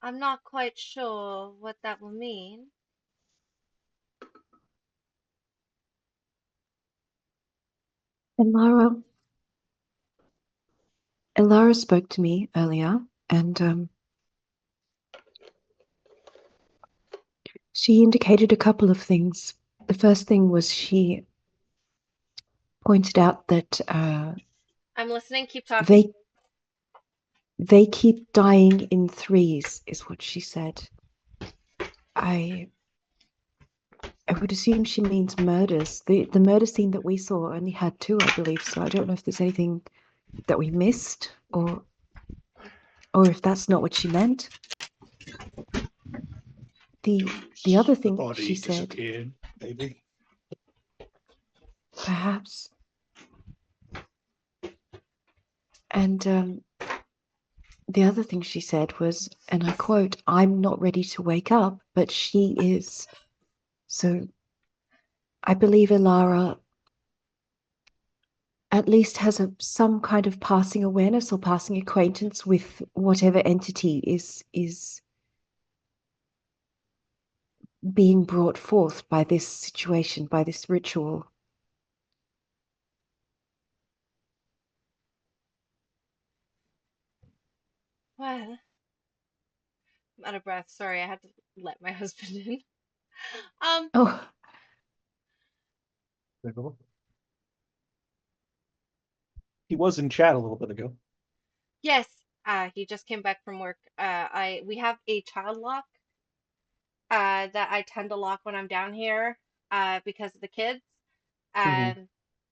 Speaker 2: I'm not quite sure what that will mean.
Speaker 5: And Lara spoke to me earlier, and she indicated a couple of things. The first thing was she pointed out that
Speaker 2: I'm listening. Keep talking.
Speaker 5: they keep dying in threes, is what she said. I would assume she means murders. The murder scene that we saw only had two, I believe. So I don't know if there's anything that we missed, or if that's not what she meant. The other
Speaker 7: The
Speaker 5: thing
Speaker 7: body
Speaker 5: she said,
Speaker 7: disappeared, maybe.
Speaker 5: perhaps, and the other thing she said was, and I quote, "I'm not ready to wake up, but she is." So I believe Ilara at least has some kind of passing awareness or passing acquaintance with whatever entity is being brought forth by this situation, by this ritual.
Speaker 2: Well, I'm out of breath. Sorry, I had to let my husband in. Um,
Speaker 5: Oh,
Speaker 3: He was in chat a little bit ago.
Speaker 2: Yes, he just came back from work. We have a child lock that I tend to lock when I'm down here because of the kids.
Speaker 4: Mhm.
Speaker 2: Um,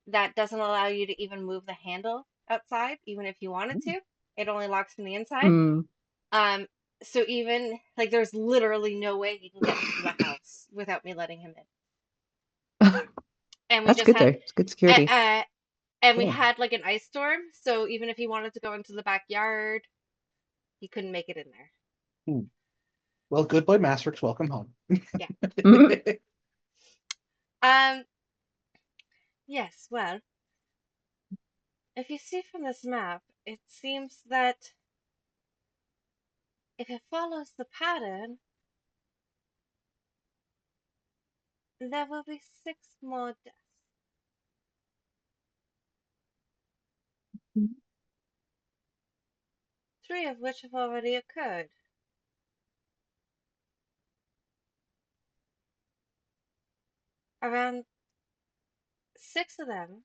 Speaker 2: that doesn't allow you to even move the handle outside, even if you wanted to. It only locks from the inside.
Speaker 5: Mm.
Speaker 2: Um, so even like there's literally no way he can get into the house without me letting him in. And we
Speaker 5: That's
Speaker 2: just
Speaker 5: good though.
Speaker 2: had
Speaker 5: It's good security.
Speaker 2: and we
Speaker 3: Yeah.
Speaker 2: had like an ice storm, so even if he wanted to go into the backyard, he couldn't make it in there.
Speaker 3: Well, good boy, Masterix. Welcome home.
Speaker 2: Yeah.
Speaker 5: Mhm.
Speaker 2: Um, yes, well, if you see from this map, it seems that if it follows the pattern, there will be 6 more deaths. 3 of which have already occurred. Around 6 of them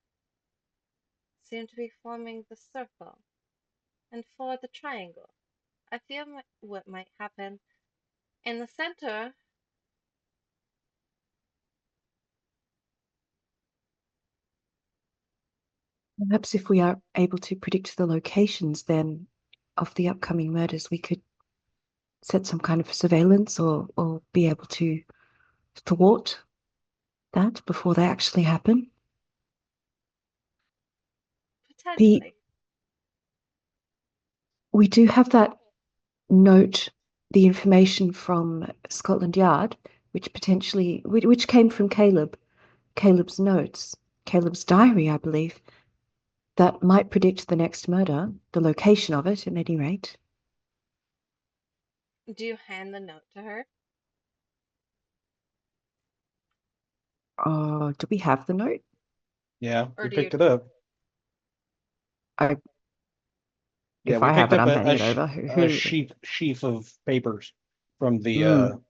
Speaker 2: seem to be forming the circle, and 4 the triangle. I fear what might happen in the center.
Speaker 5: Perhaps if we are able to predict the locations then of the upcoming murders, we could set some kind of surveillance or be able to thwart that before they actually happen.
Speaker 2: Potentially.
Speaker 5: We do have that note, the information from Scotland Yard, which came from Caleb's notes, Caleb's diary, I believe, that might predict the next murder, the location of it, at any rate.
Speaker 2: Do you hand the note to her?
Speaker 5: Do we have the note?
Speaker 3: Yeah,
Speaker 2: Or
Speaker 3: we
Speaker 2: do you?
Speaker 3: picked it up.
Speaker 5: I,
Speaker 3: Yeah,
Speaker 5: if
Speaker 3: we
Speaker 5: I have
Speaker 3: picked
Speaker 5: it,
Speaker 3: up
Speaker 5: I'm handing it over.
Speaker 3: a sheaf of papers from the
Speaker 5: Mm.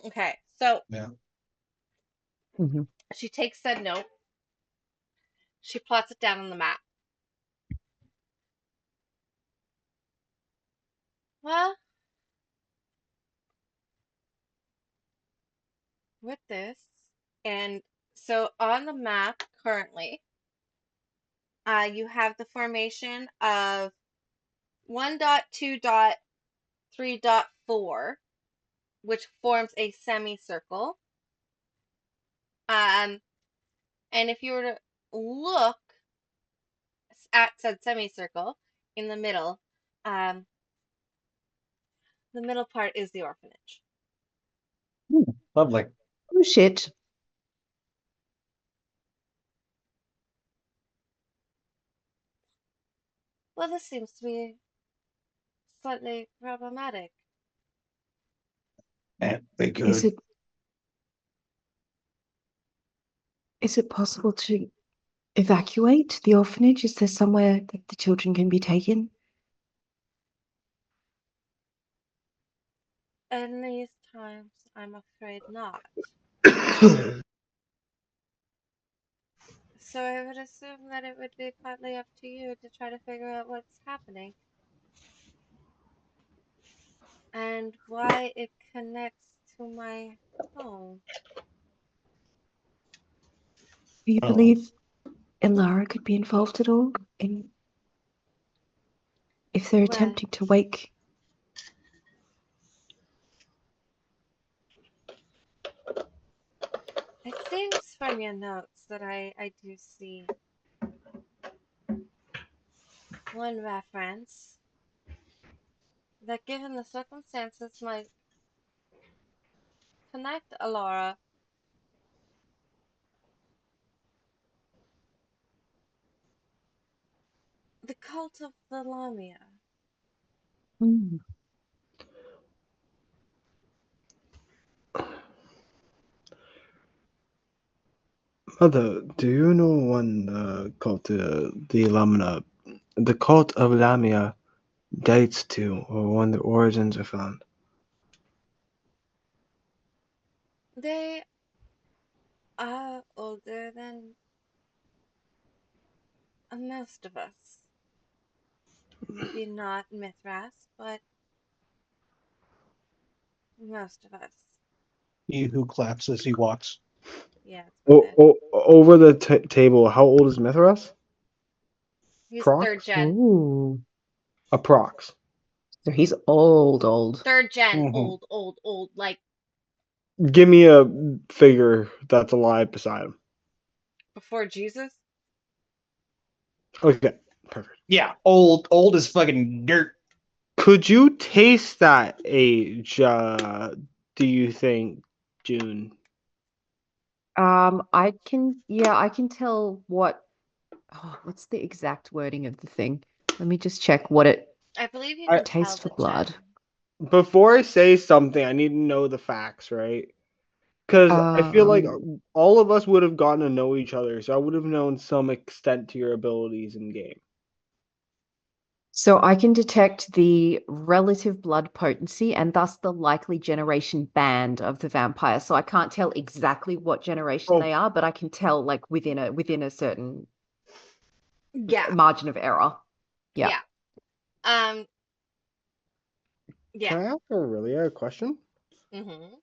Speaker 2: Okay, so
Speaker 3: yeah.
Speaker 5: Mhm.
Speaker 2: she takes said note, she plots it down on the map. Well, with this, and so on the map currently, you have the formation of 1.2.3.4, which forms a semicircle. Um, and if you were to look at said semicircle in um, the middle part is the orphanage.
Speaker 3: Lovely.
Speaker 5: Oh shit.
Speaker 2: Well, this seems to be slightly problematic.
Speaker 7: And they
Speaker 5: Is
Speaker 7: could.
Speaker 5: it is it possible to evacuate the orphanage? Is there somewhere that the children can be taken?
Speaker 2: In these times, I'm afraid not. So I would assume that it would be partly up to you to try to figure out what's happening and why it connects to my home.
Speaker 5: Do you believe Ilara could be involved at all in if they're
Speaker 2: Well,
Speaker 5: attempting to wake?
Speaker 2: it seems from your notes that I do see one reference that, given the circumstances, might connect Alora. The cult of the Lamia.
Speaker 5: Hmm.
Speaker 6: Mother, do you know one called the Lamina? The cult of Lamia dates to, or when the origins are found.
Speaker 2: They are older than Most of us. Maybe not Mithras, but most of us.
Speaker 3: He who claps as he walks.
Speaker 2: Yeah, it's about it.
Speaker 8: Over the table, how old is Mithras?
Speaker 2: He's third
Speaker 8: Prox?
Speaker 2: gen.
Speaker 5: Ooh.
Speaker 8: Approx.
Speaker 5: So he's old.
Speaker 2: Third gen,
Speaker 3: Mhm.
Speaker 2: old. Like
Speaker 8: Give me a figure that's alive beside him.
Speaker 2: before Jesus.
Speaker 8: Okay, perfect.
Speaker 3: Yeah, old as fucking dirt.
Speaker 8: Could you taste that age, do you think, June?
Speaker 5: I can tell what's the exact wording of the thing? Let me just check what it
Speaker 2: I believe you
Speaker 8: I,
Speaker 2: can tell
Speaker 5: tastes for
Speaker 2: the
Speaker 5: blood.
Speaker 2: gen.
Speaker 8: before I say something, I need to know the facts, right? Because I feel like all of us would have gotten to know each other, so I would have known some extent to your abilities in game.
Speaker 5: So I can detect the relative blood potency and thus the likely generation band of the vampire. So I can't tell exactly what generation
Speaker 8: Oh,
Speaker 5: they are, but I can tell like within a certain
Speaker 2: Yeah,
Speaker 5: margin of error. Yeah.
Speaker 2: yeah. Um, yeah.
Speaker 8: can I ask Aurelia a question?
Speaker 2: Mm-hmm.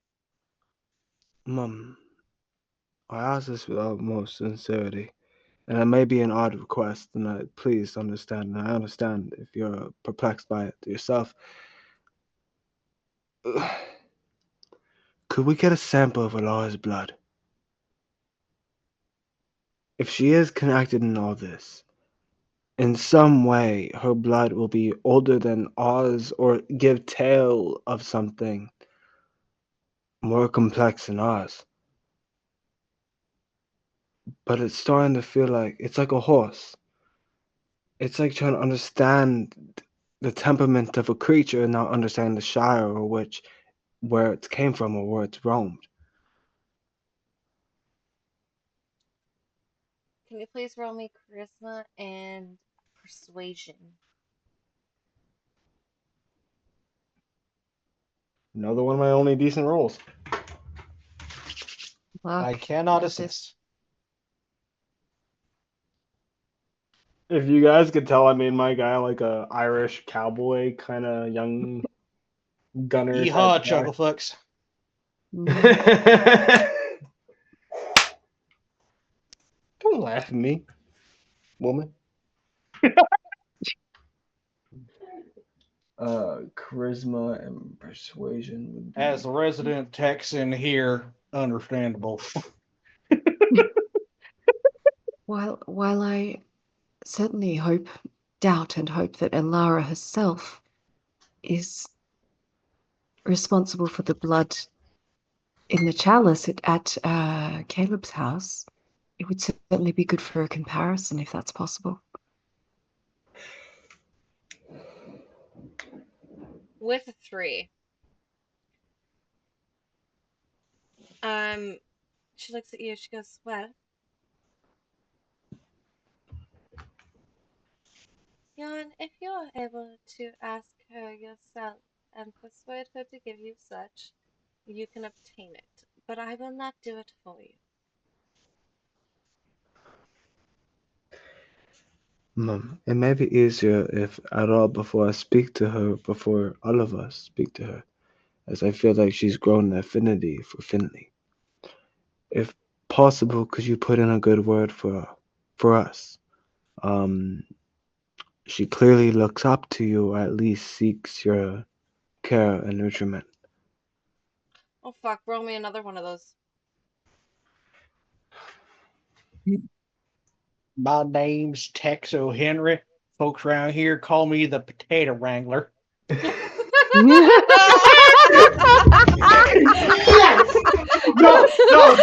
Speaker 8: Mum, I ask this with utmost sincerity, and it may be an odd request, and please understand, and I understand if you're perplexed by it yourself. Could we get a sample of Alara's blood? If she is connected in all this, in some way her blood will be older than ours or give tale of something more complex than ours. But it's starting to feel like it's like a horse. It's like trying to understand the temperament of a creature and not understanding the shire or where it came from or where it's roamed.
Speaker 2: Can you please roll me charisma and persuasion?
Speaker 8: Another one of my only decent rolls.
Speaker 3: I
Speaker 5: Fuck
Speaker 3: cannot
Speaker 5: at this.
Speaker 3: assist.
Speaker 8: If you guys could tell, I made my guy like a Irish cowboy kind of young gunner type
Speaker 3: Yeehaw,
Speaker 8: guy.
Speaker 3: chucklefucks.
Speaker 8: Don't laugh at me, woman. Charisma and persuasion would be.
Speaker 3: As the resident Texan here, understandable.
Speaker 5: While I certainly doubt and hope that Elara herself is responsible for the blood in the chalice at Caleb's house, it would certainly be good for a comparison if that's possible.
Speaker 2: With a 3. She looks at you. She goes, "Well, Jan, if you're able to ask her yourself and persuade her to give you such, you can obtain it. But I will not do it for you."
Speaker 6: Mum, it may be easier if at all before I speak to her, before all of us speak to her, as I feel like she's grown an affinity for Finley. If possible, could you put in a good word for us? Um, she clearly looks up to you, or at least seeks your care and nurturement.
Speaker 2: Oh fuck! Roll me another one of those.
Speaker 3: My name's Tex O'Henry. Folks around here call me the Potato Wrangler. Yes! No, no!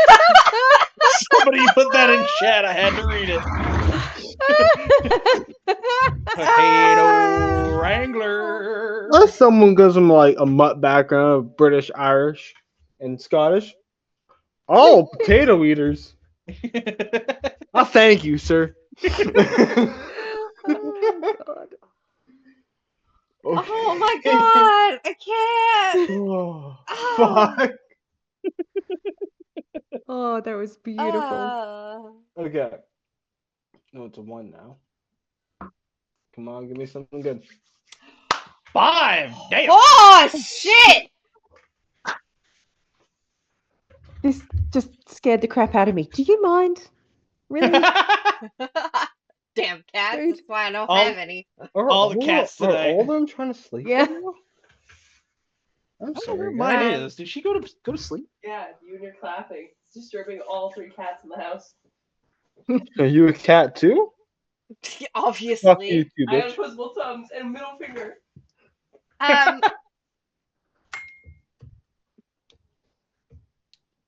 Speaker 3: Somebody put that in chat. I had to read it. Potato Wrangler.
Speaker 8: Unless someone gives them like a mutt background of British, Irish, and Scottish. Oh, potato eaters. I thank you, sir.
Speaker 5: Oh God.
Speaker 2: Oh my god! I can't!
Speaker 8: Oh,
Speaker 2: Oh!
Speaker 8: fuck.
Speaker 5: Oh, that was beautiful.
Speaker 8: Okay. No, it's a 1 now. Come on, give me something good.
Speaker 3: 5. Damn.
Speaker 2: Oh shit!
Speaker 5: This just scared the crap out of me. Do you mind? Really?
Speaker 2: Damn cats.
Speaker 5: Rude.
Speaker 2: That's why I don't
Speaker 3: All-
Speaker 2: have any.
Speaker 3: All the cats
Speaker 8: Are
Speaker 3: tonight.
Speaker 8: all of them trying to sleep?
Speaker 5: Yeah.
Speaker 8: right now? I'm
Speaker 3: I don't know
Speaker 8: sorry,
Speaker 3: where mine
Speaker 8: guys.
Speaker 3: is. Did she go to sleep?
Speaker 9: Yeah, you and your clapping. It's disturbing all 3 cats in the house.
Speaker 8: Are you a cat too? Fuck you
Speaker 2: Obviously.
Speaker 8: too,
Speaker 9: I got
Speaker 8: bitch.
Speaker 9: opposable thumbs and a middle finger.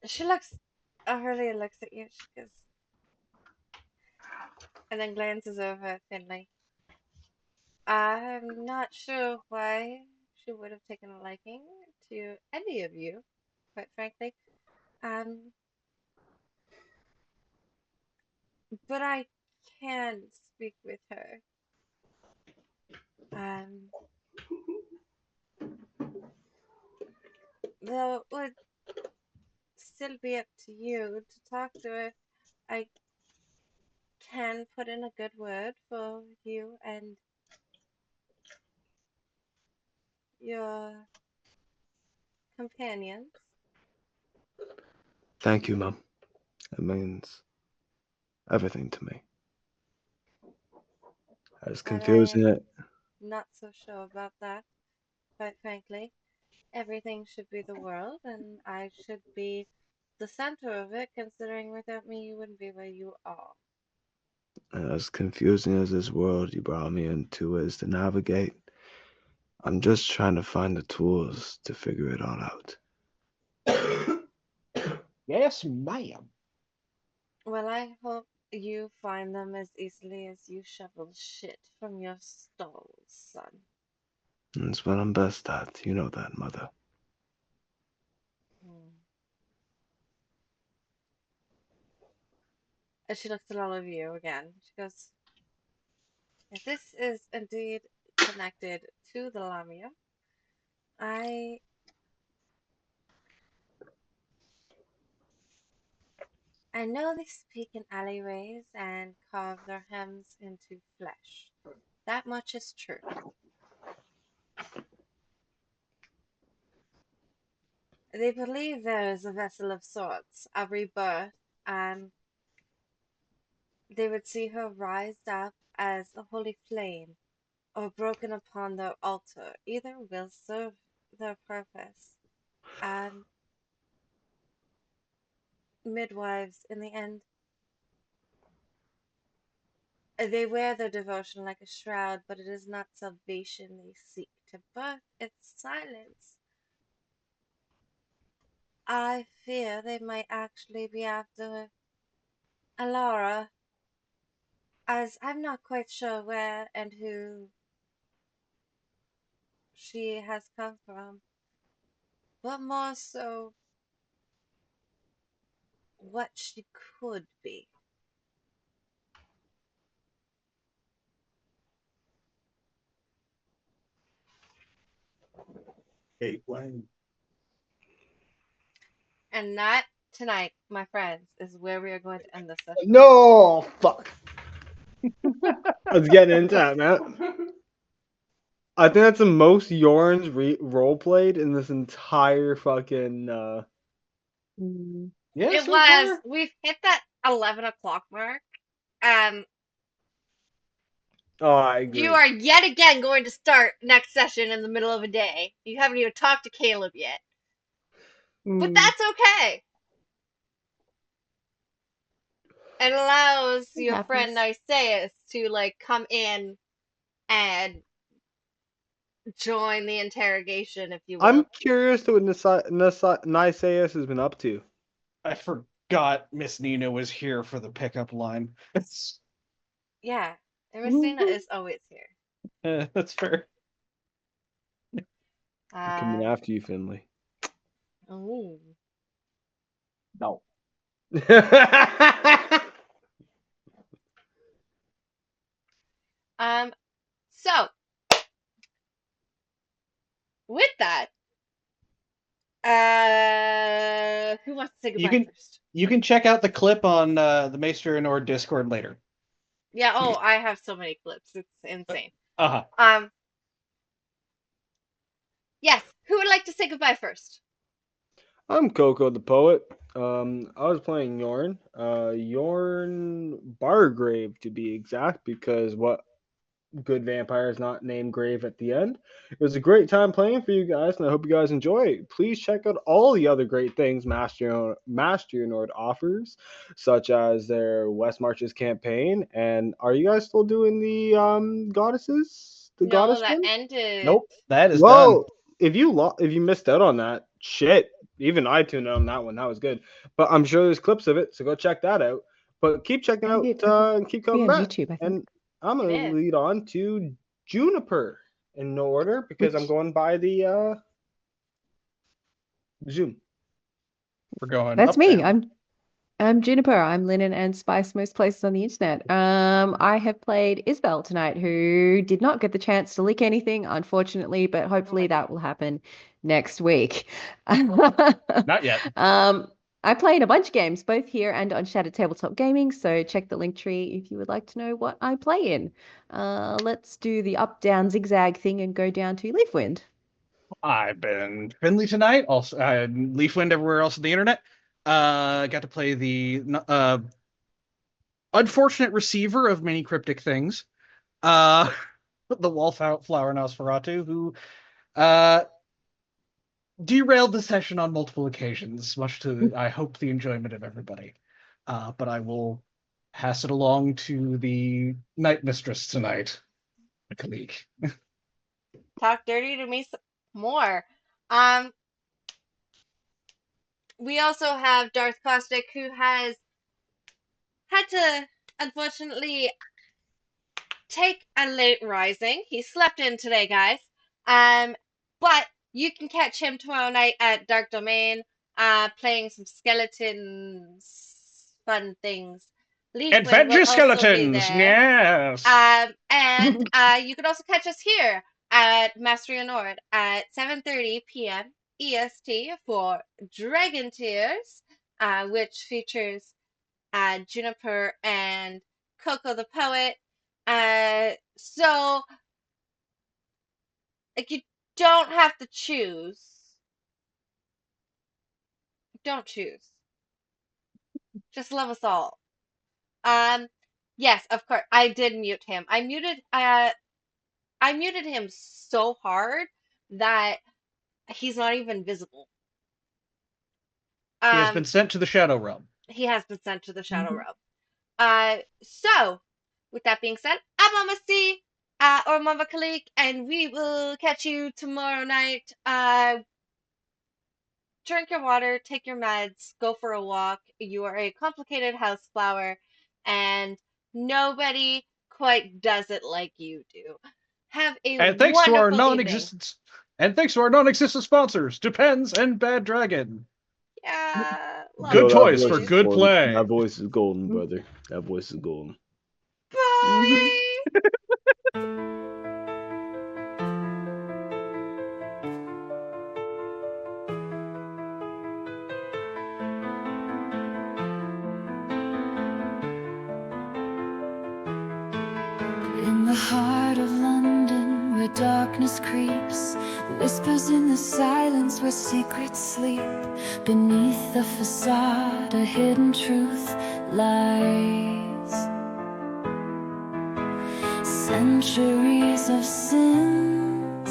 Speaker 2: She looks. Hurley looks at you. She goes, and then glances over at Finley. I'm not sure why she would have taken a liking to any of you, quite frankly. But I can speak with her. Though it would still be up to you to talk to her. I can put in a good word for you and your companions.
Speaker 6: Thank you, Mum. It means everything to me. As
Speaker 2: But
Speaker 6: confusing
Speaker 2: I'm
Speaker 6: it.
Speaker 2: not so sure about that, quite frankly. Everything should be the world, and I should be the center of it, considering without me you wouldn't be where you are.
Speaker 6: As confusing as this world you brought me into is to navigate, I'm just trying to find the tools to figure it all out.
Speaker 3: Yes, ma'am.
Speaker 2: Well, I hope you find them as easily as you shovel shit from your stalls, son.
Speaker 6: It's what I'm best at. You know that, Mother.
Speaker 2: And she looks at all of you again. She goes, if this is indeed connected to the Lamia, I know they speak in alleyways and carve their hems into flesh. That much is true. They believe there is a vessel of sorts, a rebirth, and they would see her rise up as a holy flame or broken upon their altar. Either will serve their purpose. And midwives, in the end, they wear their devotion like a shroud, but it is not salvation they seek to birth, it's silence. I fear they might actually be after Alara, as I'm not quite sure where and who she has come from, but more so what she could be.
Speaker 7: Hey, Wayne.
Speaker 2: And that, tonight, my friends, is where we are going to end this session.
Speaker 8: No, fuck. I was getting into that, man. I think that's the most Yorns role played in this entire fucking.
Speaker 3: Yeah,
Speaker 2: It
Speaker 3: so
Speaker 2: was.
Speaker 3: far.
Speaker 2: We've hit that 11 o'clock mark. Um,
Speaker 8: Oh, I agree.
Speaker 2: you are yet again going to start next session in the middle of a day. You haven't even talked to Caleb yet. But that's okay. It allows
Speaker 5: It
Speaker 2: your friend
Speaker 5: happens.
Speaker 2: Niceus to like come in and join the interrogation, if you will.
Speaker 8: I'm curious to what Niceus has been up to.
Speaker 3: I forgot Miss Nina was here for the pickup line.
Speaker 2: Yeah, Messina is always here.
Speaker 3: That's fair.
Speaker 8: I'm coming after you, Finley.
Speaker 2: Oh.
Speaker 3: No.
Speaker 2: So with that, who wants to say goodbye first?
Speaker 3: You can check out the clip on the Maester and Or Discord later.
Speaker 2: Yeah, oh, I have so many clips. It's insane.
Speaker 3: Uh-huh.
Speaker 2: Yes, who would like to say goodbye first?
Speaker 8: I'm Coco the Poet. I was playing Yorn. Yorn Bargrave to be exact, because what good vampire is not named Grave at the end. It was a great time playing for you guys, and I hope you guys enjoy it. Please check out all the other great things Master Nord offers, such as their West Marches campaign. And are you guys still doing the goddesses? The
Speaker 2: No,
Speaker 8: goddess
Speaker 2: that
Speaker 8: one?
Speaker 2: ended.
Speaker 3: Nope, that is done.
Speaker 8: Whoa! If you missed out on that, shit. Even I tuned in on that one. That was good. But I'm sure there's clips of it, so go check that out. But keep checking
Speaker 5: And
Speaker 8: out
Speaker 5: it-
Speaker 8: and keep
Speaker 5: Be
Speaker 8: coming
Speaker 5: on
Speaker 8: back.
Speaker 5: YouTube, I think.
Speaker 8: And I'm
Speaker 2: It
Speaker 8: gonna
Speaker 2: is.
Speaker 8: lead on to Juniper in no order because I'm
Speaker 5: Which-
Speaker 8: going by the Zoom.
Speaker 3: We're going
Speaker 5: That's
Speaker 3: up,
Speaker 5: me.
Speaker 3: down.
Speaker 5: I'm Juniper. I'm Linen and Spice most places on the internet. I have played Isabel tonight, who did not get the chance to leak anything, unfortunately, but hopefully that will happen next week.
Speaker 3: Not yet.
Speaker 5: I play in a bunch of games, both here and on Shattered Tabletop Gaming, so check the link tree if you would like to know what I play in. Let's do the up, down, zigzag thing and go down to Leafwind.
Speaker 3: I've been Finley tonight. Also, Leafwind everywhere else on the internet. Got to play the unfortunate receiver of many cryptic things. The Wallflower Nosferatu, who derailed the session on multiple occasions, much to, I hope, the enjoyment of everybody. But I will pass it along to the Night Mistress tonight, a colleague.
Speaker 2: Talk dirty to me more. We also have Darth Caustic, who has had to, unfortunately, take a late rising. He slept in today, guys. But you can catch him tomorrow night at Dark Domain, playing some skeletons, fun things. Leafwind
Speaker 3: Adventure
Speaker 2: will also be
Speaker 3: skeletons,
Speaker 2: there.
Speaker 3: yes.
Speaker 2: And you can also catch us here at Mastery Nord at 7:30 p.m. EST for Dragon Tears, which features Juniper and Coco the Poet. So like, you don't have to choose. Don't choose. Just love us all. Yes, of course. I did mute him. I muted him so hard that he's not even visible.
Speaker 3: He has been sent to the Shadow Realm.
Speaker 2: He has been sent to the Shadow Realm. So, with that being said, I'm Mama C, or Mama Kalik, and we will catch you tomorrow night. Drink your water, take your meds, go for a walk. You are a complicated house flower, and nobody quite does it like you do. Have a
Speaker 3: And thanks to our
Speaker 2: wonderful
Speaker 3: non-existent sponsors, Depends and Bad Dragon.
Speaker 2: Yeah.
Speaker 3: Good
Speaker 6: Yo, that
Speaker 3: toys
Speaker 6: voice
Speaker 3: for
Speaker 6: is
Speaker 3: good
Speaker 6: golden.
Speaker 3: play.
Speaker 6: That voice is golden, brother. That voice is golden.
Speaker 2: Bye.
Speaker 1: In the heart of London, where darkness creeps, whispers in the silence where secrets sleep. Beneath the facade, a hidden truth lies. Centuries of sins,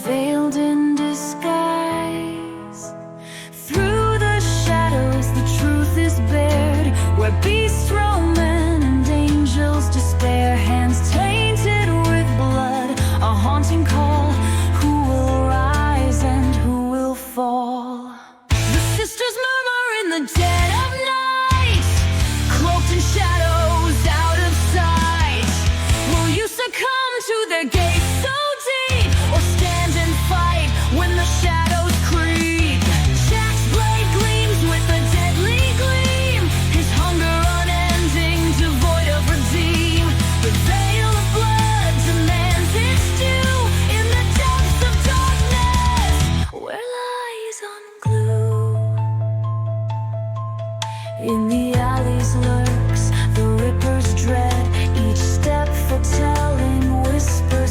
Speaker 1: veiled in disguise. Through the shadows, the truth is bared, where beasts roam and angels despair. Hands tainted with blood, a haunting call. Who will rise and who will fall? The sisters murmur in the dead of night, cloaked in shadows out of sight. Will you succumb to their gaze so deep, or stand and fight when the shadows creep? Jack's blade gleams with a deadly gleam, his hunger unending, devoid of redeem. The veil of blood demands its due in the depths of darkness, where lies unglued. In the alleys lurks the Ripper's dread, each step foretelling whispers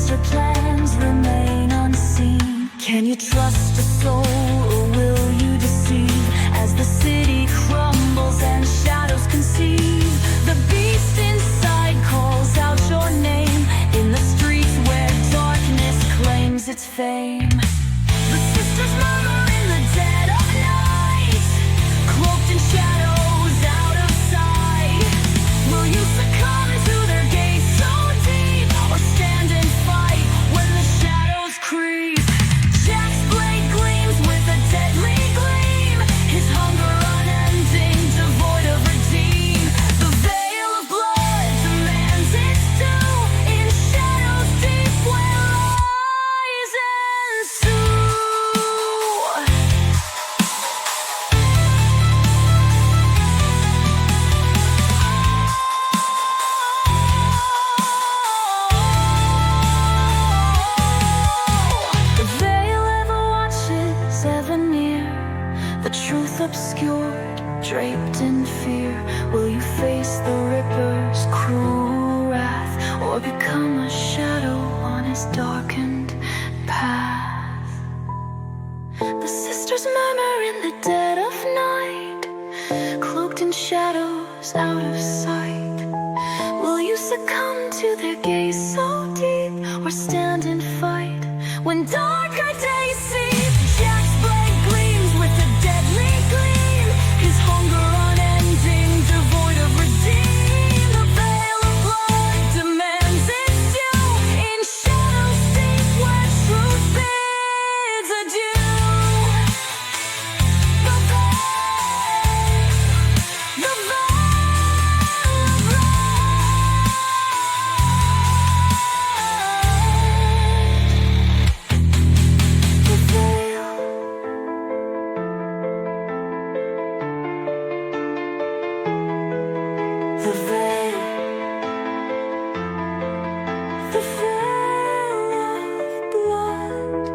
Speaker 1: sinister plans remain unseen. Can you trust a soul, or will you deceive? As the city crumbles and shadows conceive, the beast inside calls out your name in the streets where darkness claims its fame. The sisters murmur in the dead of night, cloaked in shadows out of sight. Will you succumb to their gaze so deep, or stand and fight when the shadows creep? Jack's blade gleams with a deadly gleam, his hunger unending, devoid of redeem. The veil of blood demands its due in shadows deep where lies ensue. The veil ever watches, ever near, the truth obscured, draped in fear. Will you face the Ripper's cruel wrath, or become a shadow on his darkened path? The sisters murmur in the dead of night, cloaked in shadows out of sight. Will you succumb to their gaze so deep, or stand and fight when darker days seep? Jack's blade gleams with a deadly gleam, his hunger unending, devoid of redeem. The veil of blood demands its due in shadows deep where truth bids adieu. The veil of blood. The veil. The veil. The veil of blood.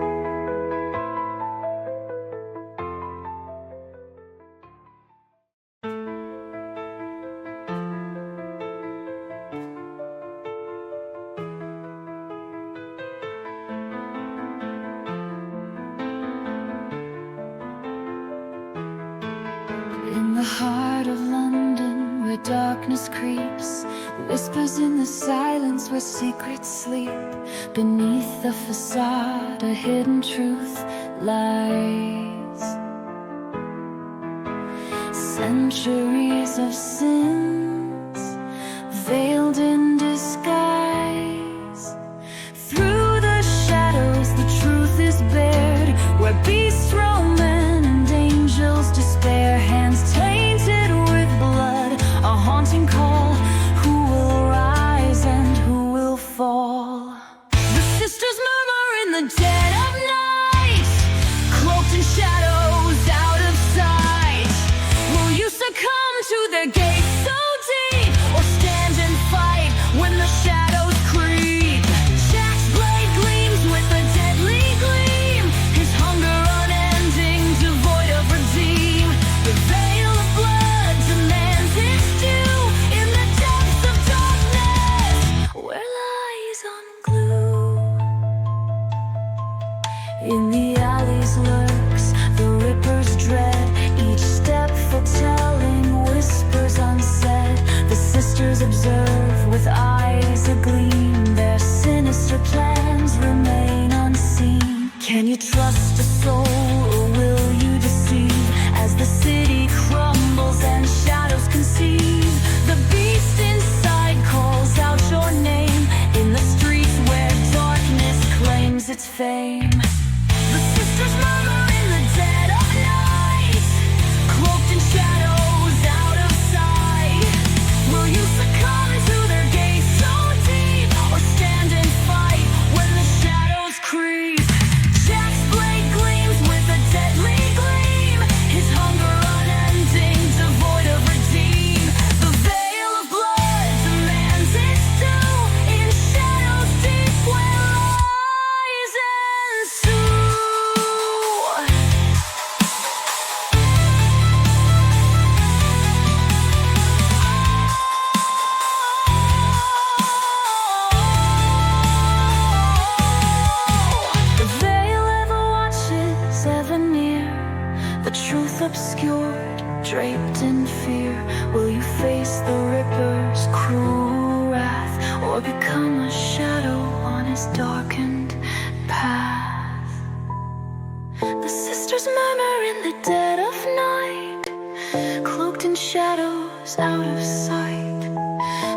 Speaker 1: In the heart of London, where darkness creeps, whispers in the silence where secrets sleep. Beneath the facade, a hidden truth lies. Centuries of sins, veiled in disguise. Through the shadows, the truth is bared, where beasts roam and angels despair. Hands tainted with blood, a haunting call. Who will rise and who will fall? The sisters murmur in the dead of night, cloaked in shadows out of sight. Will you succumb to their gaze so deep, or stand and fight when the shadows creep? Jack's blade gleams with a deadly gleam, his hunger unending, devoid of redeem. The veil of blood demands its due in the depths of darkness where lies unglued. In the alleys lurks the Ripper's dread, each step foretelling whispers unsaid. The sisters observe with eyes agleam, their sinister plans remain unseen. Can you trust a soul, or will you deceive? As the city crumbles and shadows conceive, the beast inside calls out your name in the streets where darkness claims its fame. The sisters murmur in the dead of night, cloaked in shadows out of sight. Will you succumb to their gaze so deep, or stand and fight when the shadows creep? Jack's blade gleams with a deadly gleam, his hunger unending, devoid of redeem. The veil of blood demands its due in shadows deep where lies ensue. sisters murmur in the dead of night, cloaked in shadows out of sight.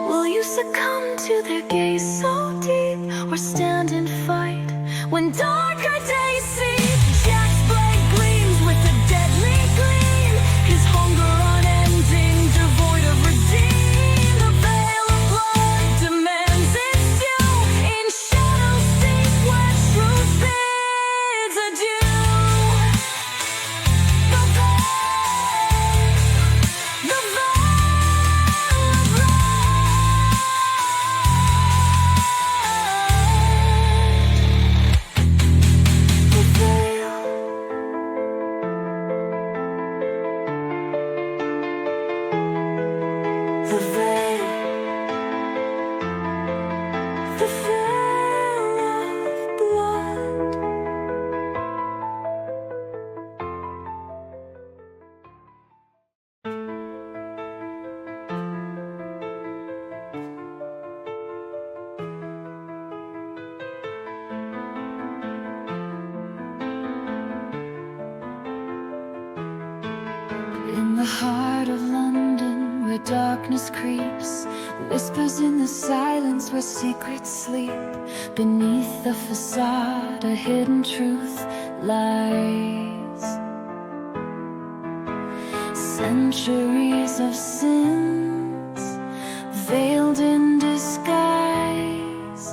Speaker 1: Will you succumb to their gaze so deep, or stand and fight when darker days see? Jack's blade gleams with a deadly gleam, his hunger unending, devoid of redeem. The veil of blood demands its due, in shadows deep where truth bids adieu. The veil of in the heart of London, where darkness creeps, whispers in the silence where secrets sleep. Beneath the facade, a hidden truth lies. Centuries of sins, veiled in disguise.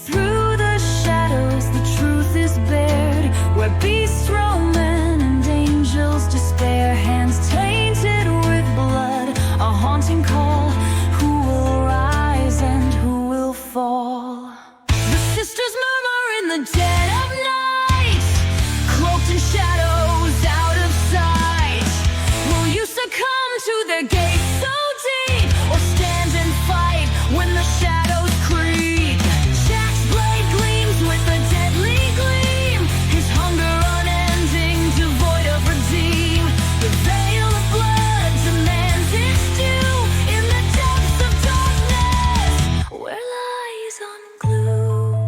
Speaker 1: Through the shadows, the truth is bared, where beasts roam and angels despair. Hands tainted with blood, a haunting call. Who will rise and who will fall? The sisters murmur in the dead of night, cloaked in shadows out of sight. Will you succumb to their gaze so deep, or stand and fight when the shadows creep? Jack's blade gleams with a deadly gleam, his hunger unending, devoid of redeem. The veil of blood demands its due, in the depths of darkness where lies unglued.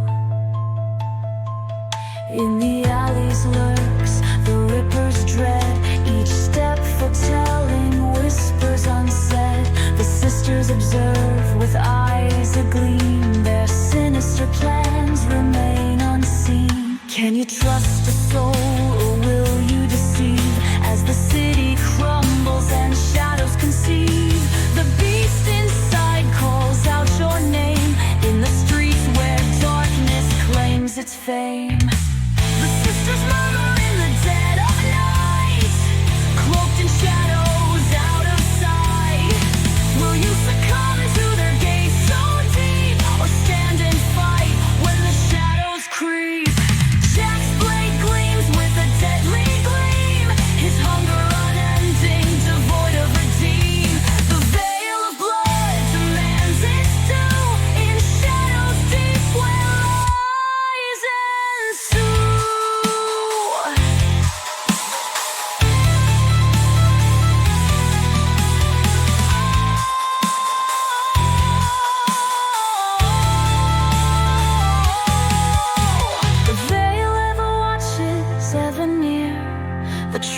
Speaker 1: In the alleys lurks the Ripper's dread, each step foretelling whispers unsaid. The sisters observe with eyes agleam, their sinister plans remain unseen. Can you trust a soul, or will you deceive? As the city crumbles and shadows conceive, the beast inside calls out your name, in the streets where darkness claims its fame. The sisters murmur in the dead of night, cloaked in shadows